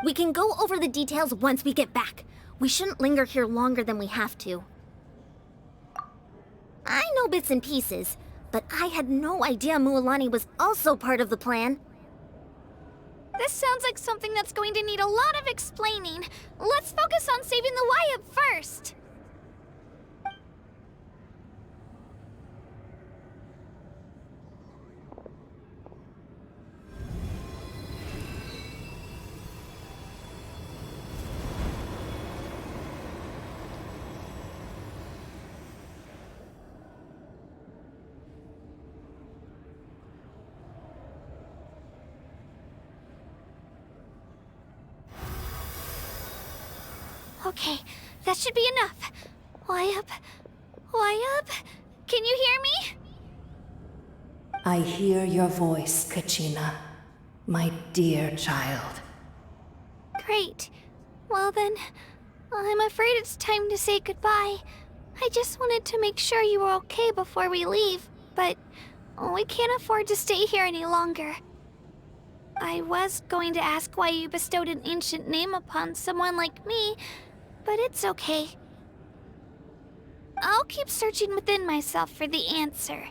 We can go over the details once we get back. We shouldn't linger here longer than we have to. I know bits and pieces, but I had no idea Mualani was also part of the plan. This sounds like something that's going to need a lot of explaining. Let's focus on saving the Wayub first. Okay, that should be enough. Wayub? Wayub? Can you hear me? I hear your voice, Kachina, my dear child. Great. Well then, I'm afraid it's time to say goodbye. I just wanted to make sure you were okay before we leave, but we can't afford to stay here any longer. I was going to ask why you bestowed an ancient name upon someone like me, but it's okay. I'll keep searching within myself for the answer.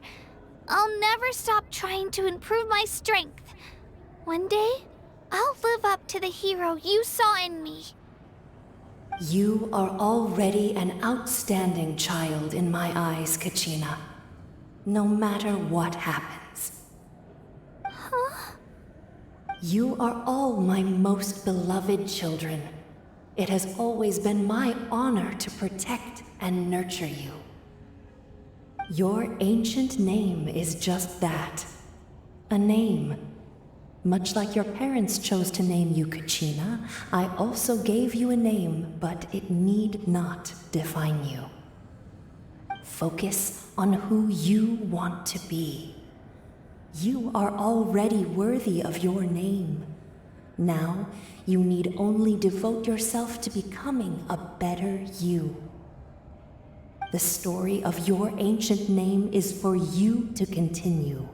I'll never stop trying to improve my strength. One day, I'll live up to the hero you saw in me. You are already an outstanding child in my eyes, Kachina. No matter what happens. Huh? You are all my most beloved children. It has always been my honor to protect and nurture you. Your ancient name is just that. A name. Much like your parents chose to name you Kachina, I also gave you a name, but it need not define you. Focus on who you want to be. You are already worthy of your name. Now, you need only devote yourself to becoming a better you. The story of your ancient name is for you to continue.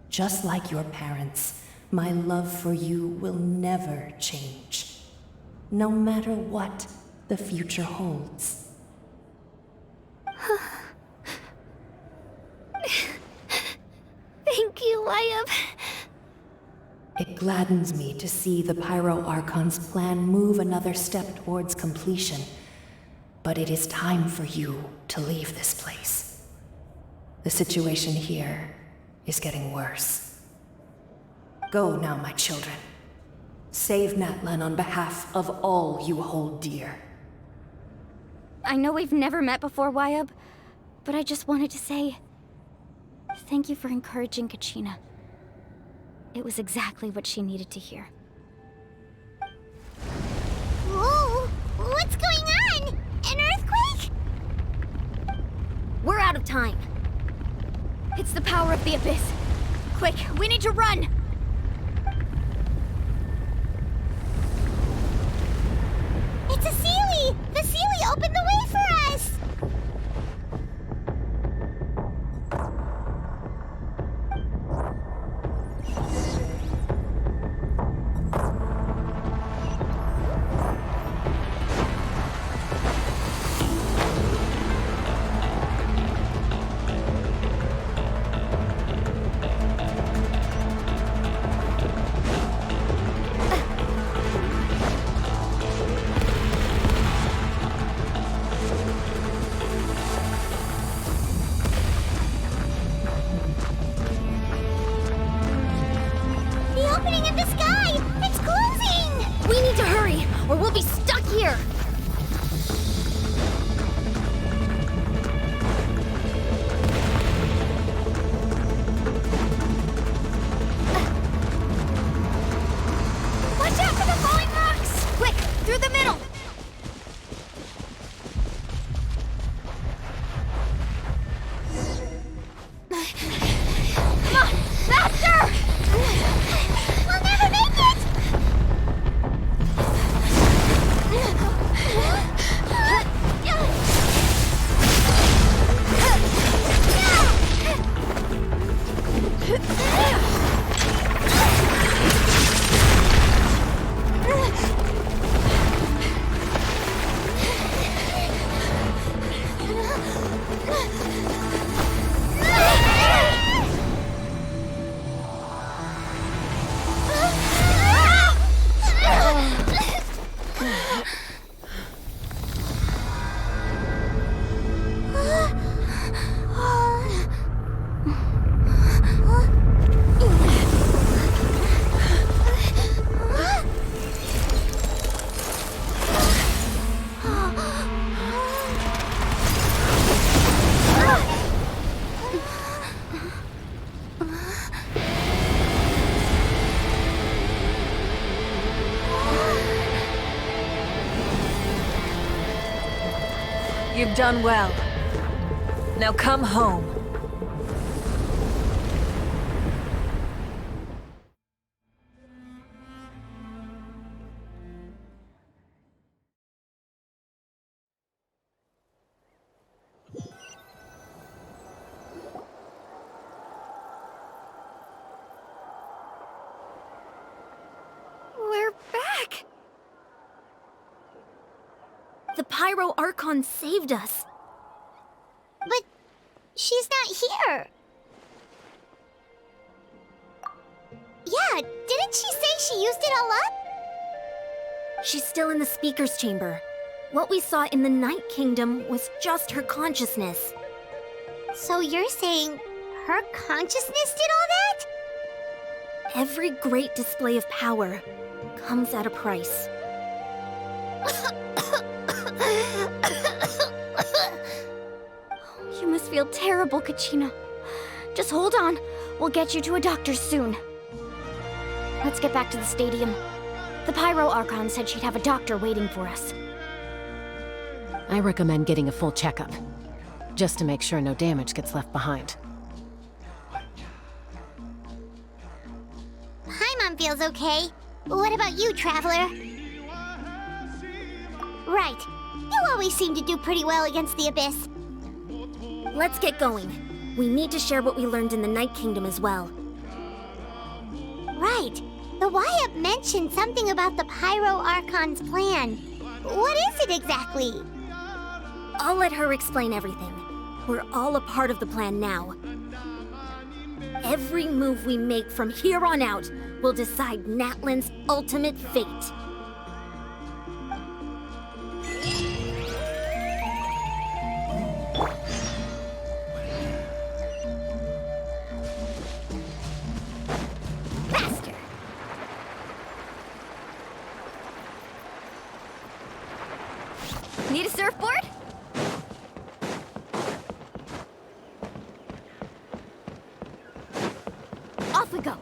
Just like your parents, my love for you will never change, no matter what the future holds. Thank you, Wyatt. It gladdens me to see the Pyro Archon's plan move another step towards completion, but it is time for you to leave this place. The situation here is getting worse. Go now, my children. Save Natlan on behalf of all you hold dear. I know we've never met before, Wyatt, but I just wanted to say thank you for encouraging Kachina. It was exactly what she needed to hear. Whoa! What's going on? An earthquake? We're out of time. It's the power of the Abyss. Quick, we need to run! It's a Seelie! The Seelie opened the way for us! Or we'll be stuck here! Watch out for the falling rocks! Quick, through the middle! Come on, faster! We'll never make it! You've done well. Now come home. We're back! The Pyro Archon saved us. But she's not here. Yeah, didn't she say she used it all up? She's still in the speaker's chamber. What we saw in the Night Kingdom was just her consciousness. So you're saying her consciousness did all that? Every great display of power comes at a price. You must feel terrible, Kachina. Just hold on. We'll get you to a doctor soon. Let's get back to the stadium. The Pyro Archon said she'd have a doctor waiting for us. I recommend getting a full checkup, just to make sure no damage gets left behind. Paimon feels okay. What about you, Traveler? Right. You always seem to do pretty well against the Abyss. Let's get going. We need to share what we learned in the Night Kingdom as well. Right. The Y-Up mentioned something about the Pyro Archon's plan. What is it exactly? I'll let her explain everything. We're all a part of the plan now. Every move we make from here on out will decide Natlan's ultimate fate. Faster! Need a surfboard? Off we go.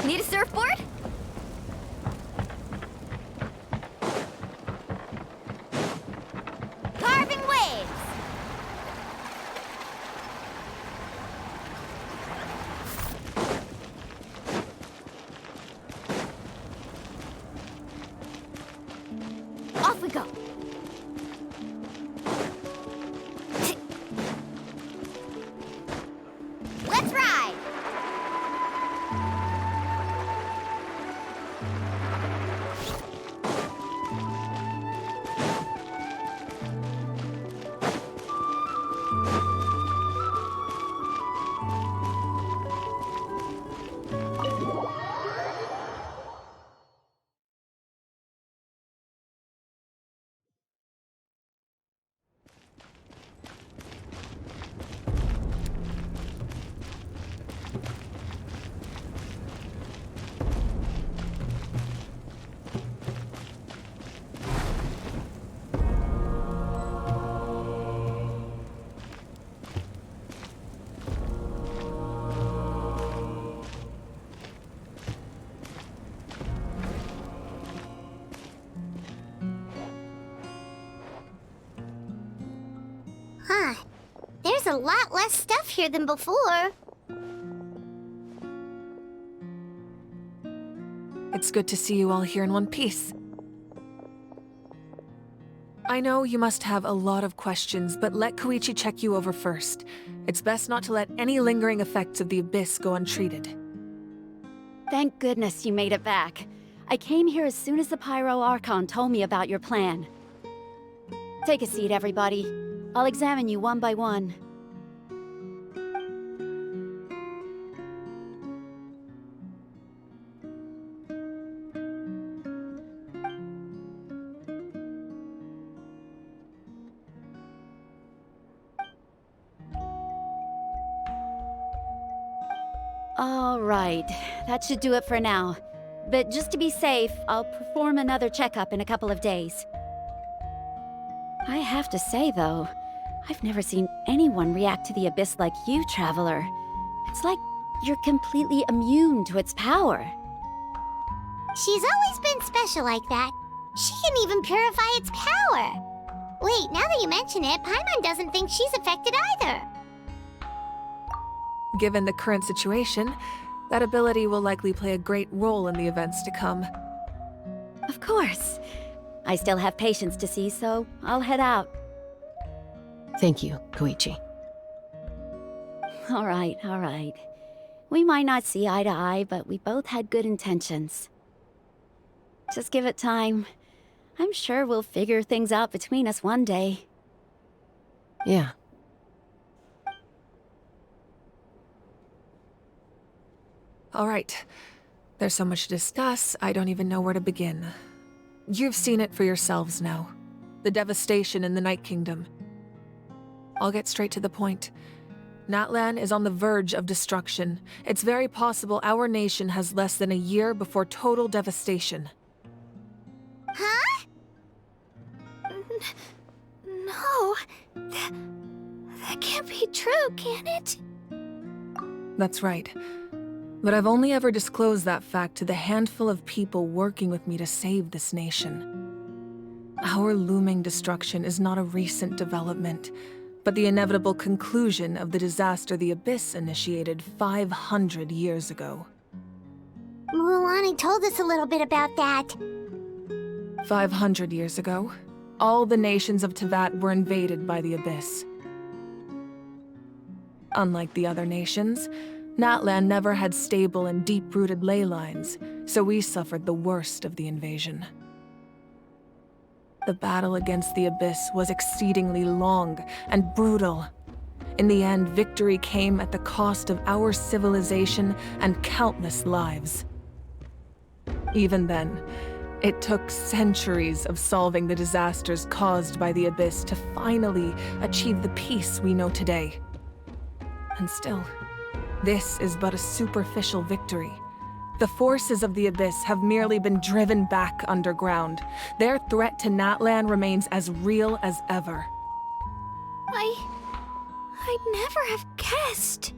Need a surfboard? Carving waves! Off we go. Let's ride! Huh. There's a lot less stuff here than before. It's good to see you all here in one piece. I know you must have a lot of questions, but let Koichi check you over first. It's best not to let any lingering effects of the Abyss go untreated. Thank goodness you made it back. I came here as soon as the Pyro Archon told me about your plan. Take a seat, everybody. I'll examine you one by one. All right, that should do it for now. But just to be safe, I'll perform another checkup in a couple of days. I have to say, though, I've never seen anyone react to the Abyss like you, Traveler. It's like you're completely immune to its power. She's always been special like that. She can even purify its power. Wait, now that you mention it, Paimon doesn't think she's affected either. Given the current situation, that ability will likely play a great role in the events to come. Of course. I still have patients to see, so I'll head out. Thank you, Koichi. All right, all right. We might not see eye to eye, but we both had good intentions. Just give it time. I'm sure we'll figure things out between us one day. Yeah. All right. There's so much to discuss, I don't even know where to begin. You've seen it for yourselves now. The devastation in the Night Kingdom. I'll get straight to the point. Natlan is on the verge of destruction. It's very possible our nation has less than a year before total devastation. Huh? No. That can't be true, can it? That's right. But I've only ever disclosed that fact to the handful of people working with me to save this nation. Our looming destruction is not a recent development, but the inevitable conclusion of the disaster the Abyss initiated 500 years ago. Mulan told us a little bit about that. 500 years ago, all the nations of Teyvat were invaded by the Abyss. Unlike the other nations, Natlan never had stable and deep-rooted ley lines, so we suffered the worst of the invasion. The battle against the Abyss was exceedingly long and brutal. In the end, victory came at the cost of our civilization and countless lives. Even then, it took centuries of solving the disasters caused by the Abyss to finally achieve the peace we know today. And still, this is but a superficial victory. The forces of the Abyss have merely been driven back underground. Their threat to Natlan remains as real as ever. I'd never have guessed.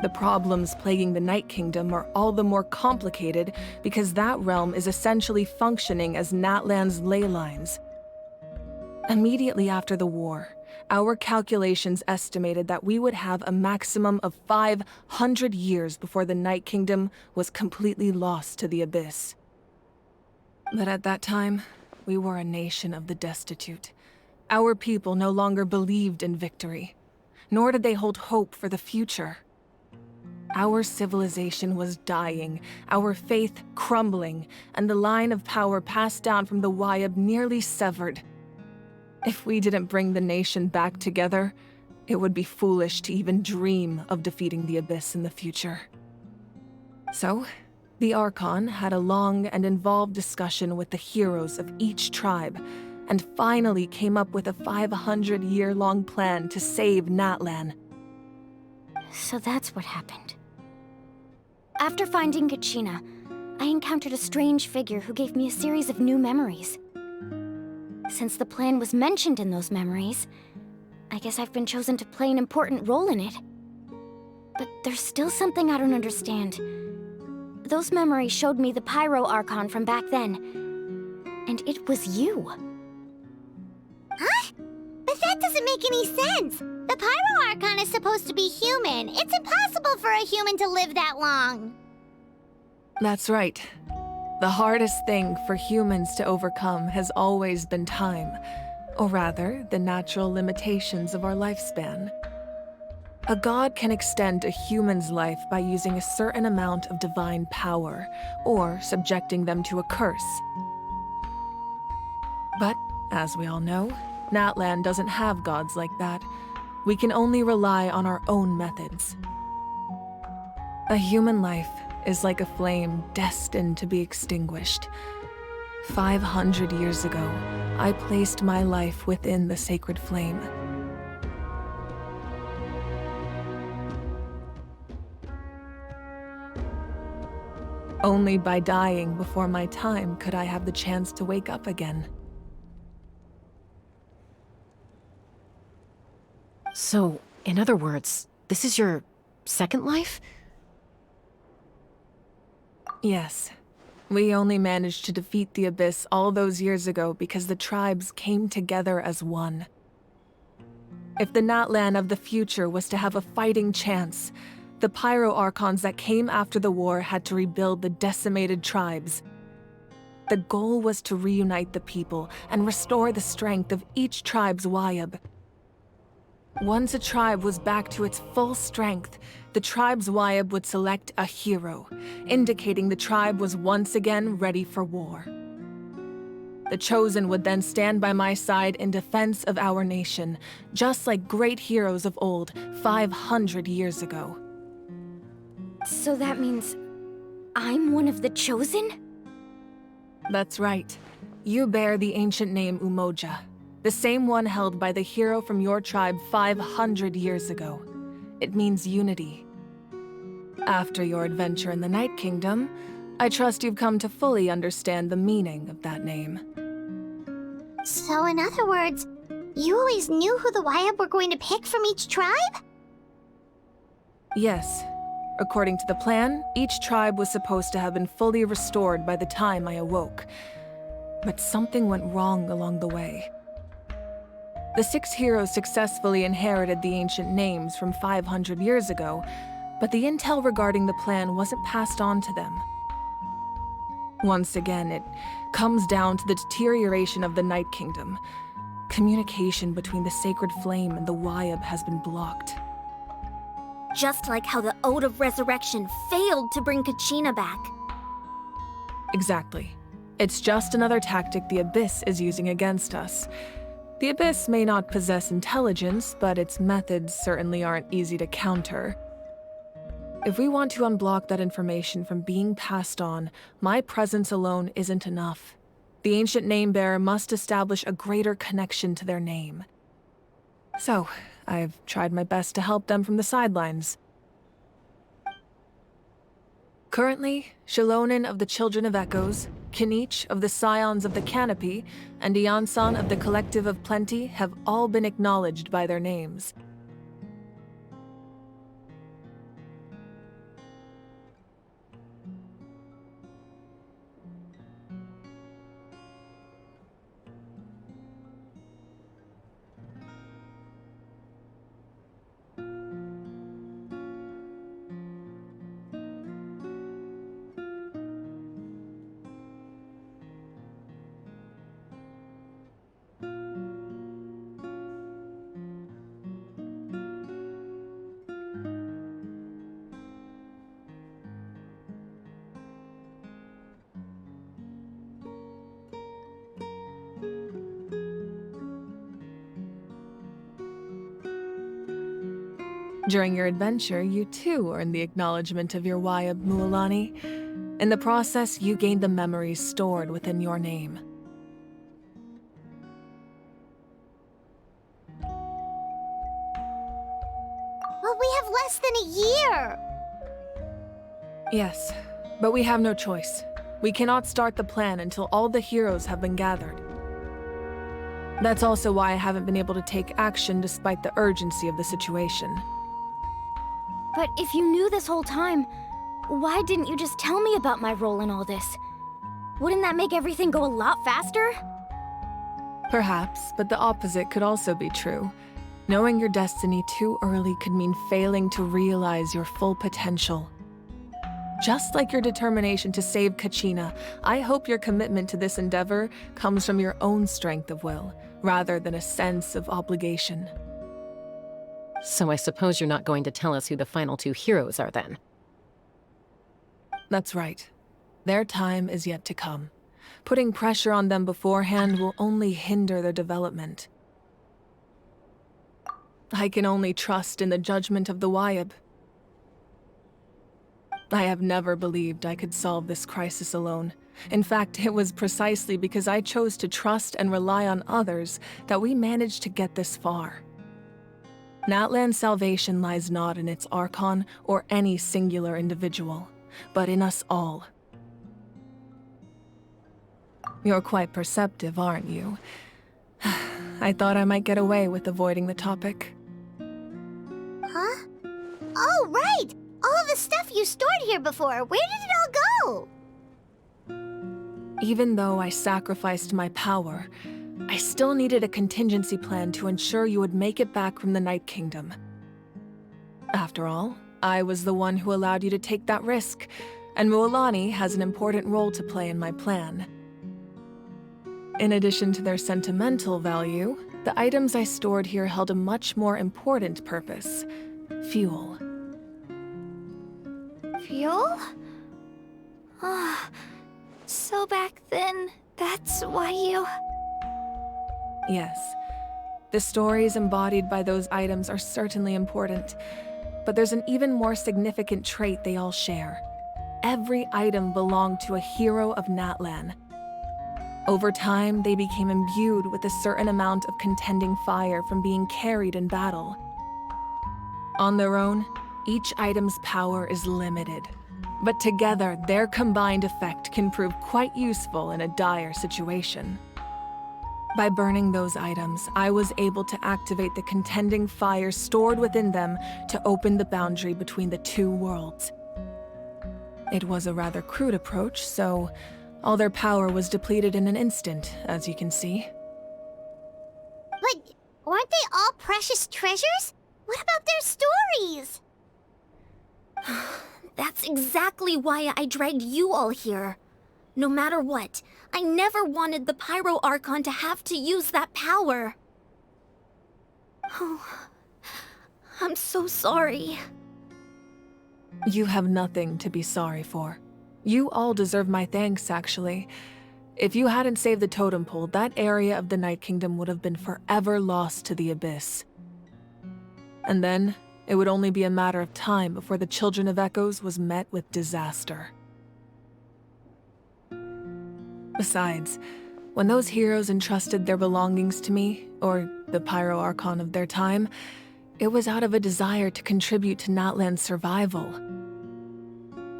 The problems plaguing the Night Kingdom are all the more complicated because that realm is essentially functioning as Natlan's ley lines. Immediately after the war, our calculations estimated that we would have a maximum of 500 years before the Night Kingdom was completely lost to the Abyss. But at that time, we were a nation of the destitute. Our people no longer believed in victory, nor did they hold hope for the future. Our civilization was dying, our faith crumbling, and the line of power passed down from the Wayab nearly severed. If we didn't bring the nation back together, it would be foolish to even dream of defeating the Abyss in the future. So, the Archon had a long and involved discussion with the heroes of each tribe, and finally came up with a 500-year-long plan to save Natlan. So that's what happened. After finding Kachina, I encountered a strange figure who gave me a series of new memories. Since the plan was mentioned in those memories, I guess I've been chosen to play an important role in it. But there's still something I don't understand. Those memories showed me the Pyro Archon from back then, and it was you. Huh? But that doesn't make any sense. The Pyro Archon is supposed to be human. It's impossible for a human to live that long. That's right. The hardest thing for humans to overcome has always been time, or rather, the natural limitations of our lifespan. A god can extend a human's life by using a certain amount of divine power, or subjecting them to a curse. But, as we all know, Natlan doesn't have gods like that. We can only rely on our own methods. A human life is like a flame destined to be extinguished. 500 years ago, I placed my life within the sacred flame. Only by dying before my time could I have the chance to wake up again. So, in other words, this is your second life? Yes. We only managed to defeat the Abyss all those years ago because the tribes came together as one. If the Natlan of the future was to have a fighting chance, the Pyro Archons that came after the war had to rebuild the decimated tribes. The goal was to reunite the people and restore the strength of each tribe's Wayab. Once a tribe was back to its full strength, the tribe's Wayab would select a hero, indicating the tribe was once again ready for war. The Chosen would then stand by my side in defense of our nation, just like great heroes of old, 500 years ago. So that means I'm one of the Chosen? That's right. You bear the ancient name Umoja, the same one held by the hero from your tribe 500 years ago. It means unity. After your adventure in the Night Kingdom, I trust you've come to fully understand the meaning of that name. So in other words, you always knew who the Wyabb were going to pick from each tribe? Yes. According to the plan, each tribe was supposed to have been fully restored by the time I awoke. But something went wrong along the way. The 6 heroes successfully inherited the ancient names from 500 years ago, but the intel regarding the plan wasn't passed on to them. Once again, it comes down to the deterioration of the Night Kingdom. Communication between the Sacred Flame and the Wyabb has been blocked. Just like how the Ode of Resurrection failed to bring Kachina back. Exactly. It's just another tactic the Abyss is using against us. The Abyss may not possess intelligence, but its methods certainly aren't easy to counter. If we want to unblock that information from being passed on, my presence alone isn't enough. The ancient name-bearer must establish a greater connection to their name. So, I've tried my best to help them from the sidelines. Currently, Shilonen of the Children of Echoes, Kinich of the Scions of the Canopy, and Iansan of the Collective of Plenty have all been acknowledged by their names. During your adventure, you too earned the acknowledgement of your Wyabb, Mualani. In the process, you gained the memories stored within your name. Well, we have less than a year! Yes, but we have no choice. We cannot start the plan until all the heroes have been gathered. That's also why I haven't been able to take action despite the urgency of the situation. But if you knew this whole time, why didn't you just tell me about my role in all this? Wouldn't that make everything go a lot faster? Perhaps, but the opposite could also be true. Knowing your destiny too early could mean failing to realize your full potential. Just like your determination to save Kachina, I hope your commitment to this endeavor comes from your own strength of will, rather than a sense of obligation. So I suppose you're not going to tell us who the final 2 heroes are then? That's right. Their time is yet to come. Putting pressure on them beforehand will only hinder their development. I can only trust in the judgment of the Wyabb. I have never believed I could solve this crisis alone. In fact, it was precisely because I chose to trust and rely on others that we managed to get this far. Natlan's salvation lies not in its Archon or any singular individual, but in us all. You're quite perceptive, aren't you? I thought I might get away with avoiding the topic. Huh? Oh, right! All of the stuff you stored here before, where did it all go? Even though I sacrificed my power, I still needed a contingency plan to ensure you would make it back from the Night Kingdom. After all, I was the one who allowed you to take that risk, and Mualani has an important role to play in my plan. In addition to their sentimental value, the items I stored here held a much more important purpose: fuel. Fuel? Ah, so back then, That's why you... Yes. The stories embodied by those items are certainly important, but there's an even more significant trait they all share. Every item belonged to a hero of Natlan. Over time, they became imbued with a certain amount of contending fire from being carried in battle. On their own, each item's power is limited, but together, their combined effect can prove quite useful in a dire situation. By burning those items, I was able to activate the contending fire stored within them to open the boundary between the two worlds. It was a rather crude approach, so all their power was depleted in an instant, as you can see. But weren't they all precious treasures? What about their stories? That's exactly why I dragged you all here. No matter what, I never wanted the Pyro Archon to have to use that power. Oh, I'm so sorry. You have nothing to be sorry for. You all deserve my thanks, actually. If you hadn't saved the totem pole, that area of the Night Kingdom would have been forever lost to the Abyss. And then, it would only be a matter of time before the Children of Echoes was met with disaster. Besides, when those heroes entrusted their belongings to me, or the Pyro Archon of their time, it was out of a desire to contribute to Natlan's survival.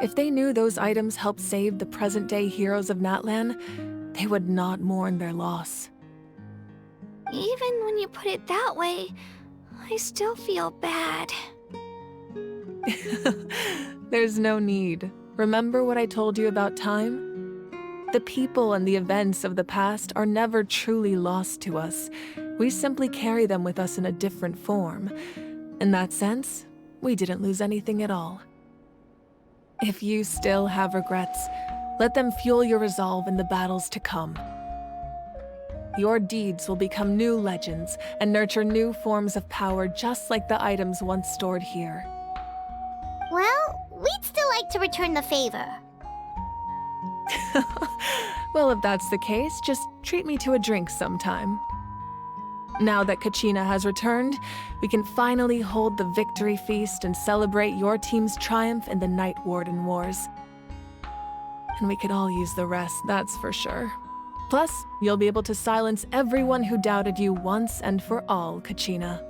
If they knew those items helped save the present-day heroes of Natlan, they would not mourn their loss. Even when you put it that way, I still feel bad. There's no need. Remember what I told you about time? The people and the events of the past are never truly lost to us. We simply carry them with us in a different form. In that sense, we didn't lose anything at all. If you still have regrets, let them fuel your resolve in the battles to come. Your deeds will become new legends and nurture new forms of power just like the items once stored here. Well, we'd still like to return the favor. Well, if that's the case, just treat me to a drink sometime. Now that Kachina has returned, we can finally hold the victory feast and celebrate your team's triumph in the Night Warden Wars. And we could all use the rest, that's for sure. Plus, you'll be able to silence everyone who doubted you once and for all, Kachina.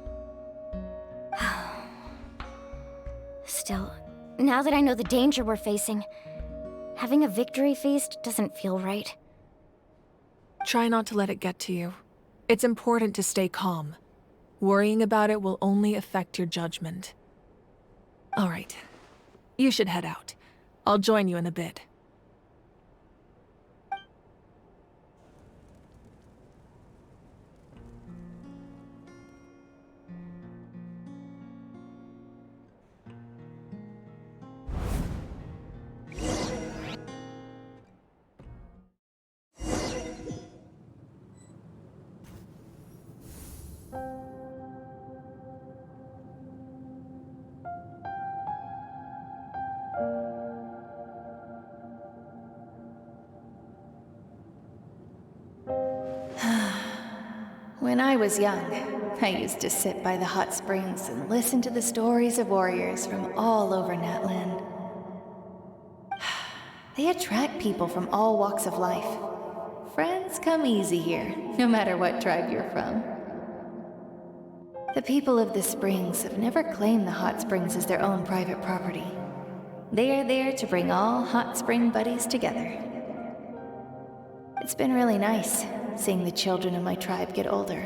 Still, now that I know the danger we're facing, having a victory feast doesn't feel right. Try not to let it get to you. It's important to stay calm. Worrying about it will only affect your judgment. All right. You should head out. I'll join you in a bit. When I was young, I used to sit by the hot springs and listen to the stories of warriors from all over Natlan. They attract people from all walks of life. Friends come easy here, no matter what tribe you're from. The people of the springs have never claimed the hot springs as their own private property. They are there to bring all hot spring buddies together. It's been really nice, seeing the children of my tribe get older.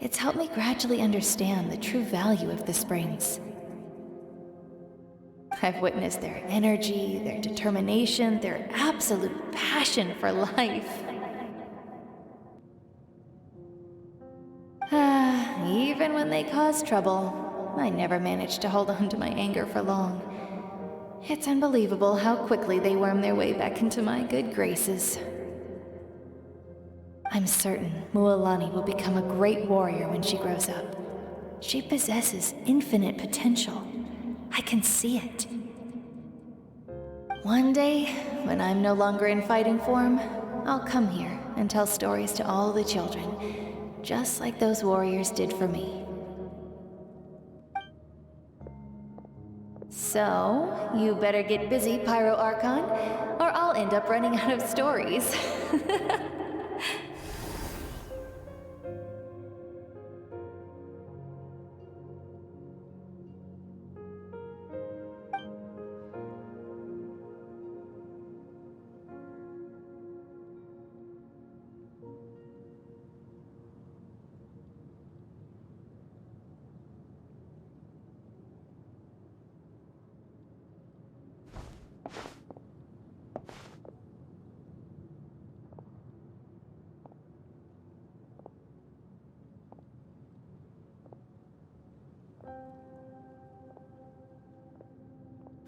It's helped me gradually understand the true value of the springs. I've witnessed their energy, their determination, their absolute passion for life. Even when they cause trouble, I never managed to hold on to my anger for long. It's unbelievable how quickly they worm their way back into my good graces. I'm certain Mualani will become a great warrior when she grows up. She possesses infinite potential. I can see it. One day, when I'm no longer in fighting form, I'll come here and tell stories to all the children, just like those warriors did for me. So, you better get busy, Pyro Archon, or I'll end up running out of stories.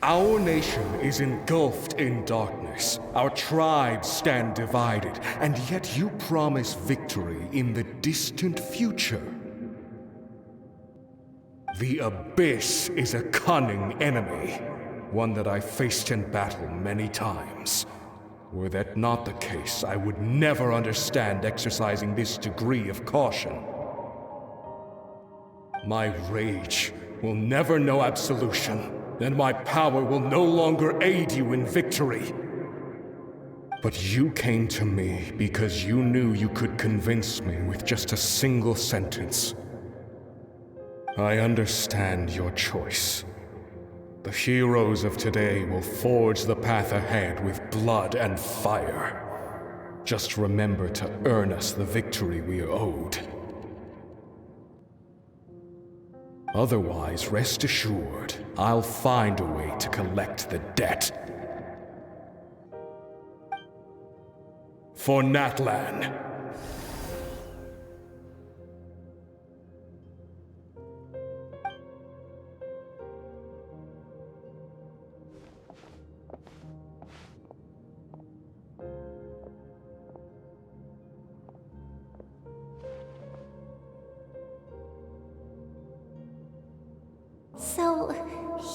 Our nation is engulfed in darkness. Our tribes stand divided, and yet you promise victory in the distant future. The Abyss is a cunning enemy, one that I faced in battle many times. Were that not the case, I would never understand exercising this degree of caution. My rage will never know absolution, and my power will no longer aid you in victory. But you came to me because you knew you could convince me with just a single sentence. I understand your choice. The heroes of today will forge the path ahead with blood and fire. Just remember to earn us the victory we are owed. Otherwise, rest assured, I'll find a way to collect the debt. For Natlan. So,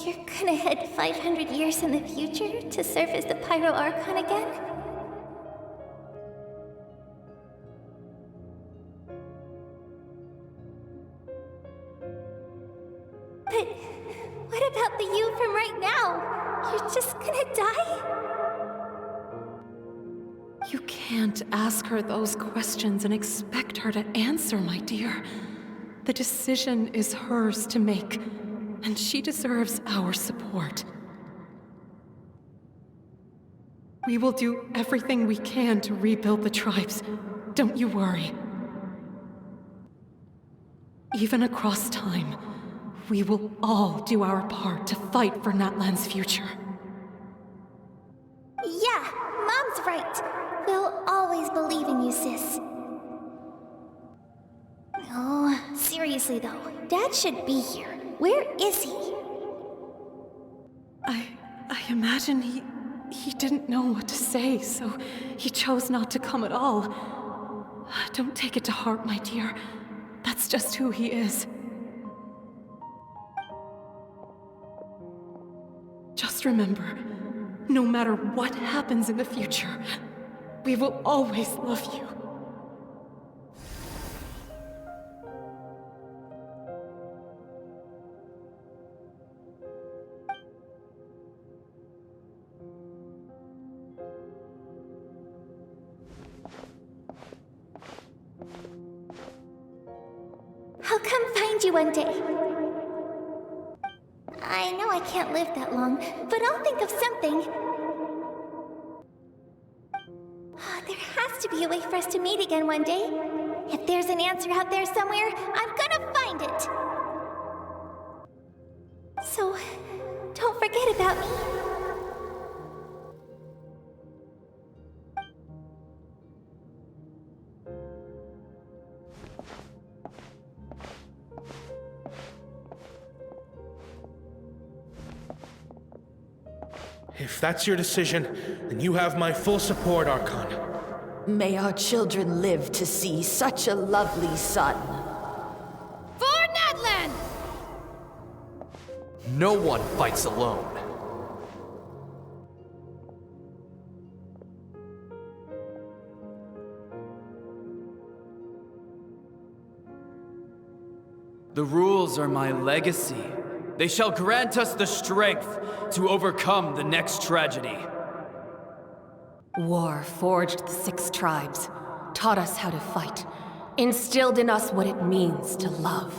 you're gonna head 500 years in the future to serve as the Pyro Archon again? But what about the you from right now? You're just gonna die? You can't ask her those questions and expect her to answer, my dear. The decision is hers to make. And she deserves our support. We will do everything we can to rebuild the tribes. Don't you worry. Even across time, we will all do our part to fight for Natlan's future. Yeah, Mom's right. We'll always believe in you, sis. Oh, seriously though, Dad should be here. Where is he? I imagine he didn't know what to say, so he chose not to come at all. Don't take it to heart, my dear. That's just who he is. Just remember, no matter what happens in the future, we will always love you. I'll come find you one day. I know I can't live that long, but I'll think of something. There has to be a way for us to meet again one day. If there's an answer out there somewhere, I'm gonna find it. So, don't forget about me. If that's your decision, then you have my full support, Archon. May our children live to see such a lovely son. For Natlan! No one fights alone. The rules are my legacy. They shall grant us the strength to overcome the next tragedy. War forged the 6 tribes, taught us how to fight, instilled in us what it means to love.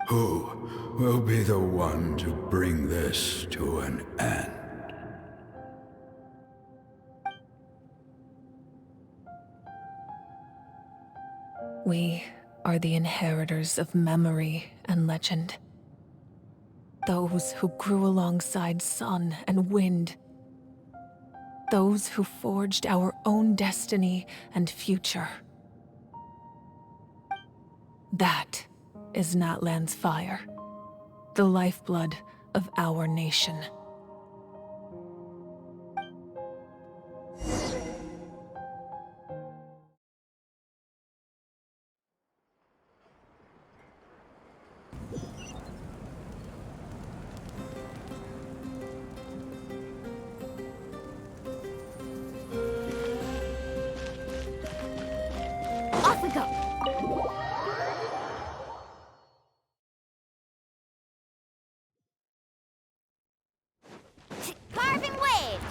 Who will be the one to bring this to an end? We are the inheritors of memory and legend. Those who grew alongside sun and wind. Those who forged our own destiny and future. That is Natlan's fire, the lifeblood of our nation. Off we go! Carving waves!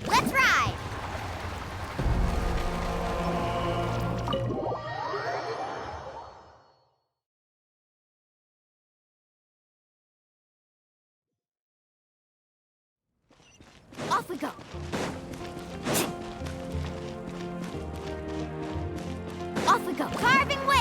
Let's ride! Off we go! Off we go! Carving waves!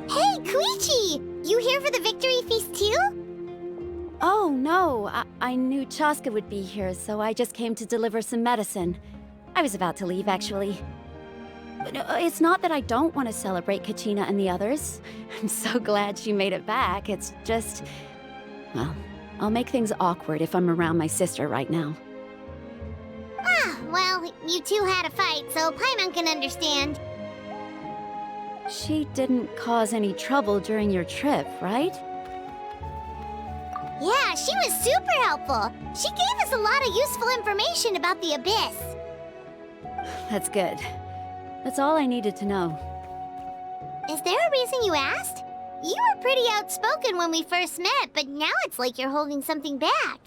Hey, Koichi! You here for the victory feast too? Oh, no. I knew Chaska would be here, so I just came to deliver some medicine. I was about to leave, actually. But it's not that I don't want to celebrate Kachina and the others. I'm so glad she made it back. It's just... well, I'll make things awkward if I'm around my sister right now. Ah, well, you two had a fight, so Paimon can understand. She didn't cause any trouble during your trip, right? Yeah, she was super helpful. She gave us a lot of useful information about the Abyss. That's good. That's all I needed to know. Is there a reason you asked? You were pretty outspoken when we first met, but now it's like you're holding something back.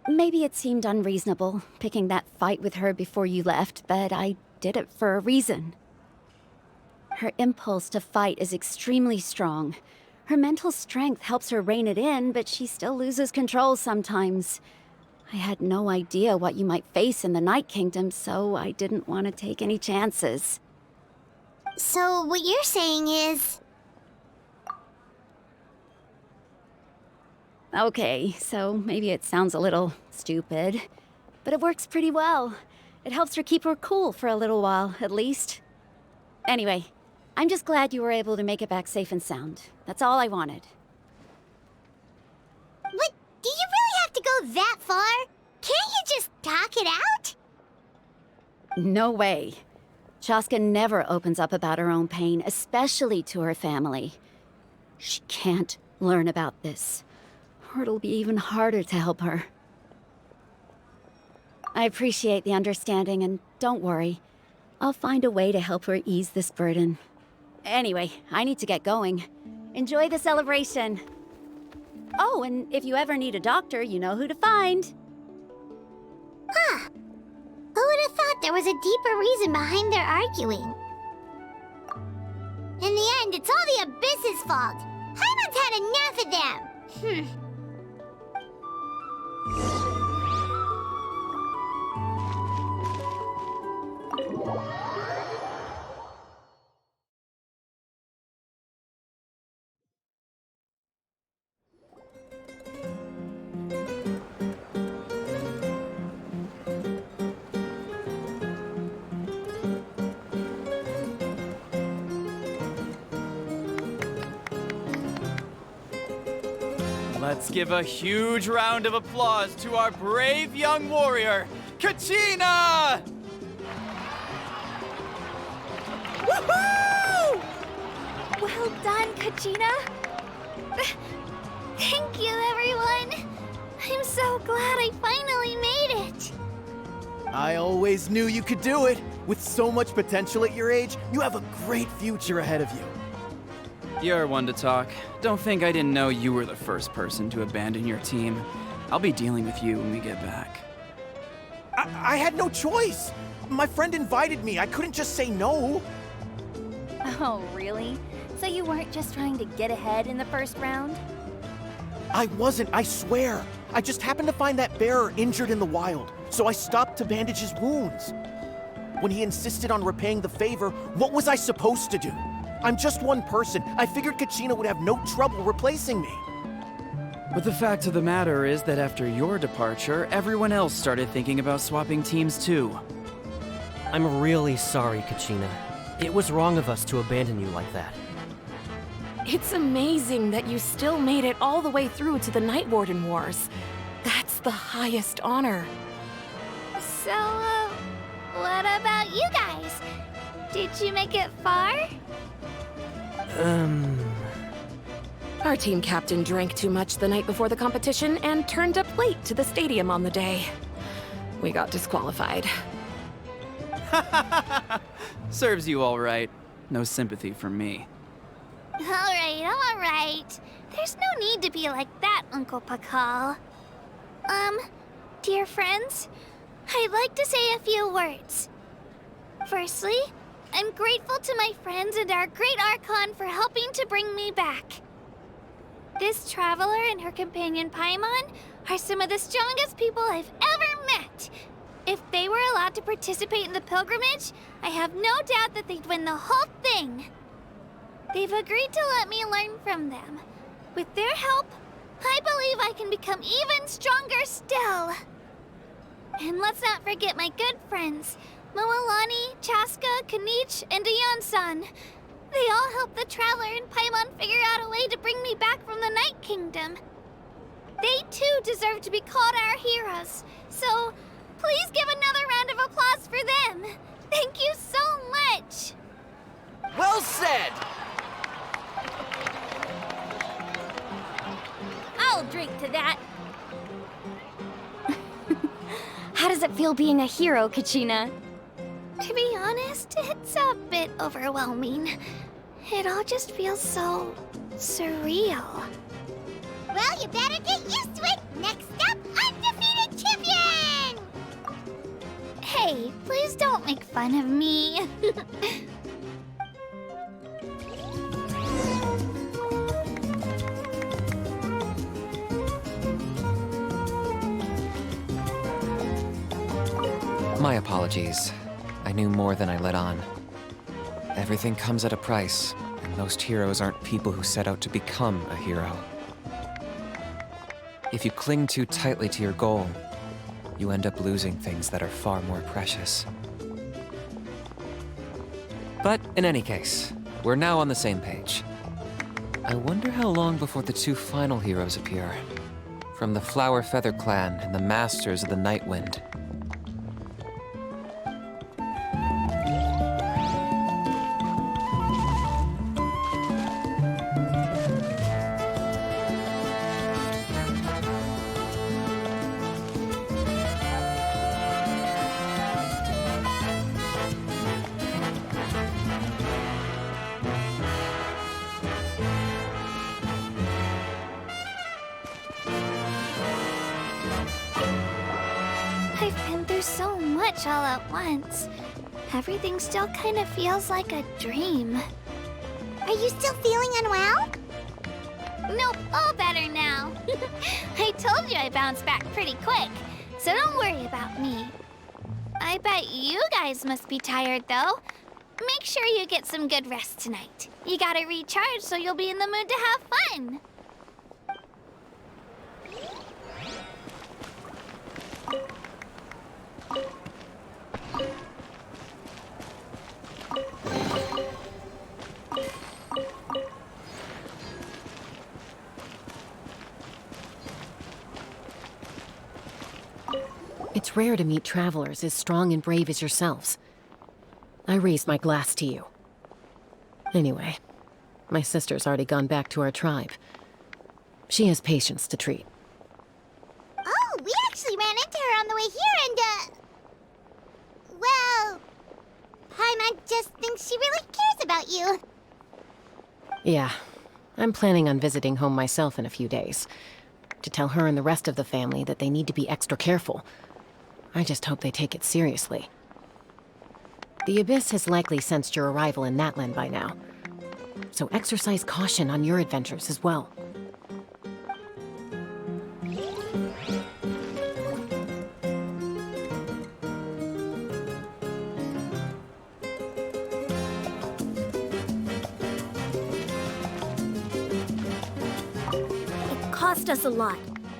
Maybe it seemed unreasonable, picking that fight with her before you left, but I did it for a reason. Her impulse to fight is extremely strong. Her mental strength helps her rein it in, but she still loses control sometimes. I had no idea what you might face in the Night Kingdom, so I didn't want to take any chances. So what you're saying is... Okay, so maybe it sounds a little stupid, but it works pretty well. It helps her keep her cool for a little while, at least. Anyway, I'm just glad you were able to make it back safe and sound. That's all I wanted. What? Do you really have to go that far? Can't you just talk it out? No way. Chaska never opens up about her own pain, especially to her family. She can't learn about this, or it'll be even harder to help her. I appreciate the understanding, and don't worry. I'll find a way to help her ease this burden. Anyway, I need to get going. Enjoy the celebration. Oh, and if you ever need a doctor, you know who to find. Huh. Who would have thought there was a deeper reason behind their arguing? In the end, it's all the Abyss's fault. Paimon's had enough of them. Let's give a huge round of applause to our brave young warrior, Kachina! Woohoo! Well done, Kachina. Thank you, everyone. I'm so glad I finally made it. I always knew you could do it. With so much potential at your age, you have a great future ahead of you. You're one to talk. Don't think I didn't know you were the first person to abandon your team. I'll be dealing with you when we get back. I had no choice. My friend invited me. I couldn't just say no. Oh, really? So you weren't just trying to get ahead in the first round? I wasn't, I swear. I just happened to find that bearer injured in the wild, so I stopped to bandage his wounds. When he insisted on repaying the favor, what was I supposed to do? I'm just one person. I figured Kachina would have no trouble replacing me. But the fact of the matter is that after your departure, everyone else started thinking about swapping teams too. I'm really sorry, Kachina. It was wrong of us to abandon you like that. It's amazing that you still made it all the way through to the Night Warden Wars. That's the highest honor. So, what about you guys? Did you make it far? Our team captain drank too much the night before the competition and turned up late to the stadium on the day. We got disqualified. Serves you all right. No sympathy from me. All right. There's no need to be like that, Uncle Pakal. Dear friends, I'd like to say a few words. Firstly, I'm grateful to my friends and our great Archon for helping to bring me back. This traveler and her companion Paimon are some of the strongest people I've ever met. If they were allowed to participate in the pilgrimage, I have no doubt that they'd win the whole thing. They've agreed to let me learn from them. With their help, I believe I can become even stronger still. And let's not forget my good friends, Moalani, Chaska, Kanich, and Dayan-san. They all helped the Traveler and Paimon figure out a way to bring me back from the Night Kingdom. They too deserve to be called our heroes, so please give another round of applause for them. Thank you so much. Well said! I'll drink to that. How does it feel being a hero, Kachina? To be honest, it's a bit overwhelming. It all just feels so surreal. Well, you better get used to it. Next up, undefeated champion! Hey, please don't make fun of me. My apologies. I knew more than I let on. Everything comes at a price, and most heroes aren't people who set out to become a hero. If you cling too tightly to your goal, you end up losing things that are far more precious. But in any case, we're now on the same page. I wonder how long before the two final heroes appear. From the Flower Feather Clan and the Masters of the Night Wind. I've been through so much all at once. Everything still kind of feels like a dream. Are you still feeling unwell? Nope, all better now. I told you I bounced back pretty quick, so don't worry about me. I bet you guys must be tired, though. Make sure you get some good rest tonight. You gotta recharge so you'll be in the mood to have fun. It's rare to meet travelers as strong and brave as yourselves. I raise my glass to you. Anyway, my sister's already gone back to our tribe. She has patients to treat. Oh, we actually ran into her on the way here and, well, Paimon just thinks she really cares about you. Yeah, I'm planning on visiting home myself in a few days. To tell her and the rest of the family that they need to be extra careful. I just hope they take it seriously. The Abyss has likely sensed your arrival in Natlan by now. So exercise caution on your adventures as well. It cost us a lot,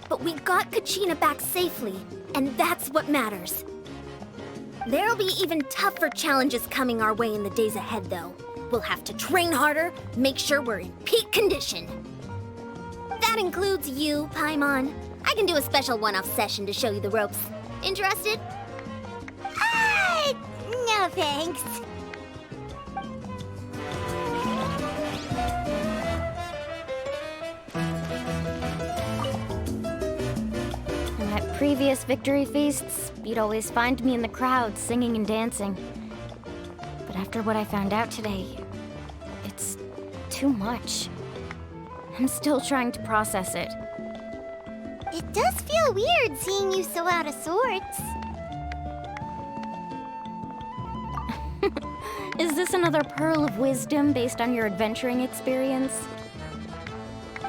but we got Kachina back safely, and that's what matters. There'll be even tougher challenges coming our way in the days ahead, though. We'll have to train harder, make sure we're in peak condition. That includes you, Paimon. I can do a special one-off session to show you the ropes. Interested? No thanks. At previous victory feasts, you'd always find me in the crowd singing and dancing. But after what I found out today, it's too much. I'm still trying to process it. It does feel weird seeing you so out of sorts. Is this another pearl of wisdom based on your adventuring experience?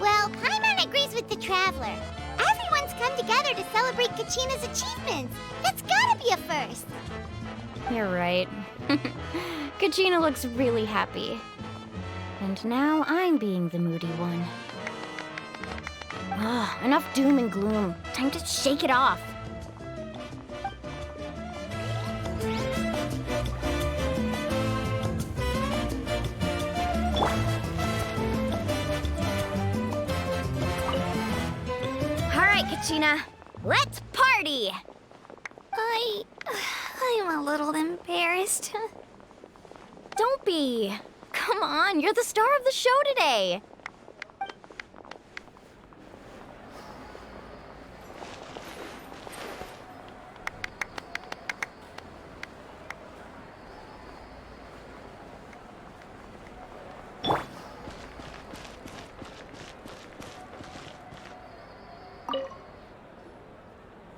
Well, Paimon agrees with the Traveler. Everyone's come together to celebrate Kachina's achievements. That's gotta be a first. You're right. Kachina looks really happy. And now I'm being the moody one. Enough doom and gloom. Time to shake it off. Alright, Kachina. Let's party! I'm a little embarrassed. Don't be. Come on, you're the star of the show today.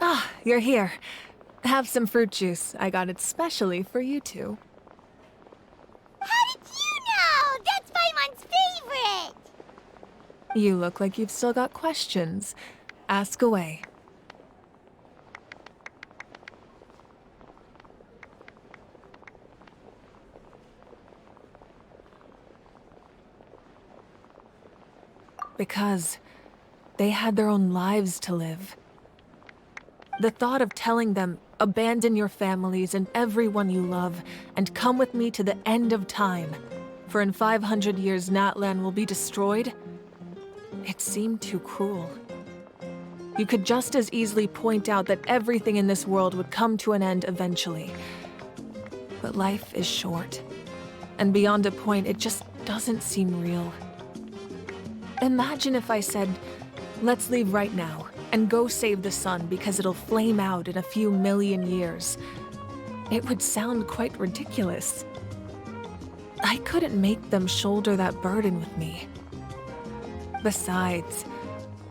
Ah, you're here. Have some fruit juice. I got it specially for you two. How did you know? That's Paimon's favorite! You look like you've still got questions. Ask away. Because they had their own lives to live. The thought of telling them, abandon your families and everyone you love, and come with me to the end of time, for in 500 years Natlan will be destroyed, it seemed too cruel. You could just as easily point out that everything in this world would come to an end eventually. But life is short, and beyond a point, it just doesn't seem real. Imagine if I said, let's leave right now, and go save the sun because it'll flame out in a few million years. It would sound quite ridiculous. I couldn't make them shoulder that burden with me. Besides,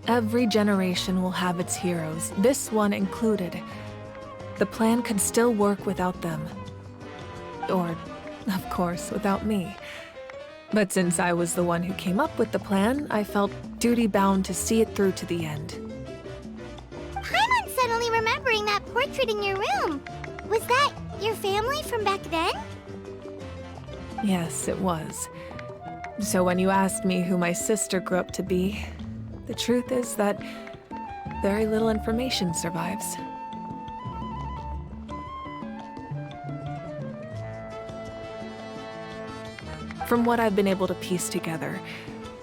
every generation will have its heroes, this one included. The plan could still work without them. Or, of course, without me. But since I was the one who came up with the plan, I felt duty-bound to see it through to the end. Paimon's suddenly remembering that portrait in your room. Was that your family from back then? Yes, it was. So when you asked me who my sister grew up to be, the truth is that very little information survives. From what I've been able to piece together,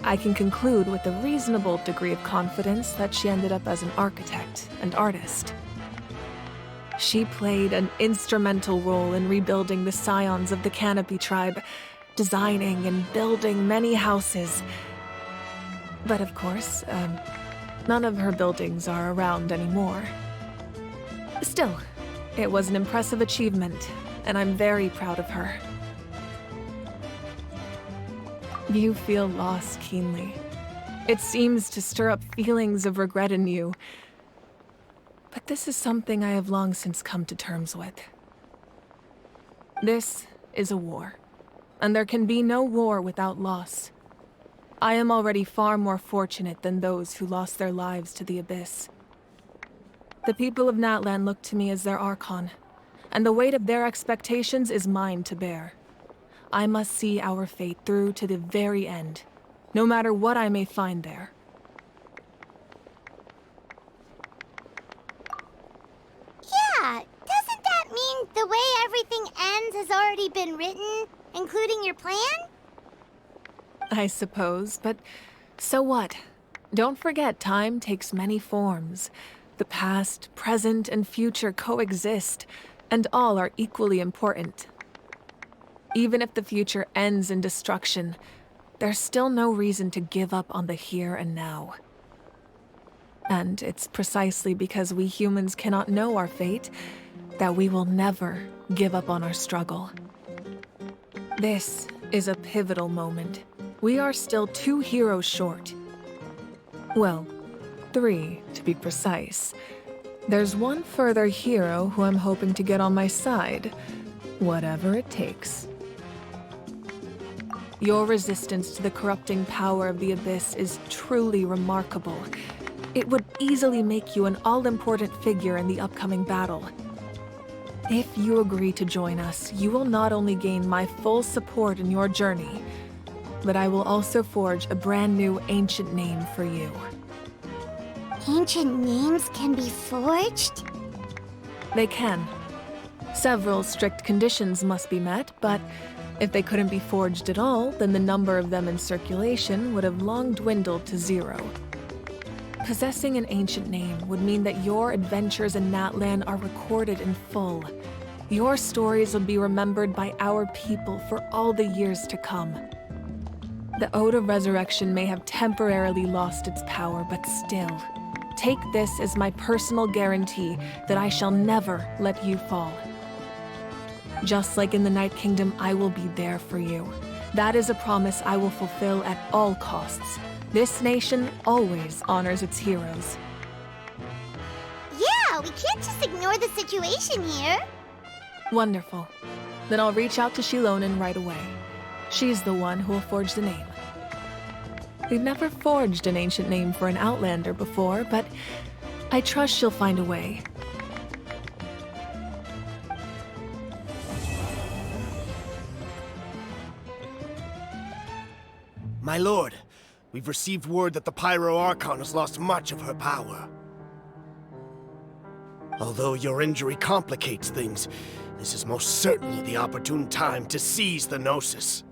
I can conclude with a reasonable degree of confidence that she ended up as an architect and artist. She played an instrumental role in rebuilding the scions of the Canopy tribe, designing and building many houses. But of course, none of her buildings are around anymore. Still, it was an impressive achievement, and I'm very proud of her. You feel loss keenly. It seems to stir up feelings of regret in you. But this is something I have long since come to terms with. This is a war, and there can be no war without loss. I am already far more fortunate than those who lost their lives to the Abyss. The people of Natlan look to me as their Archon, and the weight of their expectations is mine to bear. I must see our fate through to the very end, no matter what I may find there. Yeah, doesn't that mean the way everything ends has already been written, including your plan? I suppose, but so what? Don't forget, time takes many forms. The past, present, and future coexist, and all are equally important. Even if the future ends in destruction, there's still no reason to give up on the here and now. And it's precisely because we humans cannot know our fate that we will never give up on our struggle. This is a pivotal moment. We are still 2 heroes short. Well, 3 to be precise. There's one further hero who I'm hoping to get on my side, whatever it takes. Your resistance to the corrupting power of the Abyss is truly remarkable. It would easily make you an all-important figure in the upcoming battle. If you agree to join us, you will not only gain my full support in your journey, but I will also forge a brand new ancient name for you. Ancient names can be forged? They can. Several strict conditions must be met, but if they couldn't be forged at all, then the number of them in circulation would have long dwindled to 0. Possessing an ancient name would mean that your adventures in Natlan are recorded in full. Your stories will be remembered by our people for all the years to come. The Ode of Resurrection may have temporarily lost its power, but still, take this as my personal guarantee that I shall never let you fall. Just like in the Night Kingdom, I will be there for you. That is a promise I will fulfill at all costs. This nation always honors its heroes. Yeah, we can't just ignore the situation here. Wonderful. Then I'll reach out to Shilonen right away. She's the one who will forge the name. We've never forged an ancient name for an Outlander before, but I trust she'll find a way. My lord, we've received word that the Pyro Archon has lost much of her power. Although your injury complicates things, this is most certainly the opportune time to seize the Gnosis.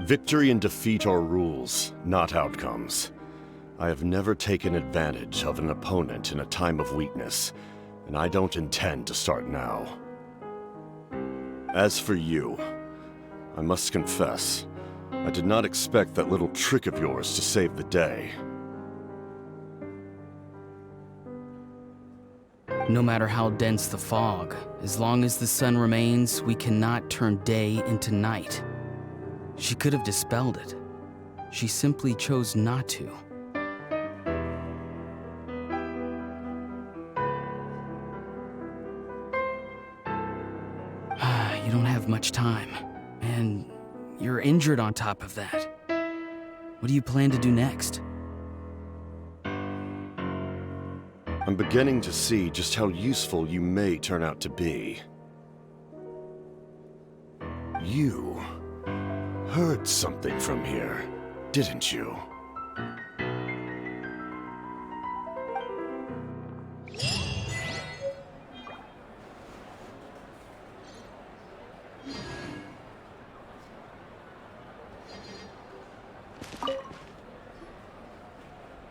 Victory and defeat are rules, not outcomes. I have never taken advantage of an opponent in a time of weakness, and I don't intend to start now. As for you, I must confess, I did not expect that little trick of yours to save the day. No matter how dense the fog, as long as the sun remains, we cannot turn day into night. She could have dispelled it. She simply chose not to. You don't have much time, and you're injured on top of that. What do you plan to do next? I'm beginning to see just how useful you may turn out to be. You heard something from here, didn't you?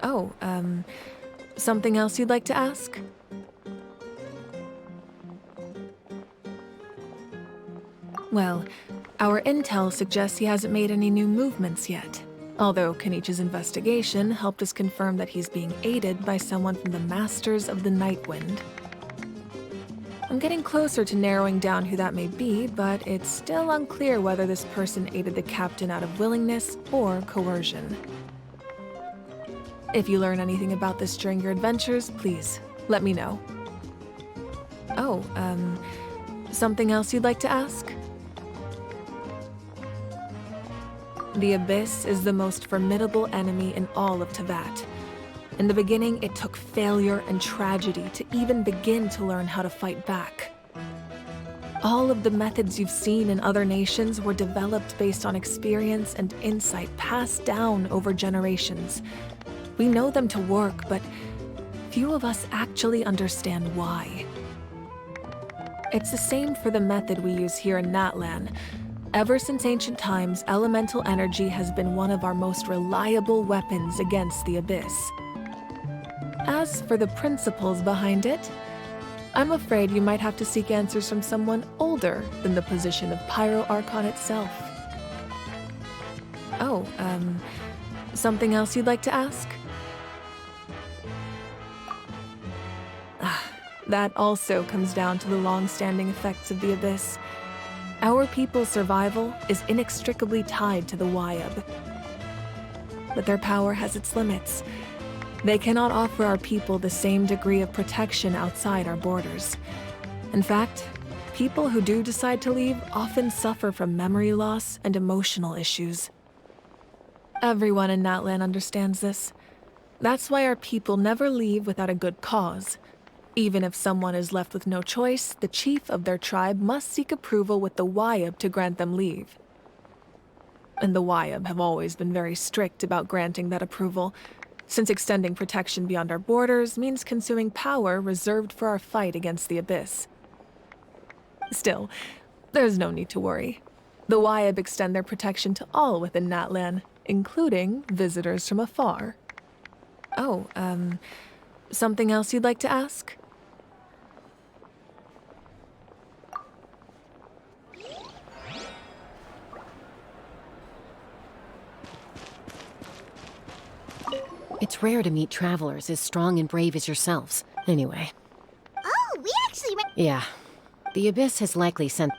Oh, something else you'd like to ask? Well, our intel suggests he hasn't made any new movements yet. Although Kenichi's investigation helped us confirm that he's being aided by someone from the Masters of the Nightwind. I'm getting closer to narrowing down who that may be, but it's still unclear whether this person aided the captain out of willingness or coercion. If you learn anything about this during your adventures, please let me know. Oh, something else you'd like to ask? The Abyss is the most formidable enemy in all of Teyvat. In the beginning, it took failure and tragedy to even begin to learn how to fight back. All of the methods you've seen in other nations were developed based on experience and insight passed down over generations. We know them to work, but few of us actually understand why. It's the same for the method we use here in Natlan. Ever since ancient times, elemental energy has been one of our most reliable weapons against the Abyss. As for the principles behind it, I'm afraid you might have to seek answers from someone older than the position of Pyro Archon itself. Oh, something else you'd like to ask? That also comes down to the long-standing effects of the Abyss. Our people's survival is inextricably tied to the Wyab. But their power has its limits. They cannot offer our people the same degree of protection outside our borders. In fact, people who do decide to leave often suffer from memory loss and emotional issues. Everyone in Natlan understands this. That's why our people never leave without a good cause. Even if someone is left with no choice, the chief of their tribe must seek approval with the Wyab to grant them leave. And the Wyab have always been very strict about granting that approval, since extending protection beyond our borders means consuming power reserved for our fight against the Abyss. Still, there's no need to worry. The Wyab extend their protection to all within Natlan, including visitors from afar. Oh, something else you'd like to ask? It's rare to meet travelers as strong and brave as yourselves. Anyway. Oh, we actually went— Yeah. The Abyss has likely sent—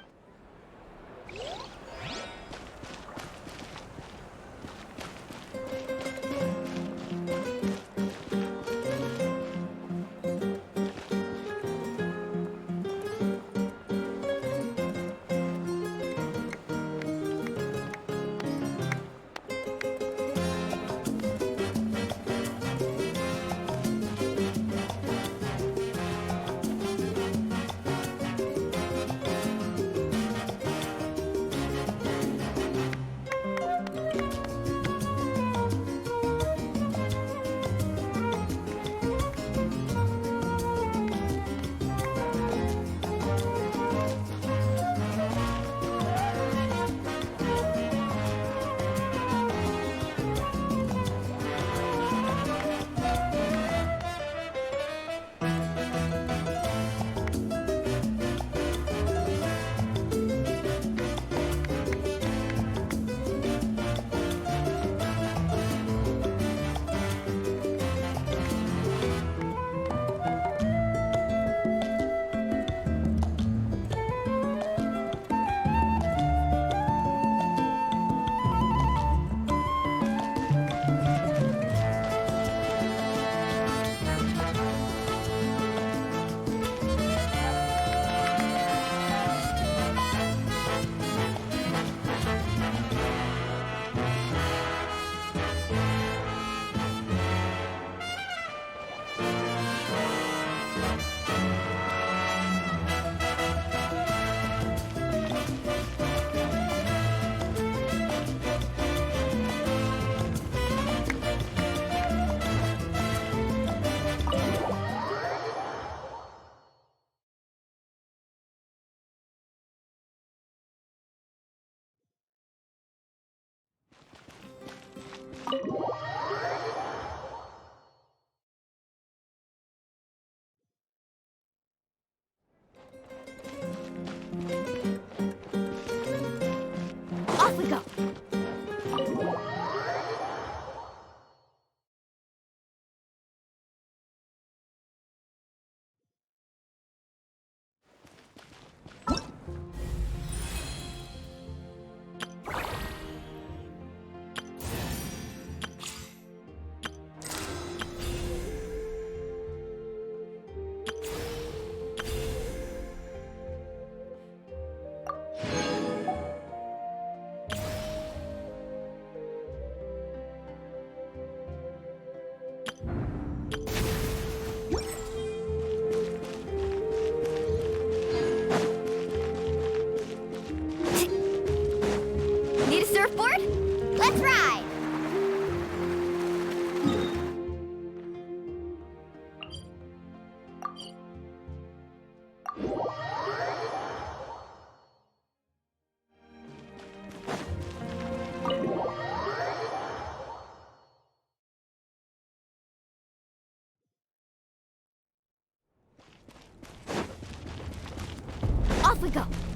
we go.